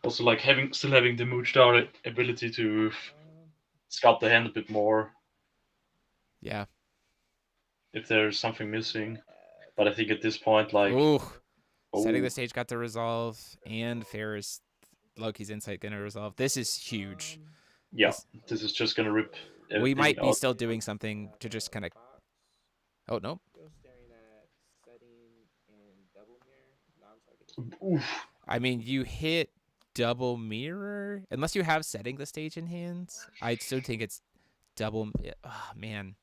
Also, like still having the Moodstar ability to scout the hand a bit more. Yeah. If there's something missing, but I think at this point, like, setting the stage got to resolve, and Ferris Loki's Insight gonna resolve. This is huge. Yeah, this is just gonna rip. We might be still doing something to just kind of. Oh no. I mean, you hit double mirror unless you have setting the stage in hands. I still think it's double. Oh man.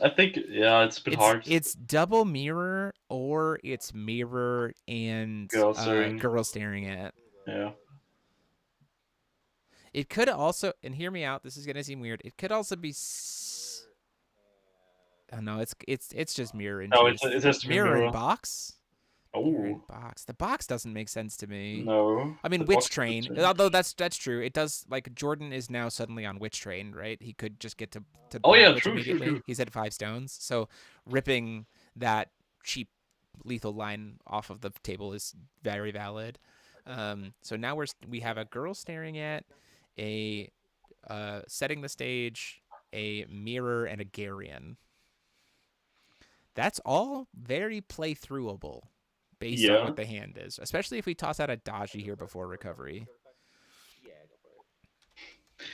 I think it's a bit hard. It's double mirror or it's mirror and girl staring at. Yeah. It could also, and hear me out. This is gonna seem weird. It could also be. Oh no, it's just mirror and No, chase. it has to be Mirror and mirror. box. Mirror and Oh box. The box doesn't make sense to me. no. I mean, The Witch box Train. is- Although that's true. It does like Jordan is now suddenly on Witch Train, right? He could just get to Oh, yeah, Black Witch true, immediately. true. He's at 5 stones, so ripping that cheap lethal line off of the table is very valid. So now we have a girl staring at a setting the stage, a mirror, and a Garion. That's all very playthroughable based on Yeah. what the hand is, especially if we toss out a Daji here before recovery. Yeah, go for it.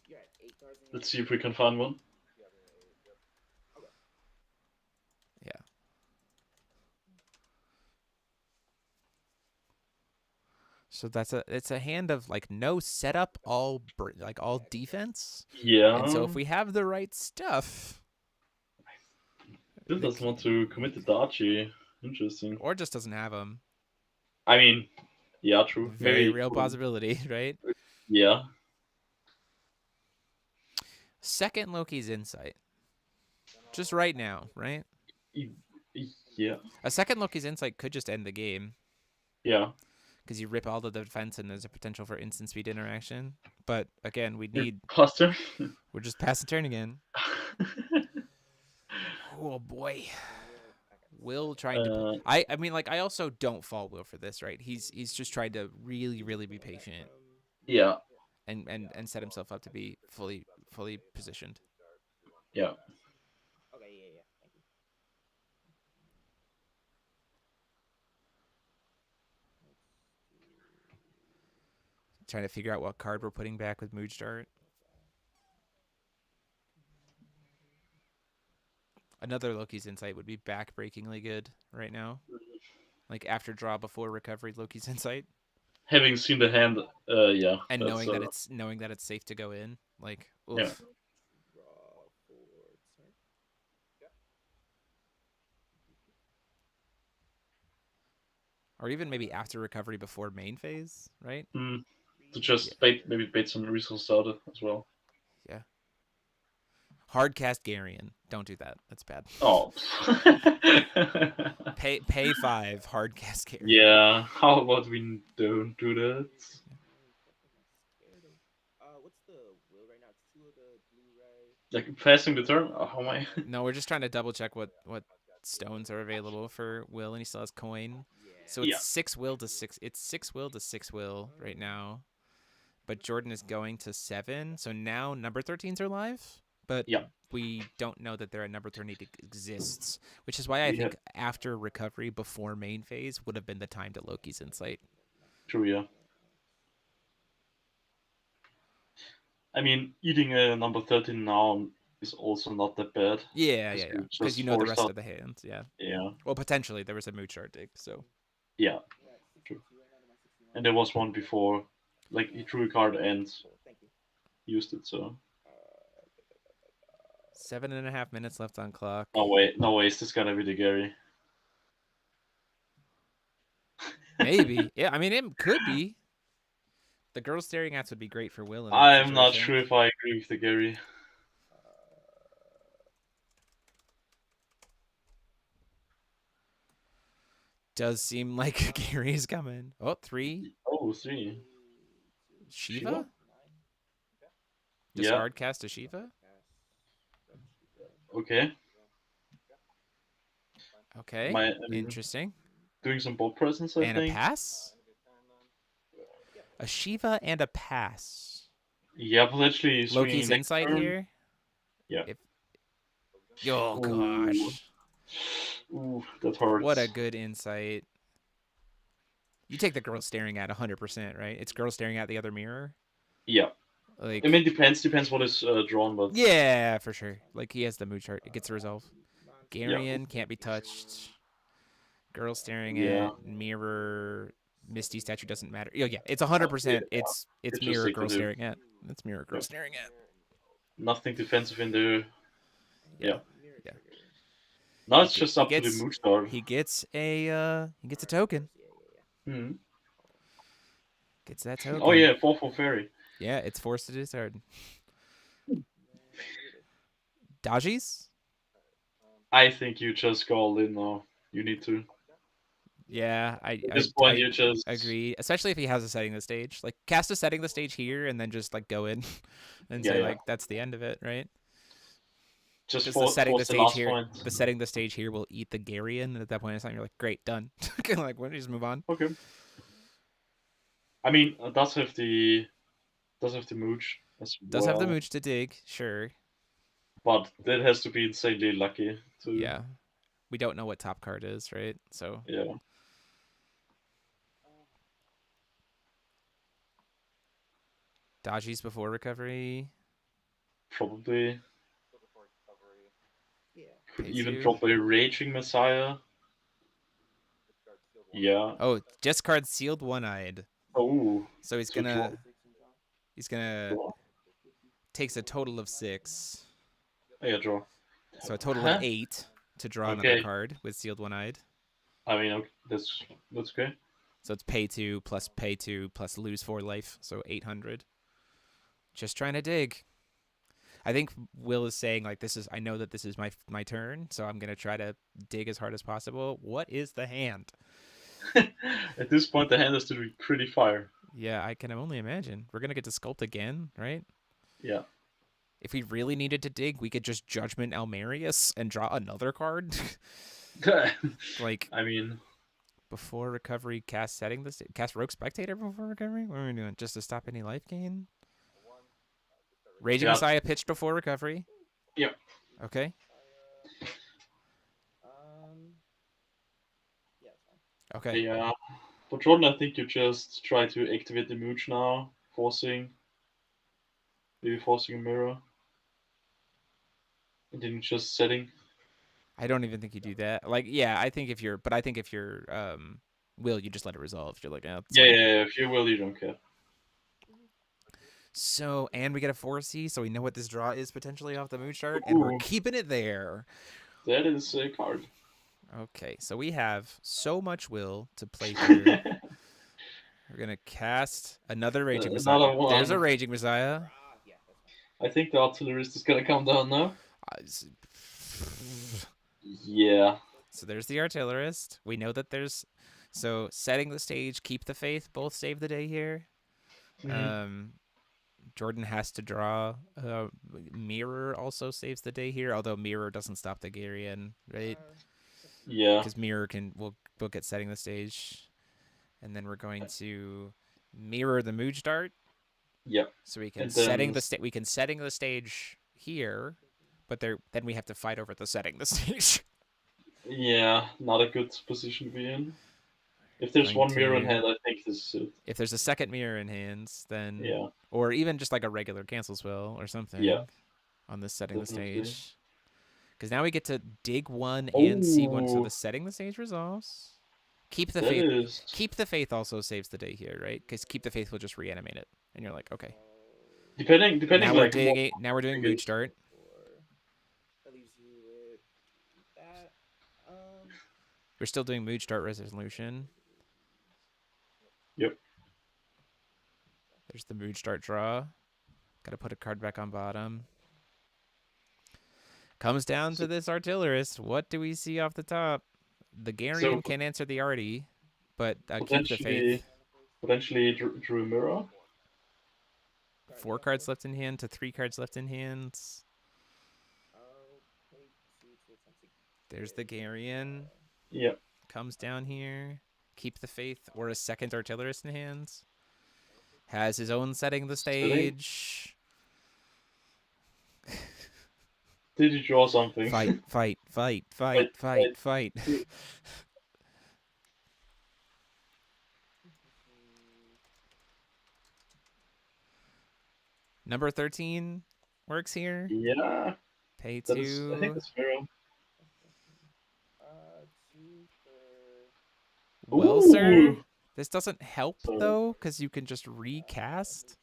You're at 8 cards in your Let's see if we can find one. Yeah. So it's a hand of like no setup, all defense. Yeah. And so if we have the right stuff, Still doesn't want to commit the Dachi. Interesting. or just doesn't have them, I mean, yeah, true. very Maybe real possibility, right? Yeah. Second Loki's insight, just right now, right? Yeah. A second Loki's insight could just end the game Yeah. because you rip all the defense and there's a potential for instant speed interaction. But again, we need Cluster. we're just past the turn again. Oh boy. Will trying to I mean like I also don't fault Will for this, right? He's just trying to really be patient Yeah. and set himself up to be fully positioned. Yeah. Okay, yeah. Thank you. Trying to figure out what card we're putting back with Mood Start. Another Loki's Insight would be backbreakingly good right now. Like after draw before recovery, Loki's Insight. Having seen the hand, yeah. And that's, knowing that it's safe to go in. Like, oof. Yeah. Draw forward turn. Or even maybe after recovery before main phase, right? To just maybe bait some resources out as well. Yeah. Hard cast Garion. Don't do that. That's bad. Oh. Pay 5, hard cast Garion. Yeah. How about we don't do that? What's the will right now? It's 2 of the blue ray. Like passing the turn? Oh, how am I? No, we're just trying to double check what stones are available for Will, and he still has coin. So it's Yeah. 6 will to 6. It's 6 will to 6 will right now. But Jordan is going to 7. So now number 13s are live. But Yeah. we don't know that they're at number 13 exists, which is why I think after recovery before main phase would have been the time to Loki's Insight. True, yeah. I mean, eating a number 13 now is also not that bad. Yeah. Because Because you know the rest of the hand. Yeah. Yeah. Well, potentially there was a mood chart dig. So Yeah. True. And there was one before, like he drew a card and Thank you. used it. So 7.5 minutes left on clock. no way, is this gonna be the Gary? Maybe. Yeah, I mean, it could be. The girl staring ats would be great for Will. In that I'm not situation. sure if I agree with the Gary. Does seem like Gary's coming. Oh, 3. Oh, 3. Shiva? Shiva? Just Yeah. hard cast a Shiva? Okay. Okay. Interesting. Doing some bot presence, I And think. a pass? A Shiva and a pass. Yeah, potentially swinging Loki's next insight turn. here. Yeah. Oh, Ooh. gosh. Ooh, that hurts. What a good insight. You take the girl staring at 100%, right? It's girl staring at the other mirror. Yeah. Like, I mean, depends what is drawn, but yeah, for sure. Like, he has the mood chart. It gets a resolve. Garion can't be touched. Girl staring Yeah. at mirror. Misty statue doesn't matter. Yeah, it's 100%. It's just mirror like girl the- staring at. It's mirror girl Yeah. staring at. nothing defensive in there. Yeah. Yeah. Now it's He just up to gets- the mood star. He gets a token. Hmm. Gets that token. Oh yeah, 4 for fairy. Yeah, it's forced to discard. Dodgies? I think you just go all in now. You need to. Yeah, At this point, you just agree. Especially if he has a setting the stage. Like cast a setting the stage here and then just like go in and Yeah, say yeah. like that's the end of it, right? just Because the setting the force the stage last here, point. the setting the stage here will eat the Garian, and at that point in time you're like, great, done. Like, why don't you just move on? Okay. I mean, it does have the mooch as Does have the well, mooch to dig, sure. but that has to be insanely lucky to. Yeah, we don't know what top card is, right? So Yeah. dodgies before recovery. Probably Yeah. could Pay even two. drop a raging messiah. Yeah. Oh, discard sealed one-eyed. Oh. So he's So draw. gonna Draw. takes a total of 6. Oh, yeah, draw. So a total Huh? of 8 to draw another Okay. card with sealed one-eyed. I mean, okay, that's okay. So it's pay 2 plus lose 4 life, so 800. Just trying to dig. I think Will is saying like I know that this is my turn, so I'm gonna try to dig as hard as possible. What is the hand? At this point, the hand has to be pretty fire. Yeah, I can only imagine. We're gonna get to sculpt again, right? Yeah. If we really needed to dig, we could just Judgment Almerius and draw another card. Like I mean, before recovery, cast Rogue Spectator before recovery. What are we doing? Just to stop any life gain? Raging Yeah. Messiah pitched before recovery. Yep. Okay. Yeah, it's fine. Okay. yeah. For Jordan, I think you just try to activate the mooch now, maybe forcing a mirror, and then just setting. I don't even think you do that. Like, yeah, I think if you're Will, you just let it resolve. You're like, oh, Yeah, yeah, if you will, you don't care. So, and we get a 4C, so we know what this draw is potentially off the moon chart, and we're Ooh. keeping it there. That is a card. Okay, so we have so much will to play through. We're gonna cast another Raging Messiah. Another one. There's a Raging Messiah. Yeah, that's fine. I think the artillerist is gonna come down now. Uh, Yeah. So there's the artillerist. We know that there's so setting the stage, keep the faith, both save the day here. Mhm. Jordan has to draw. Mirror also saves the day here, although Mirror doesn't stop the Garian, right? Yeah. Because Mirror will get setting the stage, and then we're going to mirror the Mooj Dart. Yep. So we can And setting then- the setting the stage here, but then we have to fight over the setting the stage. Yeah, not a good position to be in. If there's Going one mirror in to- hand, I think this is it. If there's a second mirror in hands, then Yeah. or even just like a regular cancel spell or something. Yeah. On this setting Definitely. the stage. Because now we get to dig 1 and see 1, so Ooh. the setting the stage resolves. Keep the That faith. is. Keep the faith also saves the day here, right? Because keep the faith will just reanimate it, and you're like, okay. Depending Now we're like digging. Now we're doing Okay. Mooch Dart. That leaves you with that. We're still doing Mooch Dart resolution. Yep. There's the Mooch Dart draw. Got to put a card back on bottom. Comes down to this artillerist. What do we see off the top? The Garian can answer the arty, but keep the faith. Potentially drew a mirror. 4 cards left in hand to 3 cards left in hands. There's the Garian. Yeah. Comes down here. Keep the faith or a second artillerist in hands. Has his own setting the stage. Did you draw something? Fight, fight, fight, fight, fight, fight. Number 13 works here. Yeah. Pay That is, I think 2. that's mirror. Well, Ooh. sir, this doesn't help So- though, because you can just recast.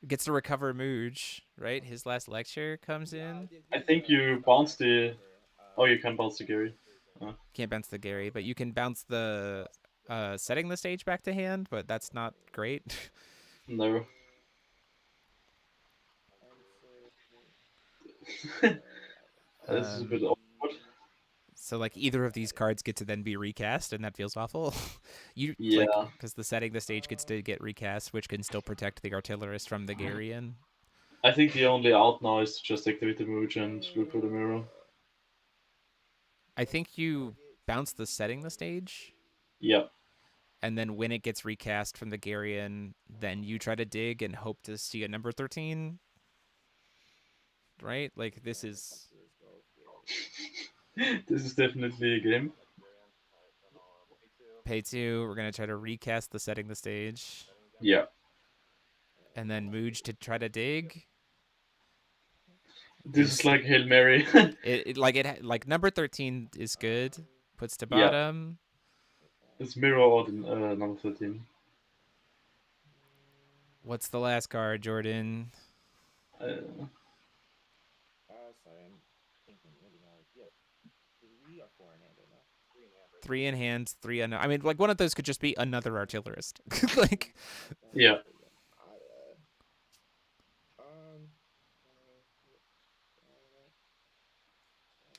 Gets to recover Mooj, right? His last lecture comes in. I think you bounce the. Oh, you can bounce the Gary. Can't bounce the Gary, but you can bounce the setting the stage back to hand, but that's not great. No. This is a bit awkward. So like either of these cards get to then be recast, and that feels awful. You Yeah. like because the setting the stage gets to get recast, which can still protect the artillerist from the Garian. I think the only out now is to just activate the Mooch and look for the mirror. I think you bounce the setting the stage, Yeah. and then when it gets recast from the Garian, then you try to dig and hope to see a number 13. Right? Like this is This is definitely a game. pay 2. We're gonna try to recast the setting the stage, Yeah. and then Mooj to try to dig. This is like Hail Mary. Like number 13 is good. Puts to Yeah. bottom. It's mirror or the, number 13. What's the last card, Jordan? Sorry, I'm thinking maybe not. Yeah, 3 or 4 in hand right now. 3 in 3 in hand. hand, 3 in. I mean, like one of those could just be another artillerist. Like, Yeah.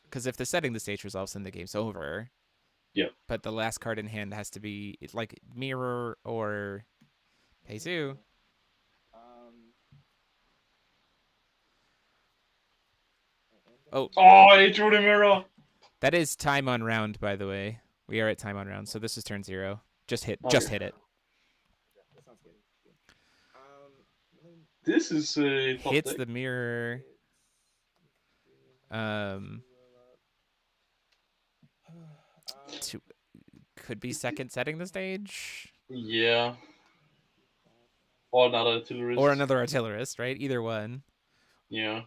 because if the setting the stage resolves, then the game's over. Yeah. But the last card in hand has to be like mirror or pay 2. Oh, I drew the mirror. that is time on round, by the way. We are at time on round, so this is turn 0. Just hit Okay. hit it. That sounds good. This is a top Hits deck. the mirror. Could be second setting the stage. Yeah. Or another artillerist. Or another artillerist, right? Either one. Yeah.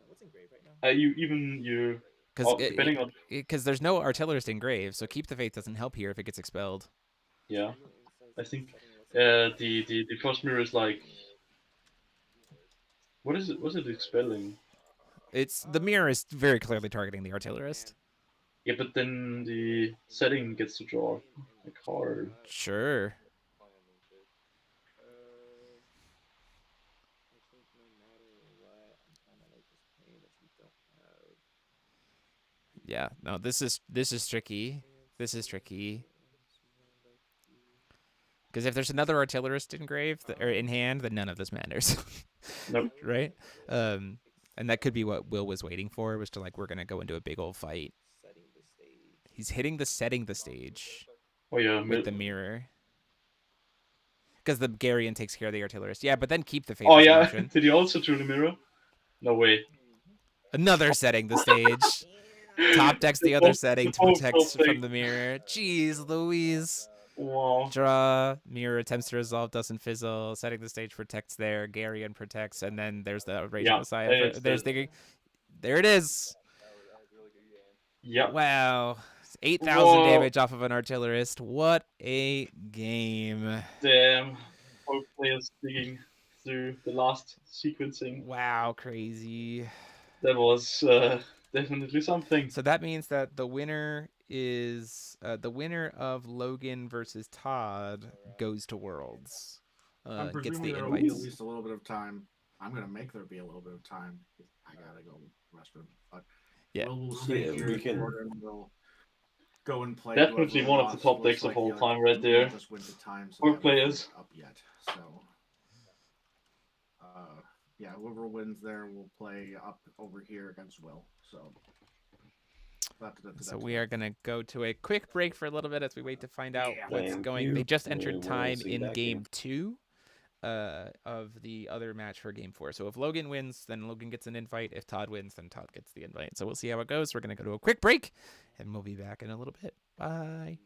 What's engraved right now? You depending on. Because there's no artillerist engraved, so Keep the Faith doesn't help here if it gets expelled. Yeah. I think the first mirror is like. What is it? What's it expelling? It's the mirror is very clearly targeting the artillerist. Yeah, but then the setting gets to draw a card. Sure. Yeah. No, this is tricky. This is tricky. Because if there's another artillerist engraved or in hand, then none of this matters. Nope. Right? And that could be what Will was waiting for, was to like, we're gonna go into a big old fight. He's hitting the setting the stage Oh yeah. with the mirror. Because the Garian takes care of the artillerist. Yeah, but then Keep the Faith Oh is an yeah. option. Did he also draw the mirror? No way. Another setting the stage. Top decks the other both- setting the to both protect both from things. the mirror. Jeez Louise. Wow. Draw, mirror attempts to resolve, doesn't fizzle. Setting the stage protects there. Garian protects, and then there's the Raging Yeah, Messiah. it's There's the- there it is. Yeah. Wow, 8,000 Whoa. damage off of an artillerist. What a game! Damn. Both players digging through the last sequencing. Wow, crazy. That was definitely something. So that means that the winner is the winner of Logan versus Todd goes to Worlds. I'm Gets presuming the there will be at invites. least a little bit of time. I'm gonna make there be a little bit of time. I gotta go restroom, but Yeah. we'll stay Yeah, here. we can- Jordan will go and play. Definitely whoever one of the lost. top Looks decks of like all the time right other there. Just went to time, so Four they haven't players. finished up yet. So, yeah, whoever wins there will play up over here against Will. So. So we are going to go to a quick break for a little bit as we wait to find out Yeah. what's Thank going. you. They just And entered we'll time see you in back game here. 2 of the other match for game 4. So if Logan wins, then Logan gets an invite. If Todd wins, then Todd gets the invite. So we'll see how it goes. We're going to go to a quick break, and we'll be back in a little bit. Bye.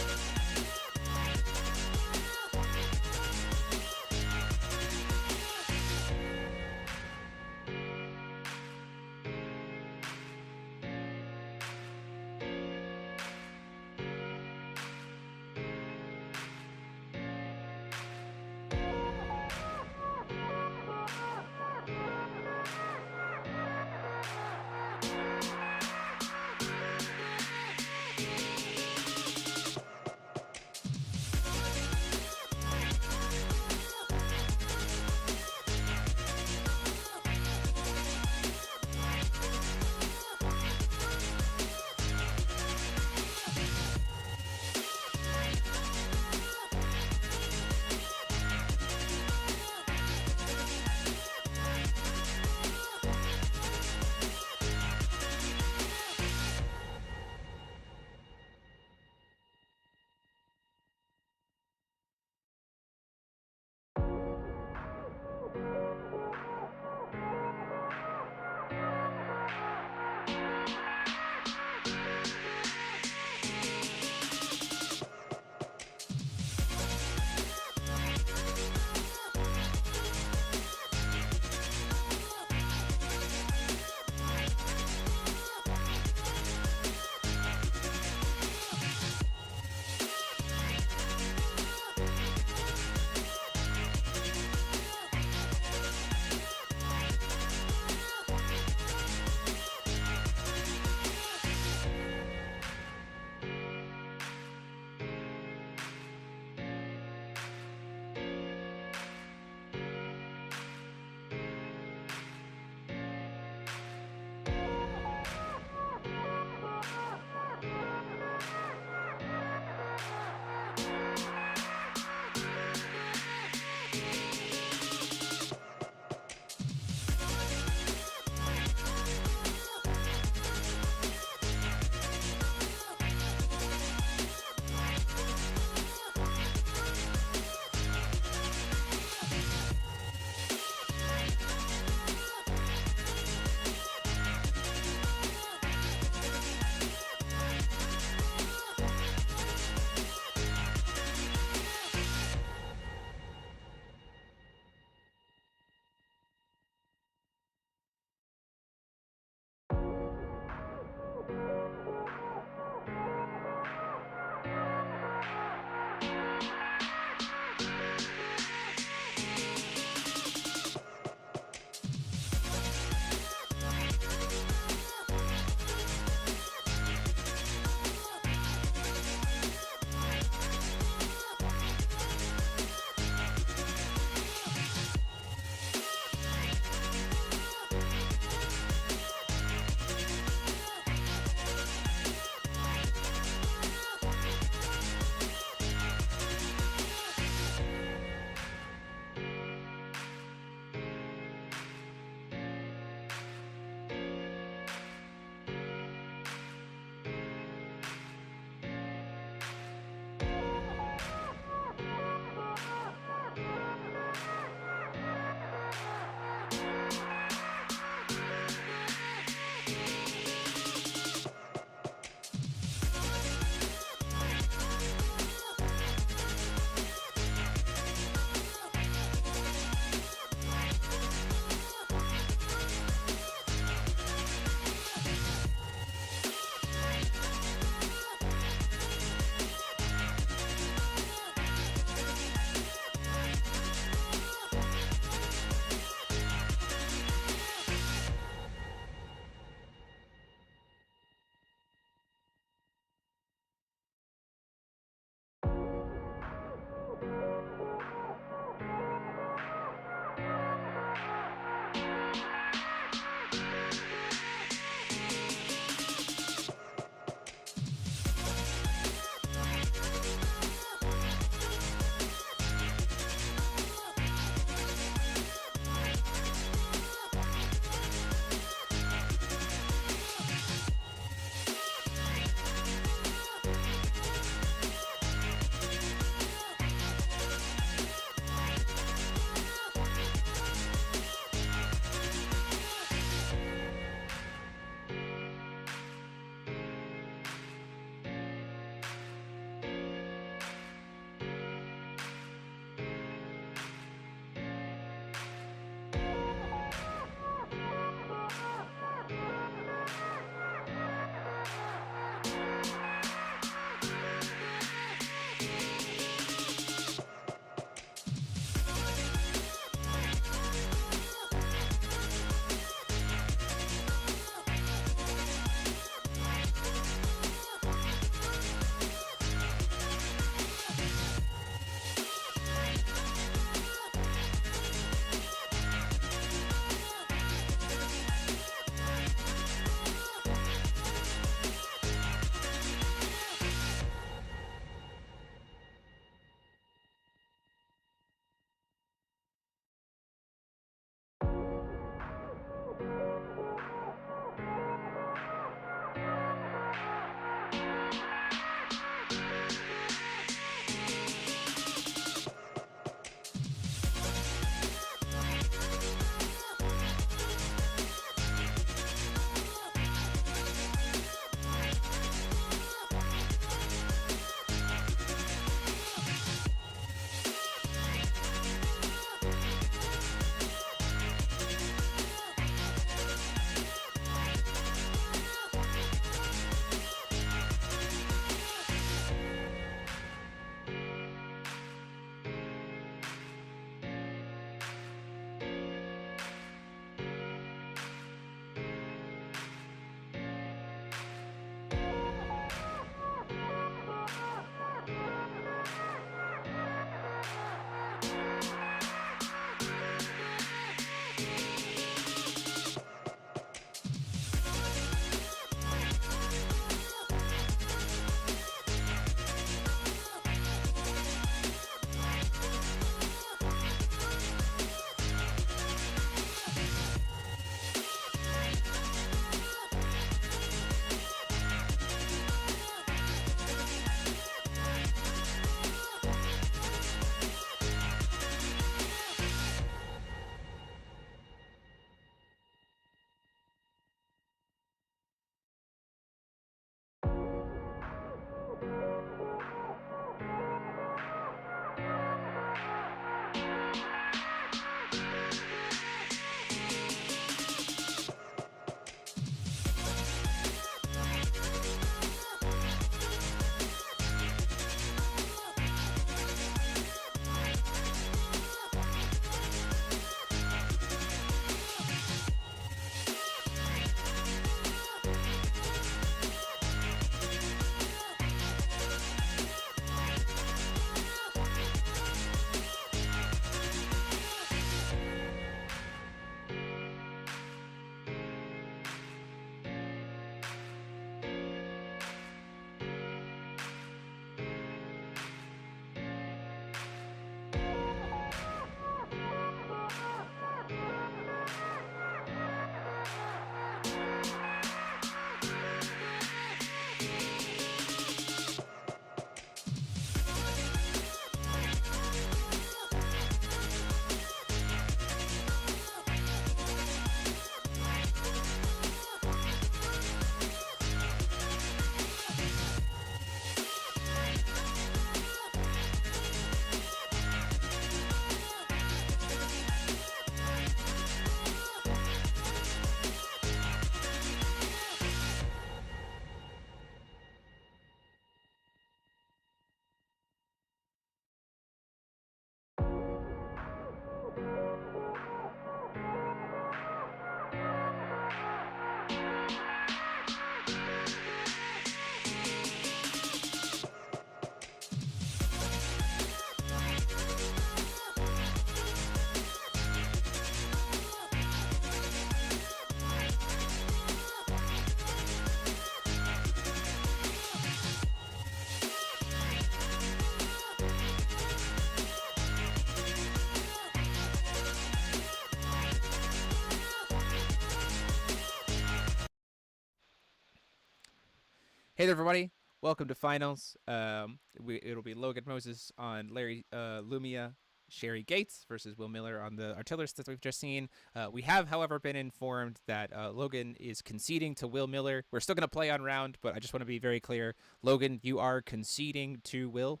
Hey there, everybody. Welcome to finals. It'll be Logan Moses on Larry Lumia, Sherry Gates versus Will Miller on the artillerists that we've just seen. We have, however, been informed that Logan is conceding to Will Miller. We're still going to play on round, but I just want to be very clear. Logan, you are conceding to Will?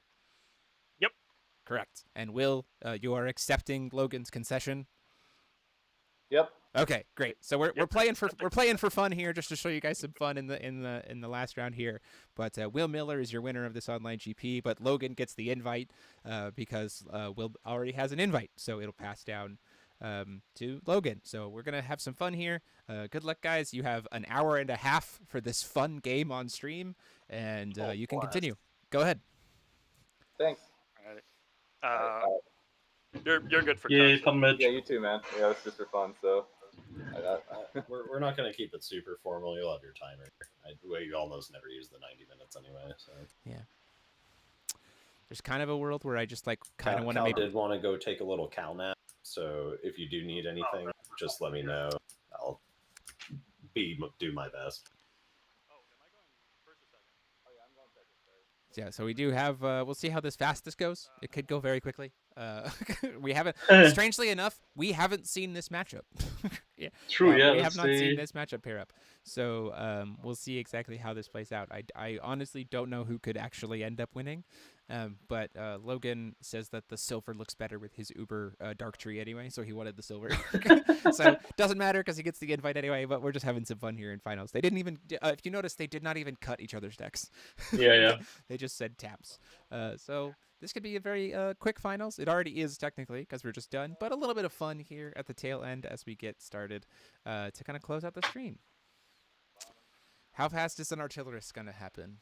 Yep. Correct. And Will, you are accepting Logan's concession? Yep. Okay, great. So we're Yep, playing for accepting. we're playing for fun here, just to show you guys some fun in the last round here. But Will Miller is your winner of this online GP, but Logan gets the invite because Will already has an invite, so it'll pass down to Logan. So we're gonna have some fun here. Good luck, guys. You have an hour and a half for this fun game on stream, and you can continue. Go ahead. Thanks. Alright. You're good for Yeah, coach. fun match. Yeah, you too, man. Yeah, it's just for fun. So, We're not going to keep it super formal. You'll have your timer. We almost never use the 90 minutes anyway. So There's kind of a world where I just like kind of Cal, want to Cal make. did want to go take a little Cal nap. So if you do need anything, just let me know. I'll do my best. Yeah, so we do have. We'll see how this fastest goes. It could go very quickly. We haven't. Strangely enough, we haven't seen this matchup. Yeah, True, yeah. we Let's have not see. seen this matchup pair up. So we'll see exactly how this plays out. I honestly don't know who could actually end up winning. But Logan says that the silver looks better with his Uber dark tree anyway, so he wanted the silver. So doesn't matter because he gets the invite anyway. But we're just having some fun here in finals. They didn't even, if you notice, they did not even cut each other's decks. Yeah. They just said taps. So this could be a very quick finals. It already is technically because we're just done, but a little bit of fun here at the tail end as we get started to kind of close out the stream. How fast is an artillerist going to happen?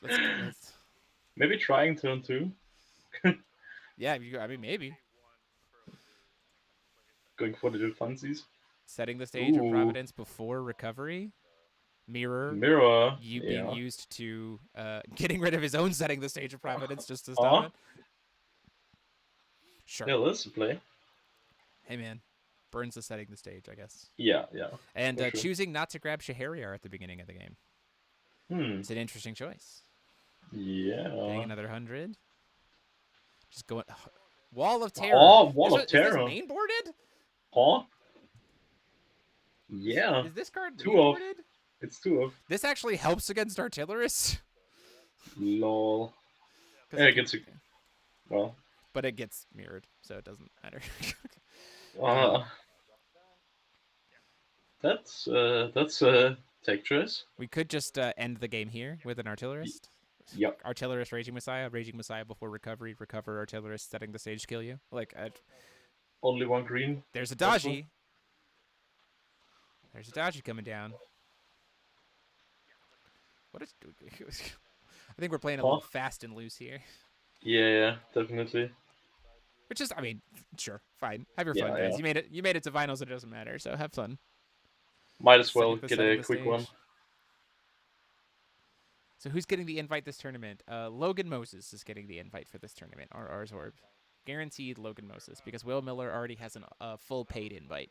Let's Maybe trying turn 2. yeah, I mean, maybe. Going for the funsies. Setting the stage of Ooh. Providence before recovery. Mirror. Mirror. You yeah. being used to getting rid of his own setting the stage of Providence just to stop it. Sure. Yeah, that's a play. Hey, man. Burns is setting the stage, I guess. Yeah. And For sure. choosing not to grab Shahariar at the beginning of the game. It's an interesting choice. Yeah. Getting another 100. Just going... Wall of Terror. Oh, Wall of Is Terror. this main boarded? Huh? Yeah. Is this card Two main of. boarded? It's 2 of. This actually helps against artillerists. Lol. 'Cause Yeah, it gets a... Well. But it gets mirrored, so it doesn't matter. That's a tech choice. We could just end the game here with an artillerist. Yep. Artillerist, Raging Messiah before recovery, recover artillerist, setting the stage, kill you. Like, Only one green. there's a Possible. dodgy. There's a dodgy coming down. What is? I think we're playing a little fast and loose here. Yeah, definitely. Which is, I mean, sure, fine. Have your Yeah, fun, guys. yeah. You made it to finals. It doesn't matter. So have fun. Might as well Setting get the a quick stage. one. So who's getting the invite this tournament? Logan Moses is getting the invite for this tournament. Or Zorb. Guaranteed Logan Moses because Will Miller already has a full paid invite.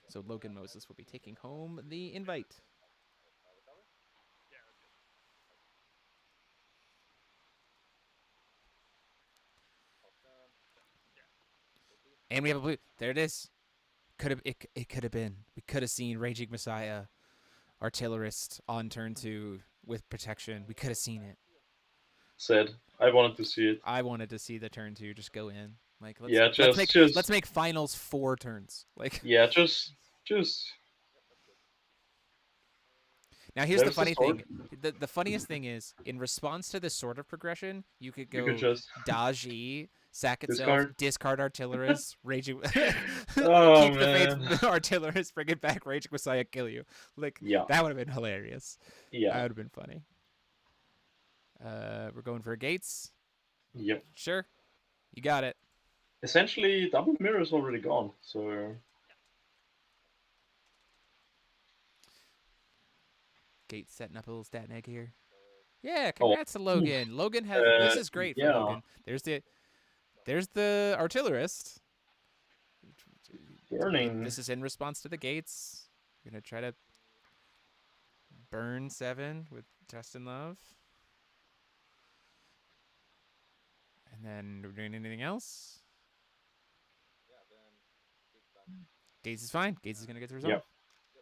So Logan Moses will be taking home the invite. And we have a blue. There it is. It could have been. We could have seen Raging Messiah, Artillerist on turn 2 with protection. We could have seen it. Said I wanted to see it. I wanted to see the turn 2 just go in. Like let's make finals 4 turns. Like Yeah, just. now here's the There's the funny sword. thing. The funniest thing is in response to this sort of progression, you could You go could just. Dodgy, sack itself, Discard. discard Artillerist, Raging Oh, keep the man. faith Artillerist, bring it back, Raging Messiah, kill you. Like Yeah. that would have been hilarious. Yeah. That would have been funny. We're going for Gates. Yep. Sure. You got it. Essentially, double mirror is already gone. So Gates setting up a little stat egg here. Yeah, congrats to Logan. Logan has this is great for yeah. Logan. There's the artillerist. burning. This is in response to the Gates. We're gonna try to Burn 7 with Justin Love. And then we're doing anything else? Gaze is fine. Gaze is gonna get the resolve. Yep.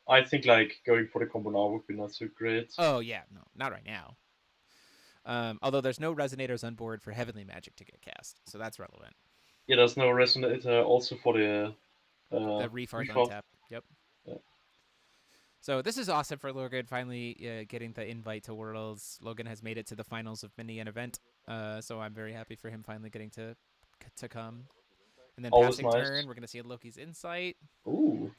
I think like going for the combo now would be not so great. Oh yeah, no, not right now. Although there's no resonators on board for Heavenly Magic to get cast, so that's relevant. Yeah, there's no resonator also for the The Refarth Refarth. untap. Yep. Yeah. So this is awesome for Logan finally getting the invite to Worlds. Logan has made it to the finals of mini an event, so I'm very happy for him finally getting to come. And then Always passing nice. turn, we're gonna see a Loki's Insight. Ooh.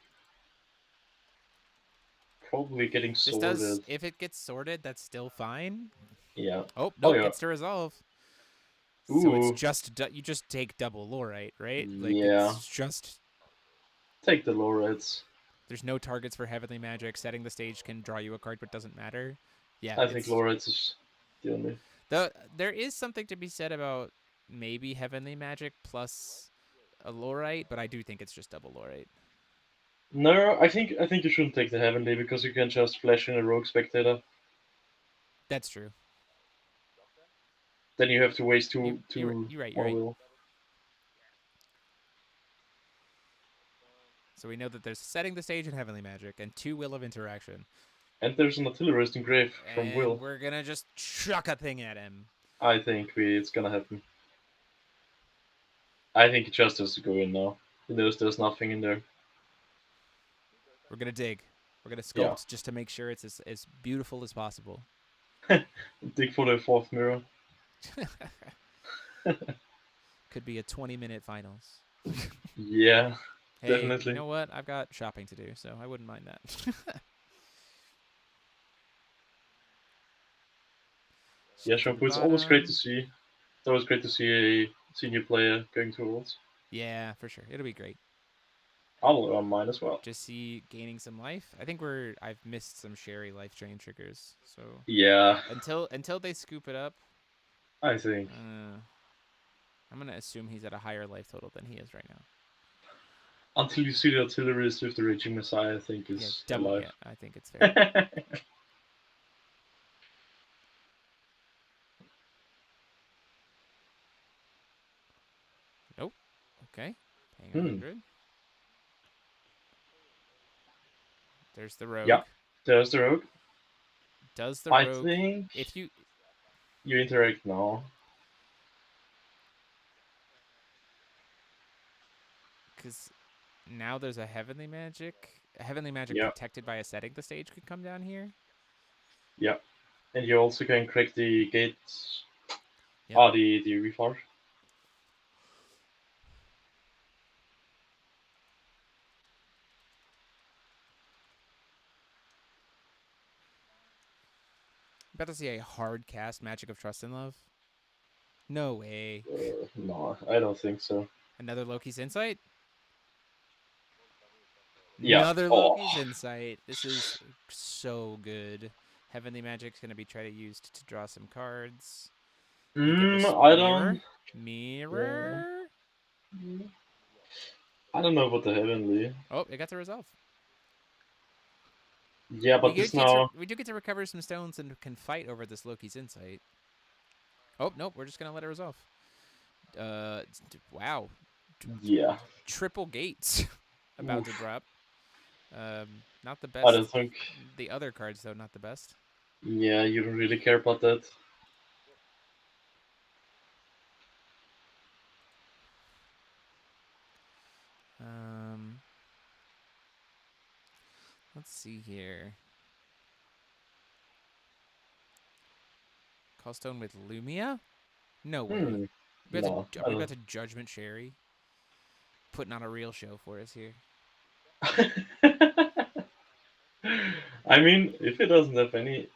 Probably getting This sorted. does, if it gets sorted, that's still fine. Yeah. Oh no, Oh, it yeah. gets to resolve. So Ooh. it's just you just take double Lorite, right? Like Yeah. it's just Take the low reds. there's no targets for Heavenly Magic. Setting the stage can draw you a card, but doesn't matter. Yeah, I think low reds is the only. There is something to be said about maybe Heavenly Magic plus a Lorite, but I do think it's just double Lorite. No, I think you shouldn't take the heavenly because you can just flash in a rogue spectator. That's true. Then you have to waste You're two right. more will. So we know that there's setting the stage and Heavenly Magic and 2 Will of Interaction. And there's an artillerist engrave from And Will. we're gonna just chuck a thing at him. I think it's gonna happen. I think it just has to go in now. He knows there's nothing in there. We're gonna dig. We're gonna sculpt Yeah. just to make sure it's as beautiful as possible. Dig for the fourth mirror. Could be a 20-minute finals. Yeah, Hey, definitely. you know what? I've got shopping to do, so I wouldn't mind that. Yeah, To the Shampoo, it's always great to bottom. see. It's always great to see a senior player going to Worlds. Yeah, for sure. It'll be great. I'll on mine as well. Just see gaining some life. I think I've missed some Sherry life drain triggers. So Yeah, until they scoop it up, I think. I'm gonna assume he's at a higher life total than he is right now. Until you see the artillerist with the Raging Messiah, I think Yeah, is double. alive. Yeah, I think it's fair. Nope. Okay. Paying 100. There's the rogue. Yeah, there's the rogue. Does the I rogue? think If you interact now. because now there's a Heavenly Magic. A Heavenly Magic Yeah. protected by a setting the stage could come down here. Yeah, and you also can crack the gates. Yep. The refund. About to see a hard cast Magic of Trust and Love. No way. No, I don't think so. Another Loki's Insight? Yeah. Another Oh. Loki's Insight. This is so good. Heavenly Magic's going to be used to draw some cards. I don't. Mirror? I don't know about the heavenly. Oh, it got the resolve. Yeah, but this now. We do get to recover some stones and can fight over this Loki's Insight. Oh, nope. We're just going to let it resolve. Wow. Yeah. Triple gates about to Oof. drop. Not the best. I don't think. The other cards, though, not the best. Yeah, you don't really care about that. Let's see here. Callstone with Lumia? No way. We No, are we about to Judgment Sherry? Putting on a real show for us here. I mean, if it doesn't have any,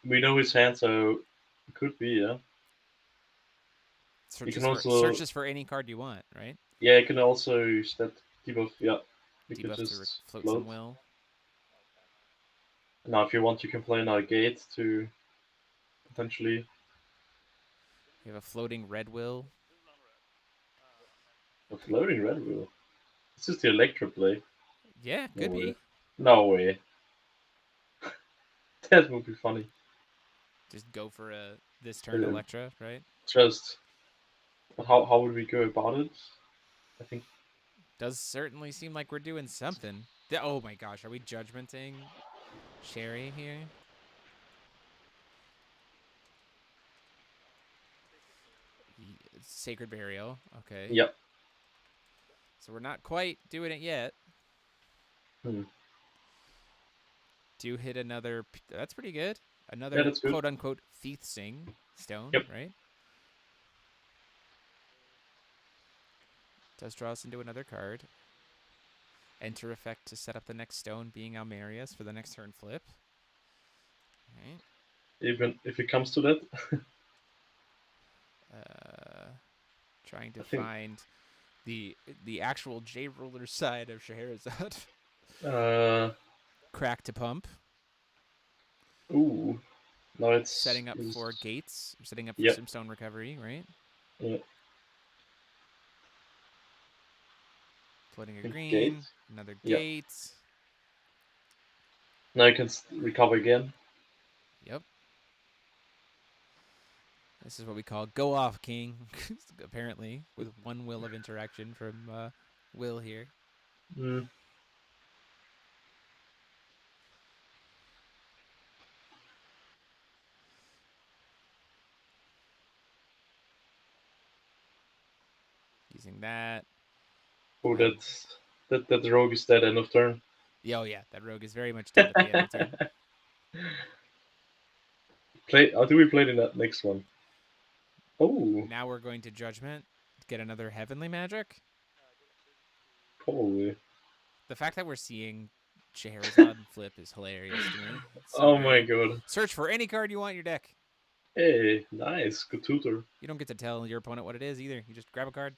we know his hand, so it could be, yeah. Searches for any card you want, right? Yeah, you can also use that debuff, yeah. You could Debuff to just float float. some will. Now, if you want, you can play another gate to potentially. You have a floating red will. A floating red wheel. This is the Electro play. Yeah, No could way. be. No way. That would be funny. Just go for a this turn Electra, right? Just, but how would we go about it? I think Does certainly seem like we're doing something. Oh my gosh, are we judgmenting Sherry here? Sacred Burial, okay. Yep. So we're not quite doing it yet. Do hit another. That's pretty good. Another that's good. quote unquote Thief Sing stone, Yep. right? Does draw us into another card. Enter effect to set up the next stone, being Almerius for the next turn flip. Right. Even if it comes to that. Trying to find the actual J ruler side of Scheherazade. Crack to pump. Ooh. No, it's setting up for gates. Setting up for some stone recovery, right? Yeah. Floating a green. Gate. Another gate. Now you can recover again. Yep. This is what we call go off, King. Apparently, with one will of interaction from Will here. Using that. Oh, that rogue is dead end of turn. Oh yeah, that rogue is very much dead at the end of turn. How do we play in that next one? Oh. Now we're going to Judgment. Get another Heavenly Magic. Probably. The fact that we're seeing Scheherazade flip is hilarious to me. So my god. Search for any card you want in your deck. Hey, nice. Good tutor. You don't get to tell your opponent what it is either. You just grab a card.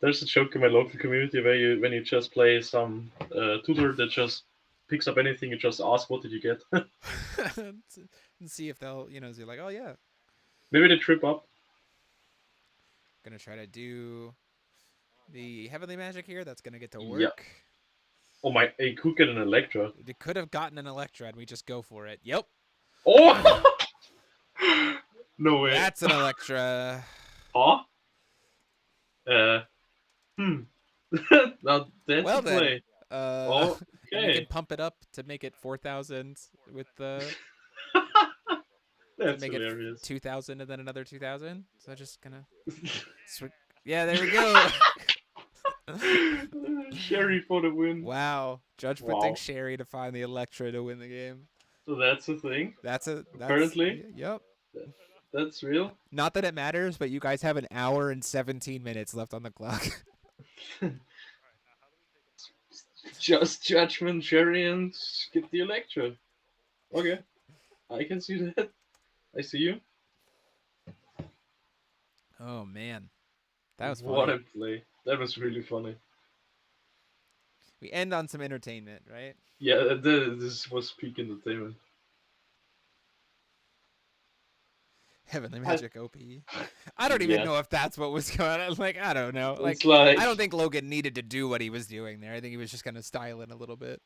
There's a joke in my local community where when you just play some tutor that just picks up anything, you just ask, what did you get? And see if they'll, they're like, oh yeah. Maybe they trip up. Gonna try to do the Heavenly Magic here. That's gonna get to work. Yeah. Oh my, he could get an Electra. They could have gotten an Electra and we just go for it. Yep. Oh! No way. That's an Electra. Huh? Now that's well a play. Okay. You can Okay. pump it up to make it 4,000 with the. That's make hilarious. It 2,000 and then another 2,000. So just gonna. Yeah, there we go. Sherry for the win. Wow. Judgmenting Sherry to find the Electra to win the game. So that's the thing. That's apparently. Yep. That's real. Not that it matters, but you guys have an hour and 17 minutes left on the clock. Just Judgment, Sherry, and get the Electra. Okay. I can see that. I see you. Oh, man. That was funny. What a play. That was really funny. We end on some entertainment, right? Yeah, this was peak entertainment. Heavenly Magic OP. I don't even know if that's what was going on. Like, I don't know. Like, like, I don't think Logan needed to do what he was doing there. I think he was just going to style it a little bit.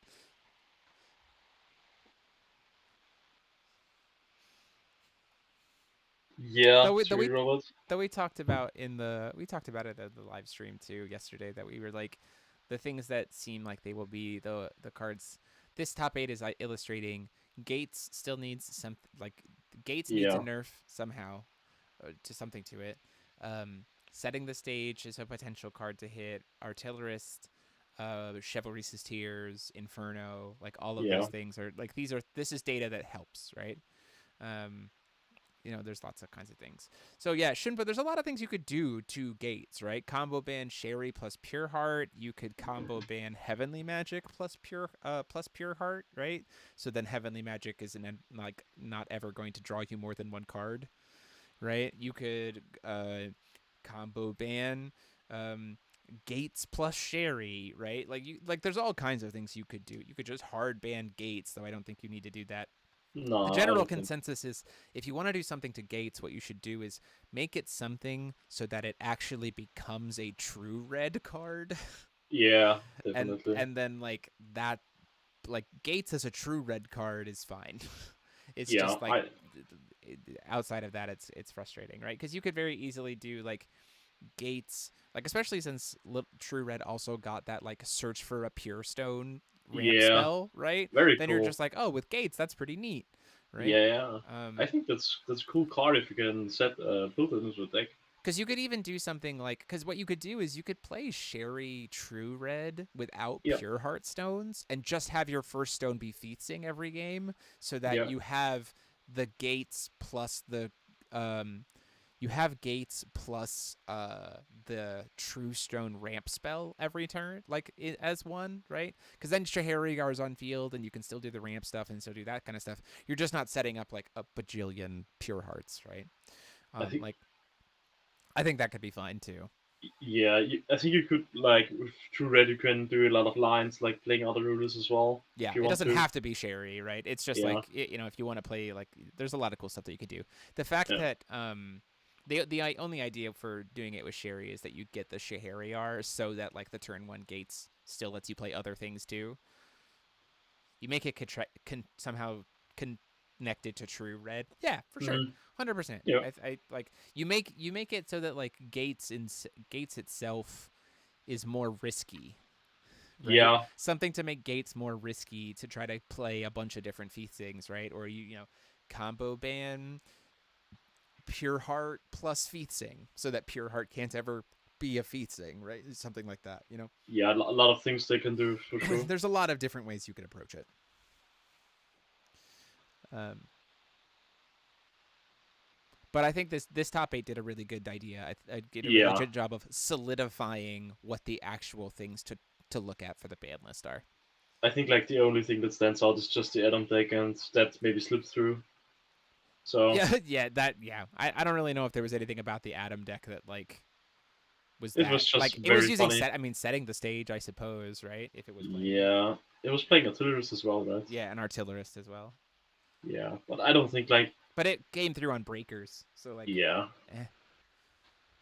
Yeah, Though we talked about it at the live stream too yesterday, that we were like, the things that seem like they will be the cards. This top 8 is illustrating Gates still needs some, like, Gates needs a nerf somehow to something to it. Setting the stage is a potential card to hit. Artillerist, Chivalry's Tears, Inferno, like all of those things are like, this is data that helps, right? There's lots of kinds of things. So yeah, but there's a lot of things you could do to Gates, right? Combo ban Sherry plus Pure Heart. You could combo ban Heavenly Magic plus Pure Heart, right? So then Heavenly Magic isn't like not ever going to draw you more than one card, right? You could combo ban Gates plus Sherry, right? Like there's all kinds of things you could do. You could just hard ban Gates, though I don't think you need to do that. No, the general consensus is, if you want to do something to Gates, what you should do is make it something so that it actually becomes a true red card. Yeah, definitely. And then like that like Gates as a true red card is fine. It's Yeah, just like outside of that, it's frustrating, right? Because you could very easily do like Gates, like especially since True Red also got that like search for a pure stone ramp yeah, spell, right? very Then cool. you're just like, oh, with Gates, that's pretty neat, right? Yeah, I think that's a cool card if you can set build it into a deck. Because you could even do something like, because what you could do is you could play Sherry True Red without Yeah. pure heart stones and just have your first stone be Featsing every game, so that Yeah. you have the Gates plus the the True Stone ramp spell every turn, like as one, right? Because then Shaharigar's on field, and you can still do the ramp stuff and still do that kind of stuff. You're just not setting up like a bajillion pure hearts, right? I think that could be fine too. Yeah, I think you could like with True Red you can do a lot of lines like playing other rulers as well. Yeah, if you it want doesn't to. have to be Sherry, right? It's just Yeah. like if you want to play, like, there's a lot of cool stuff that you could do. The fact Yeah. that the only idea for doing it with Sherry is that you get the Shahariar so that like the turn 1 Gates still lets you play other things too. You make it somehow connected to True Red. Yeah, for sure. 100%. Yeah. I like you make it so that like Gates itself is more risky. Right? Yeah. Something to make Gates more risky to try to play a bunch of different things, right? Or you combo ban Pure Heart plus Featsing so that Pure Heart can't ever be a Featsing, right? Something like that, Yeah, a lot of things they can do for sure. There's a lot of different ways you can approach it. But I think this top 8 did a really good idea. I did a really good job of solidifying what the actual things to look at for the ban list are. I think like the only thing that stands out is just the Adam deck, and that maybe slipped through. So yeah. I don't really know if there was anything about the Adam deck that like was it that was just like it very was using funny. setting the stage, I suppose, right? If it was playing. Yeah, it was playing Artillerist as well, right? Yeah, an Artillerist as well. Yeah, but I don't think like. But it came through on breakers, so like. Yeah.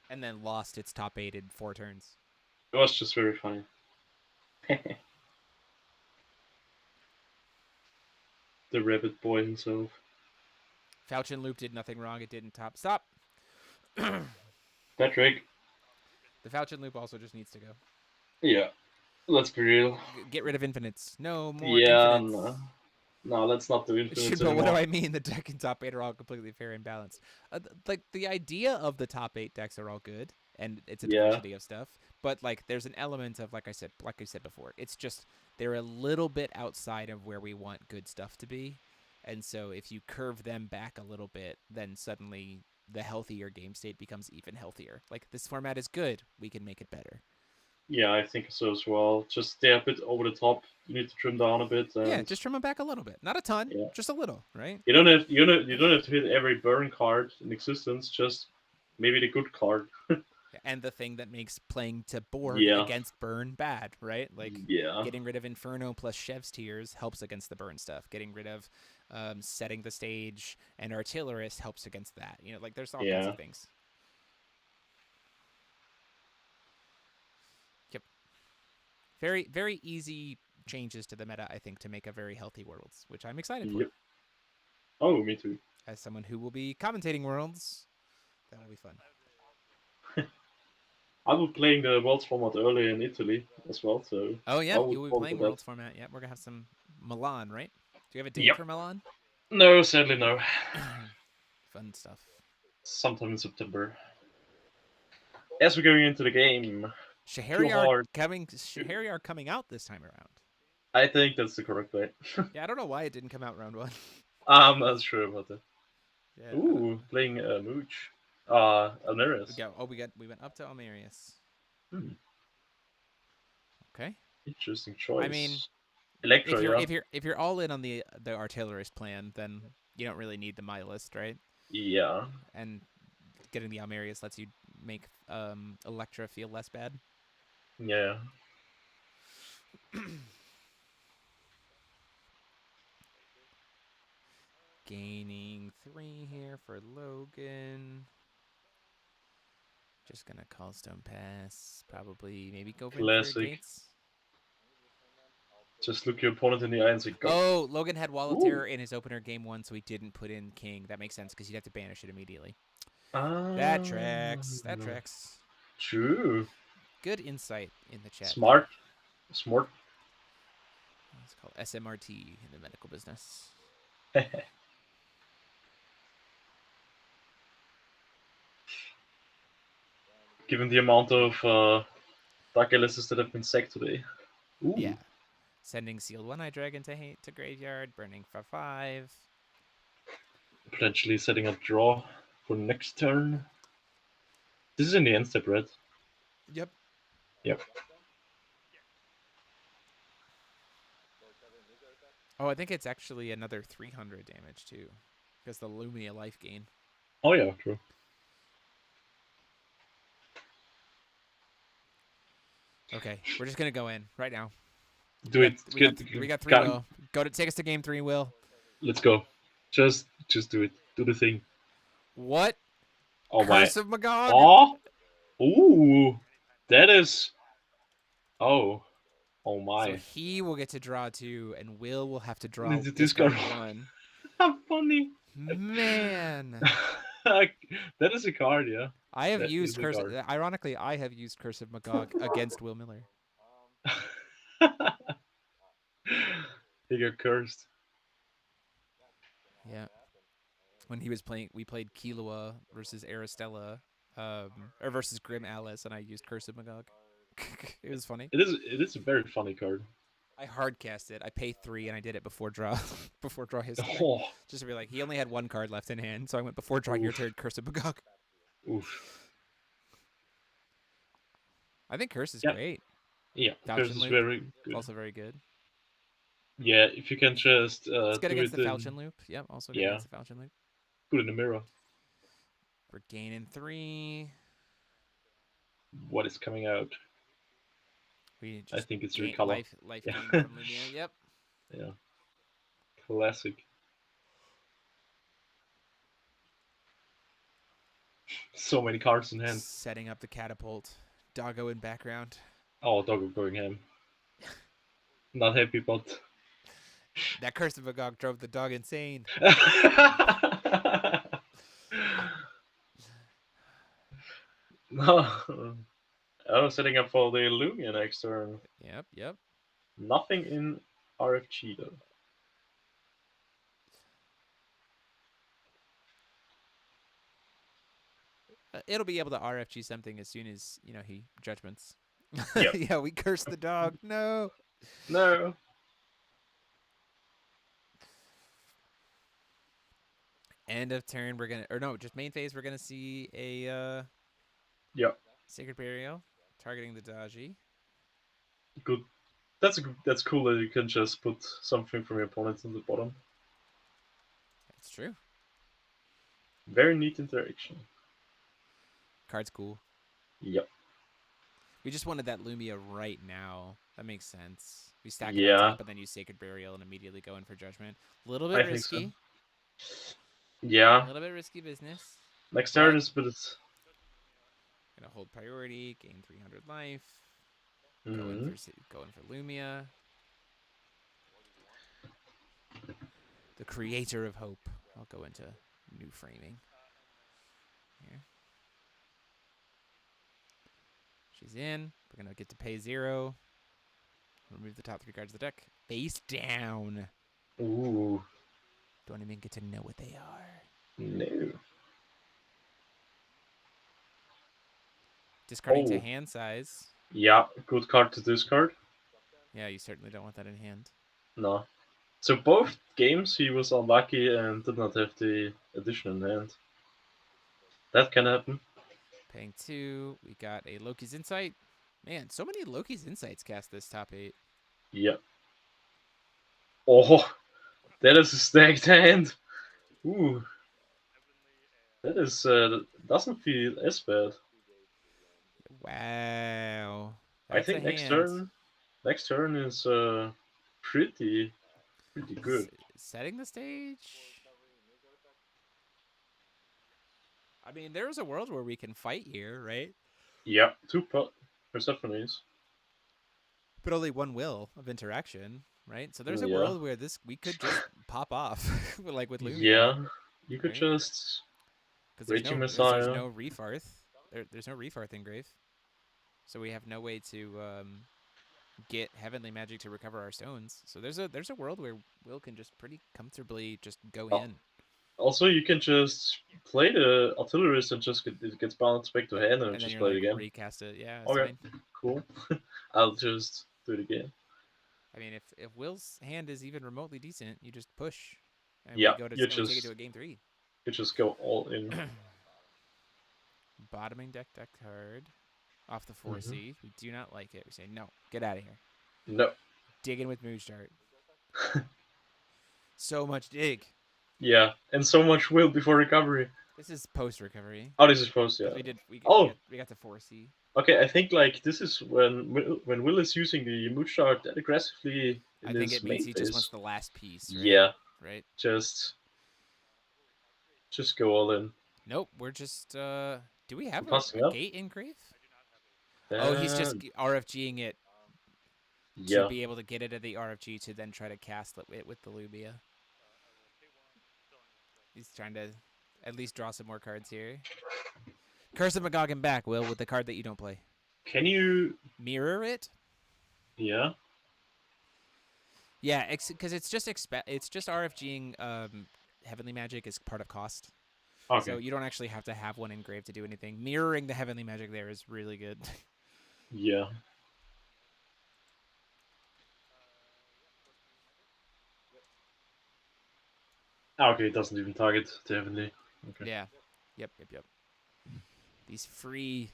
And then lost its top 8 in 4 turns. It was just very funny. The rabbit boy himself. Falchion Loop did nothing wrong. It didn't top. Stop. Patrick. The Falchion Loop also just needs to go. Yeah. Let's be real. Get rid of infinites. No more infinites. No, let's not do infinites But anymore. what do I mean? The deck and top 8 are all completely fair and balanced. Like the idea of the top 8 decks are all good, and it's a diversity of stuff. But like, there's an element of like I said before, it's just they're a little bit outside of where we want good stuff to be, and so if you curve them back a little bit, then suddenly the healthier game state becomes even healthier. Like, this format is good, we can make it better. Yeah, I think so as well. Just stay a bit over the top. You need to trim down a bit. Yeah, just trim them back a little bit. Not a ton, just a little, right? You don't have to hit every burn card in existence. Just maybe the good card. And the thing that makes playing to board against burn bad, right? Like, getting rid of Inferno plus Chef's Tears helps against the burn stuff. Getting rid of setting the stage and Artillerist helps against that. Like, there's all kinds of things. Yep. Very, very easy changes to the meta, I think, to make a very healthy Worlds, which I'm excited for. Oh, me too. As someone who will be commentating Worlds, that will be fun. I was playing the Worlds format earlier in Italy as well, so. Oh yeah, you will be playing Worlds format. Yeah, we're gonna have some Milan, right? Do you have a date for Milan? No, sadly no. Fun stuff. Sometime in September. As we're going into the game, Shahariar coming out this time around. I think that's the correct way. Yeah, I don't know why it didn't come out round 1. I'm not sure about that. Yeah, ooh, playing Mooch. Almerius. We went up to Almerius. Okay. Interesting choice. I mean, Electra, if you're all in on the Artillerist plan, then you don't really need the My List, right? Yeah. And getting the Almerius lets you make Electra feel less bad. Yeah. Gaining 3 here for Logan. Just gonna call Stone Pass. Probably maybe go for Gates. Just look your opponent in the eye and say, go. Oh, Logan had Wallet Ooh. Terror in his opener game 1, so he didn't put in king. That makes sense because you'd have to banish it immediately. That tracks. That tracks. True. Good insight in the chat. Smart. Smart. It's called SMRT in the medical business. Given the amount of Dark LSs that have been sacked today. Ooh. Yeah. Sending Sealed One-Eye Dragon to graveyard, burning for 5. Potentially setting a draw for next turn. This is in the end step, right? Yep. Yep. Oh, I think it's actually another 300 damage, too. Because the Lumia life gain. Oh, yeah, true. Okay, we're just going to go in right now. Do it. We got 3 Will. Take us to game 3, Will. Let's go. Just do it. Do the thing. What? Oh, Curse my. of Magog? Oh! Ooh! That is... Oh. Oh, my. So he will get to draw 2, and Will have to draw This discard card- 1. How funny. Man. That is a card, yeah. I have That used is a Curse. card. Ironically, I have used Curse of Magog against Will Miller. He got cursed. Yeah. When he was playing, we played Killua versus Aristella, or versus Grim Alice, and I used Curse of Magog. It was funny. It is a very funny card. I hardcast it. I pay 3, and I did it before draw, before draw his turn. Oh. Just to be like, he only had 1 card left in hand, so I went before drawing your turn, Curse of Magog. Oof. I think Curse is Yeah. great. Yeah, Falchion Curse is Loop, very good. Also very good. Yeah, if you can just It's good do against it the in, Falchion Loop. Yep, also good Yeah. against the Falchion Loop. put it in the mirror. We're gaining 3. What is coming out? We I just think it's gain recolor. life Yeah. gain from Lumia. Yep. Yeah. Classic. So many cards in hand. Setting up the catapult. Doggo in background. Oh, Doggo going ham. Not happy, but... That Curse of Magog drove the dog insane. No. Oh, setting up for the Lumia next turn. Yep. Nothing in RFG though. It'll be able to RFG something as soon as, he judgments. Yep. Yeah, we cursed the dog. No. No. End of turn, just main phase, we're gonna see a Yep. Sacred Burial targeting the Daji. Good. That's cool that you can just put something from your opponent on the bottom. It's true. Very neat interaction. Card's cool. Yep. We just wanted that Lumia right now. That makes sense. We stack it Yeah. on top and then use Sacred Burial and immediately go in for Judgment. A little bit I think risky. so. Yeah. A little bit risky business. Next turn is, but it's. Gonna hold priority, gain 300 life. Mhm. Go in for Lumia. The creator of hope. I'll go into new framing. Here. She's in. We're gonna get to pay 0. Remove the top 3 cards of the deck. Face down. Ooh. Don't even get to know what they are. No. Discarding to Oh. hand size. Yeah, good card to discard. Yeah, you certainly don't want that in hand. No. So both games he was unlucky and did not have the addition in hand. That can happen. Paying 2. We got a Loki's Insight. Man, so many Loki's Insights cast this top 8. Yep. Oh, that is a stacked hand. Ooh. That is doesn't feel as bad. Wow. I That's think a hand. next turn is pretty good. Setting the stage. I mean, there's a world where we can fight here, right? Yeah, 2 Persephones. but only one will of interaction, right? So there's a Yeah. world where we could just pop off, like with Lumia. Yeah, you could right? just Because there's Raging no there's Messiah. no Refarth. There's no Refarth engrave, so we have no way to get Heavenly Magic to recover our stones. So there's a world where Will can just pretty comfortably just go Oh. in. Also, you can just play the artillerist and just it gets bounced back to hand and And then just you're play like it again. recast it. Yeah, it's Okay, fine. cool. I'll just do it again. I mean, if Will's hand is even remotely decent, you just push, and Yeah, we go to you and we take it just- to a game 3. You just go all in. Bottoming deck card off the 4C. We do not like it. We say no, get out of here. No. Dig in with Moose Dart. So much dig. Yeah, and so much will before recovery. This is post recovery. Oh, this is post, yeah. We Oh. got to 4C. Okay, I think like this is when Will is using the mood chart that aggressively in I think his it means main he just phase. wants the last piece. Right? Yeah, Right. just go all in. Nope. We're just. Do we have Passing a up. gate engrave? Oh, he's just RFGing it yeah. to be able to get it at the RFG to then try to cast it with the Lumia. He's trying to at least draw some more cards here. Curse of Magoggan back, Will, with the card that you don't play. Can you? Mirror it? Yeah. Yeah, because it's just RFGing Heavenly Magic is part of cost. Okay. So you don't actually have to have one engraved to do anything. Mirroring the Heavenly Magic there is really good. Yeah. Okay, it doesn't even target the heavenly. Okay. Yeah. Yep. These free,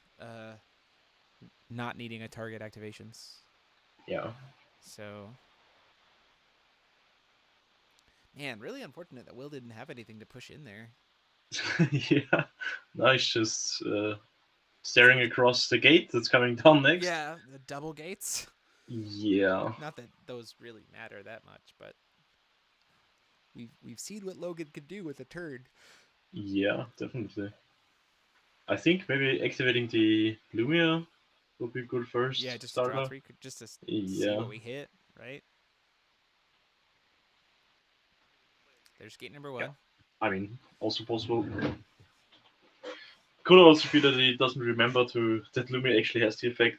not needing a target activations. Yeah. So, man, really unfortunate that Will didn't have anything to push in there. Yeah. Nice, just staring across the gate that's coming down next. Yeah, the double gates. Yeah. Not that those really matter that much, but we've seen what Logan could do with a turn. Yeah, definitely. I think maybe activating the Lumia would be good first. Yeah, just to starter. draw 3, just to see Yeah. what we hit, right? There's gate number 1. Yeah. I mean, also possible. Could also be that he doesn't remember that Lumia actually has the effect.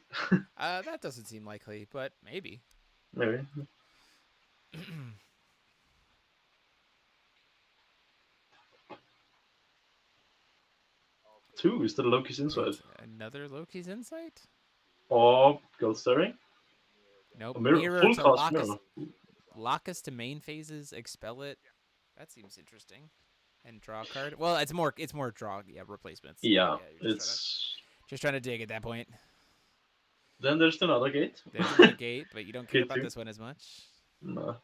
That doesn't seem likely, but maybe. Maybe. 2 is that a Loki's Insight? Another Loki's Insight? Or Gold Staring? Nope. A mirror, Mirror full to cast lock us to main phases, expel it. That seems interesting. And draw a card. Well, it's more draw, replacements. Yeah, you're it's... just trying to dig at that point. Then there's another gate. There's another gate, but you don't care Gate about 2. this one as much. No.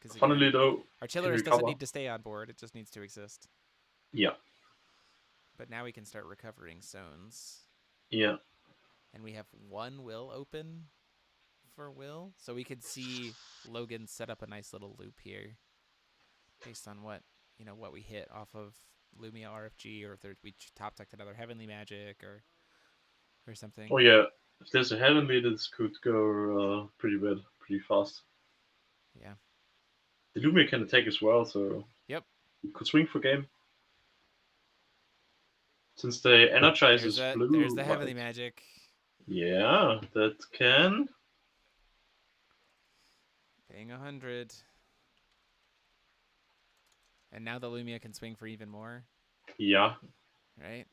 'Cause again, Funnily though, Artillerist doesn't need to stay on board, it just needs to exist. yeah. But now we can start recovering zones. Yeah. And we have one will open for Will. So we could see Logan set up a nice little loop here. Based on what we hit off of Lumia RFG, or if we top decked another Heavenly Magic or something. Oh yeah, if there's a heavenly, this could go pretty bad, pretty fast. Yeah. The Lumia can attack as well, so Yep. you could swing for game. Since the energize is blue. There's the Heavenly Magic. Yeah, that can. Paying 100. And now the Lumia can swing for even more. Yeah. Right?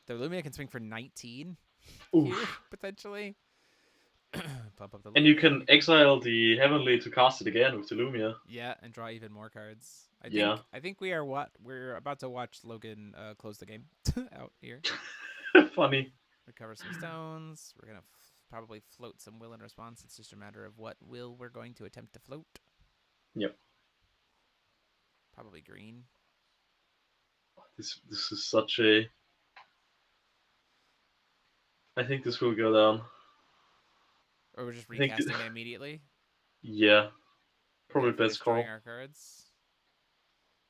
The Lumia can swing for 19 Oof. here, potentially. Pump up the And you Lumia. can exile the heavenly to cast it again with the Lumia. Yeah, and draw even more cards. I think we're about to watch Logan close the game out here. Funny. Recover some stones. We're gonna probably float some will in response. It's just a matter of what will we're going to attempt to float. Yep. Probably green. This is such a. I think this will go down. Or we're just I think- recasting it immediately. Yeah. Probably Finish best call. drawing our cards.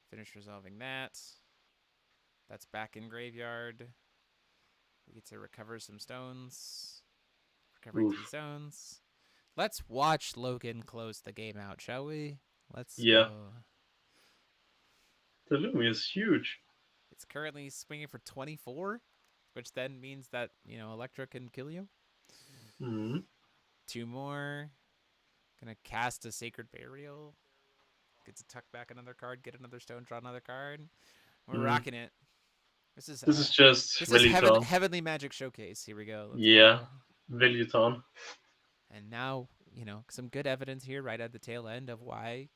Finish resolving that. That's back in graveyard. We get to recover some stones. Recovery Oof. 3 stones. Let's watch Logan close the game out, shall we? Let's Yeah. go. The Lumi is huge. It's currently swinging for 24, which then means that, Electra can kill you. Hmm. 2 more. Gonna cast a Sacred Burial. Gets to tuck back another card, get another stone, draw another card. We're rocking it. This is just Veluton. Heavenly Magic Showcase. Here we go. Let's Yeah. go. Veluton. And now, some good evidence here right at the tail end of why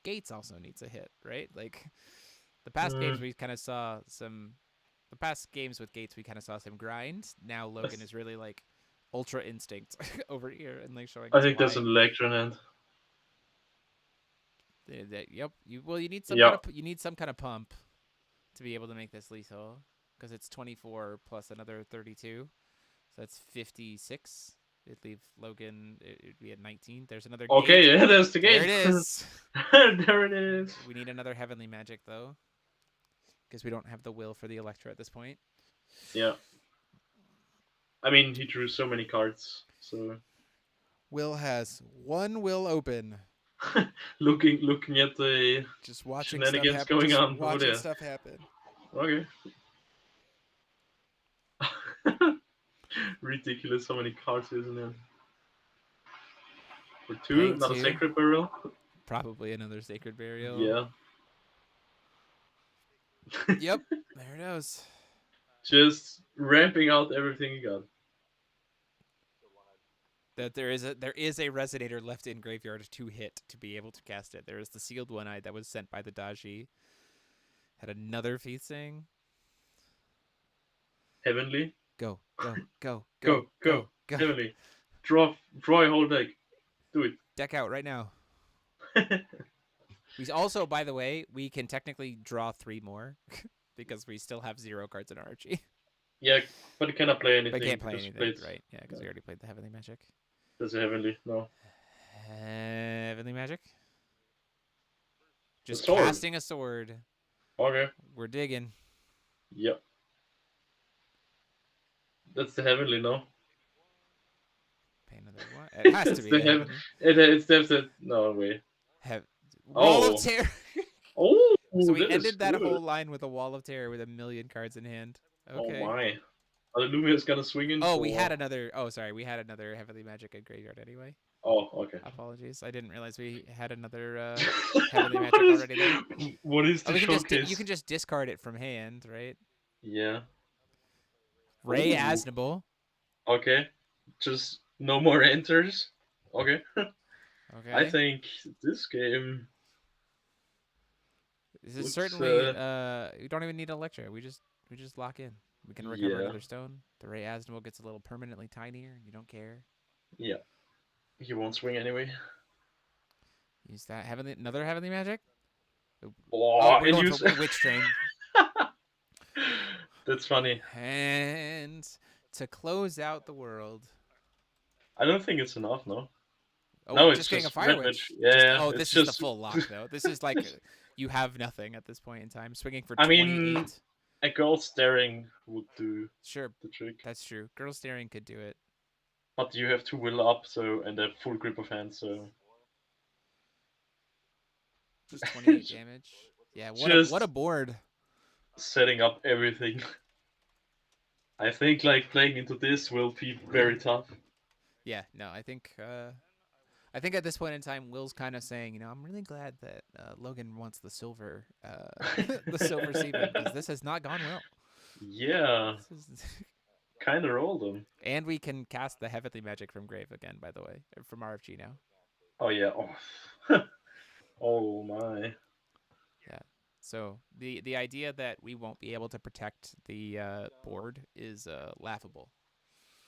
Gates also needs a hit, right? Like the past games we kind of saw some the past games with Gates we kind of saw some grind. Now Logan is really like ultra instinct over here and like showing I us think why. there's an Electron hand. Yep. You need some you need some kind of pump to be able to make this lethal because it's 24 plus another 32. So that's 56. It'd leave Logan. It'd be at 19. There's another. Okay, gate. yeah, there's the gate. There it is. There it is. We need another Heavenly Magic though, because we don't have the will for the Electra at this point. Yeah. I mean, he drew so many cards, so. Will has one will open. looking at the just watching shenanigans stuff going on. Watching stuff happen. Okay. Ridiculous how many cards isn't there? For 2, Playing not 2. a Sacred Burial. Probably another Sacred Burial. Yeah. Yep, there it is. Just ramping out everything you got. That there is a Resonator left in graveyard to hit to be able to cast it. There is the Sealed One-Eye that was sent by the Daji. Had another Feasting. Heavenly. Go. Heavenly. Draw a whole deck. Do it. Deck out right now. We also, by the way, we can technically draw 3 more because we still have 0 cards in our archie. Yeah, but you cannot play anything. But can't play anything, right? Yeah, because we already played the Heavenly Magic. There's a Heavenly, no. Heavenly Magic? Just sword. casting a sword. Okay. We're digging. Yep. That's the Heavenly, no? Pay another one. It has to be. It's definitely no way. Wall of Terror. Oh, so we ended that whole line with a Wall of Terror with 1,000,000 cards in hand. Okay. Oh my. Lumia's gonna swing in. We had another. Oh, sorry, we had another Heavenly Magic in graveyard anyway. Oh, okay. Apologies, I didn't realize we had another Heavenly Magic already there. What is the showcase? You can just discard it from hand, right? Yeah. Ray Asnable. Okay. Just no more enters. Okay. Okay. I think this game. This is certainly. We don't even need Electra. We just lock in. We can recover another stone. The Ray Asnable gets a little permanently tinier. You don't care. Yeah. He won't swing anyway. Use that another Heavenly Magic. Oh, we're going for Witch Train. That's funny. And to close out the world. I don't think it's enough, no. Oh, no, it's just getting a Fire Witch. Yeah. This is the full lock, though. This is like you have nothing at this point in time. Swinging for 28. I mean, a girl staring would do the trick. That's true. Girl staring could do it. But you have 2 will up, and a full grip of hand, so. Just 28 damage. Yeah, what a board. Setting up everything. I think like playing into this will be very tough. Yeah, no, I think at this point in time, Will's kind of saying, I'm really glad that Logan wants the silver, the silver seedling, because this has not gone well. Yeah. Kind of rolled him. And we can cast the Heavenly Magic from Grave again, by the way, from RFG now. Oh yeah. Oh, oh my. Yeah. So the idea that we won't be able to protect the board is laughable.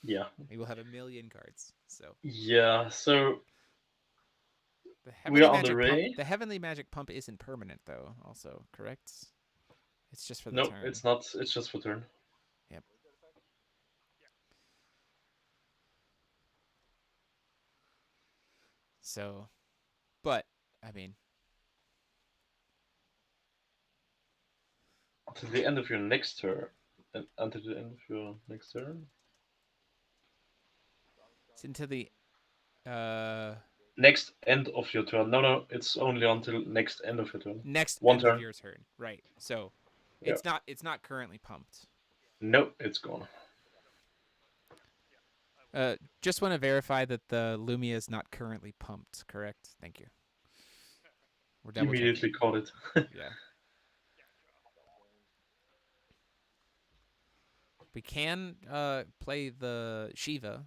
Yeah. We will have 1,000,000 cards. So. Yeah. So. We are on the Ray. The Heavenly Magic pump isn't permanent, though. Also, correct? It's just for the turn. No, it's not. It's just for turn. Yep. So, but I mean, until the end of your next turn. until the end of your next turn. It's into the Next end of your turn. No, it's only until next end of your turn. next One end turn. of your turn. Right. So Yeah. it's not currently pumped. No, it's gone. Just want to verify that the Lumia is not currently pumped, correct? Thank you. We're double Immediately caught it. Yeah. We can play the Shiva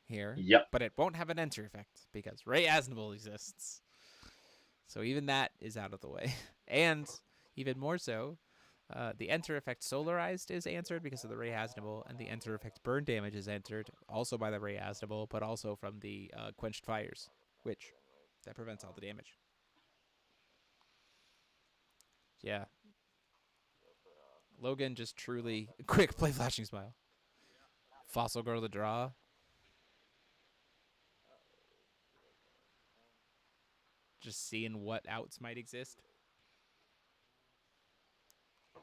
here, Yep. but it won't have an enter effect because Ray Asnable exists. So even that is out of the way. And even more so, the enter effect Solarized is answered because of the Ray Asnable, and the enter effect Burn Damage is answered also by the Ray Asnable, but also from the Quenched Fires, which that prevents all the damage. Yeah. Logan just truly quick play Flashing Smile. Fossil Girl to draw. Just seeing what outs might exist.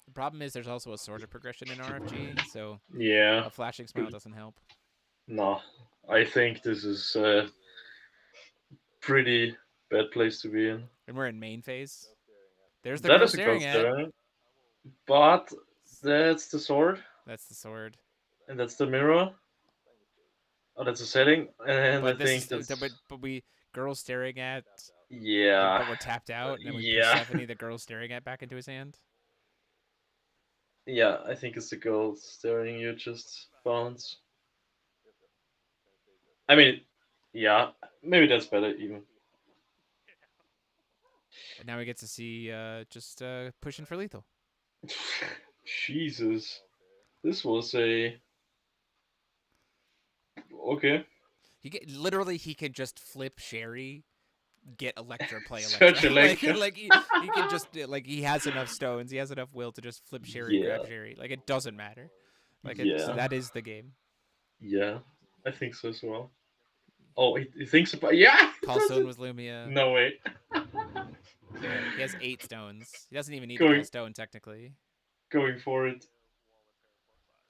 The problem is there's also a sorted progression in RFG, so Yeah. a Flashing Smile doesn't help. No, I think this is a pretty bad place to be in. And we're in main phase. There's the That girl is a staring girl at. staring. But that's the sword, That's the sword. and that's the mirror. Oh, that's a setting, and But I this think is that's but we girl staring at. yeah. But we're tapped out, and then we Yeah. Persephone the girl staring at back into his hand. Yeah, I think it's the girl staring you just bounce. I mean, yeah, maybe that's better even. And now we get to see just pushing for lethal. Jesus, this was a okay. He can just flip Sherry, get Electra, play Search Electra. Electra. like he can just he has enough stones, he has enough will to just flip Sherry, Yeah. grab Sherry. Like it doesn't matter. Like Yeah. that is the game. Yeah, I think so as well. Oh, he thinks about yeah. Call stone with Lumia. No way. Yeah, he has 8 stones. He doesn't even need to Going- call stone technically. Going for it.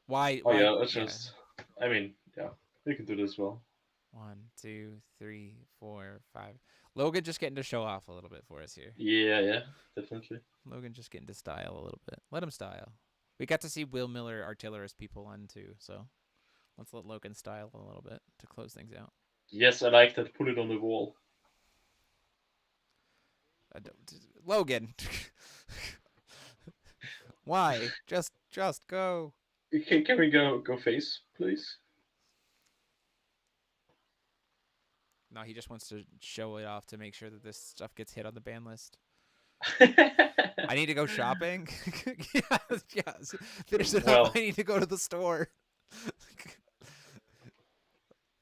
Why? Oh why yeah, let's just. I mean, yeah, we can do this well. 1, 2, 3, 4, 5. Logan just getting to show off a little bit for us here. Yeah, definitely. Logan just getting to style a little bit. Let him style. We got to see Will Miller artillerist people on too, so let's let Logan style a little bit to close things out. Yes, I like that. Put it on the wall. Logan, why? Just go. Can we go face, please? No, he just wants to show it off to make sure that this stuff gets hit on the ban list. I need to go shopping. yes. Finish it Well. up. I need to go to the store.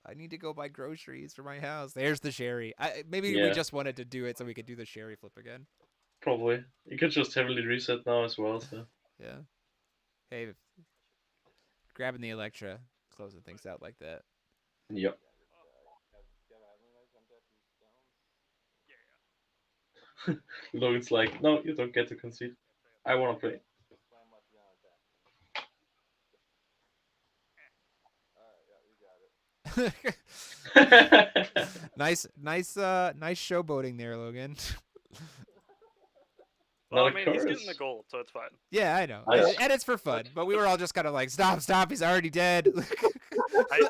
I need to go buy groceries for my house. There's the Sherry. Maybe we Yeah. just wanted to do it so we could do the Sherry flip again. Probably. You could just heavily reset now as well. So. Yeah. Hey, grabbing the Electra, closing things out like that. Yep. Logan's like, no, you don't get to concede. I want to play. nice showboating there, Logan. Well, I Not a mean, he's getting curse. the gold, so it's fine. Yeah, I know. Nice. And it's for fun, but we were all just kind of like, stop, he's already dead. I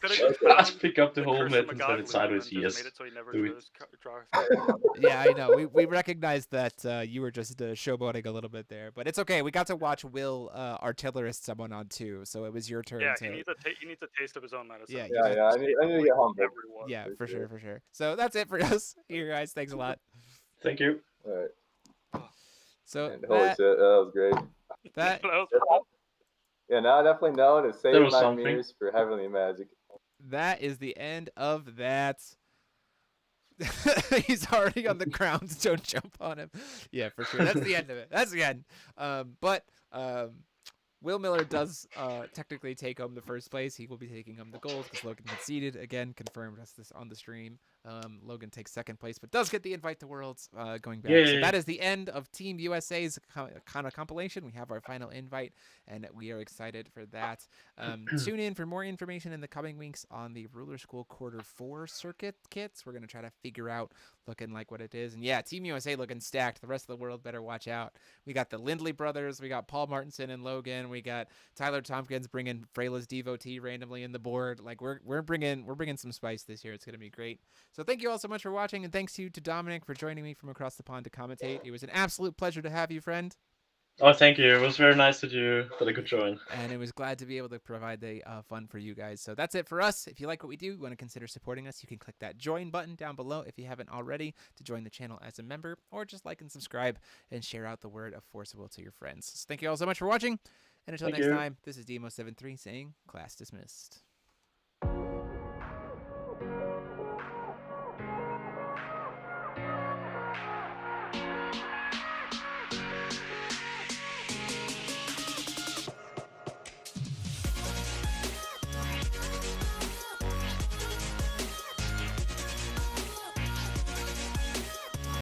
could have Let's pick up the whole curse net of and Magog turn it with him sideways. and just Yes. made it so he never Do drew it. his draw. Yeah, I know. We recognized that you were just showboating a little bit there, but it's okay. We got to watch Will artillerist someone on too, so it was your turn. Yeah, to... he needs a taste of his own medicine. Yeah, Yeah, I need to get home. Everyone. Yeah, for sure. So that's it for us here, guys. Thanks a lot. Thank you. All right. So And holy that, shit, that was great. that That was fun. Yeah, now I definitely know to save was my something. mirrors for Heavenly Magic. that is the end of that. He's already on the ground. Don't jump on him. Yeah, for sure. That's the end of it. That's the end. But Will Miller does technically take home the first place. He will be taking home the gold because Logan conceded. Again, confirmed us this on the stream. Logan takes second place, but does get the invite to Worlds going back. So Yay. that is the end of Team USA's kind of compilation. We have our final invite, and we are excited for that. Tune in for more information in the coming weeks on the Ruler School Quarter 4 circuit kits. We're going to try to figure out looking like what it is. And yeah, Team USA looking stacked. The rest of the world better watch out. We got the Lindley brothers. We got Paul Martinson and Logan. We got Tyler Tompkins bringing Freyla's devotee randomly in the board. Like we're bringing some spice this year. It's going to be great. So thank you all so much for watching, and thanks to Dominic for joining me from across the pond to commentate. It was an absolute pleasure to have you, friend. Oh, thank you. It was very nice that I could join. And it was glad to be able to provide the fun for you guys. So that's it for us. If you like what we do, you want to consider supporting us, you can click that join button down below if you haven't already to join the channel as a member, or just like and subscribe and share out the word of Forcible to your friends. So thank you all so much for watching. And until Thank next you. time, this is Demo73 saying class dismissed.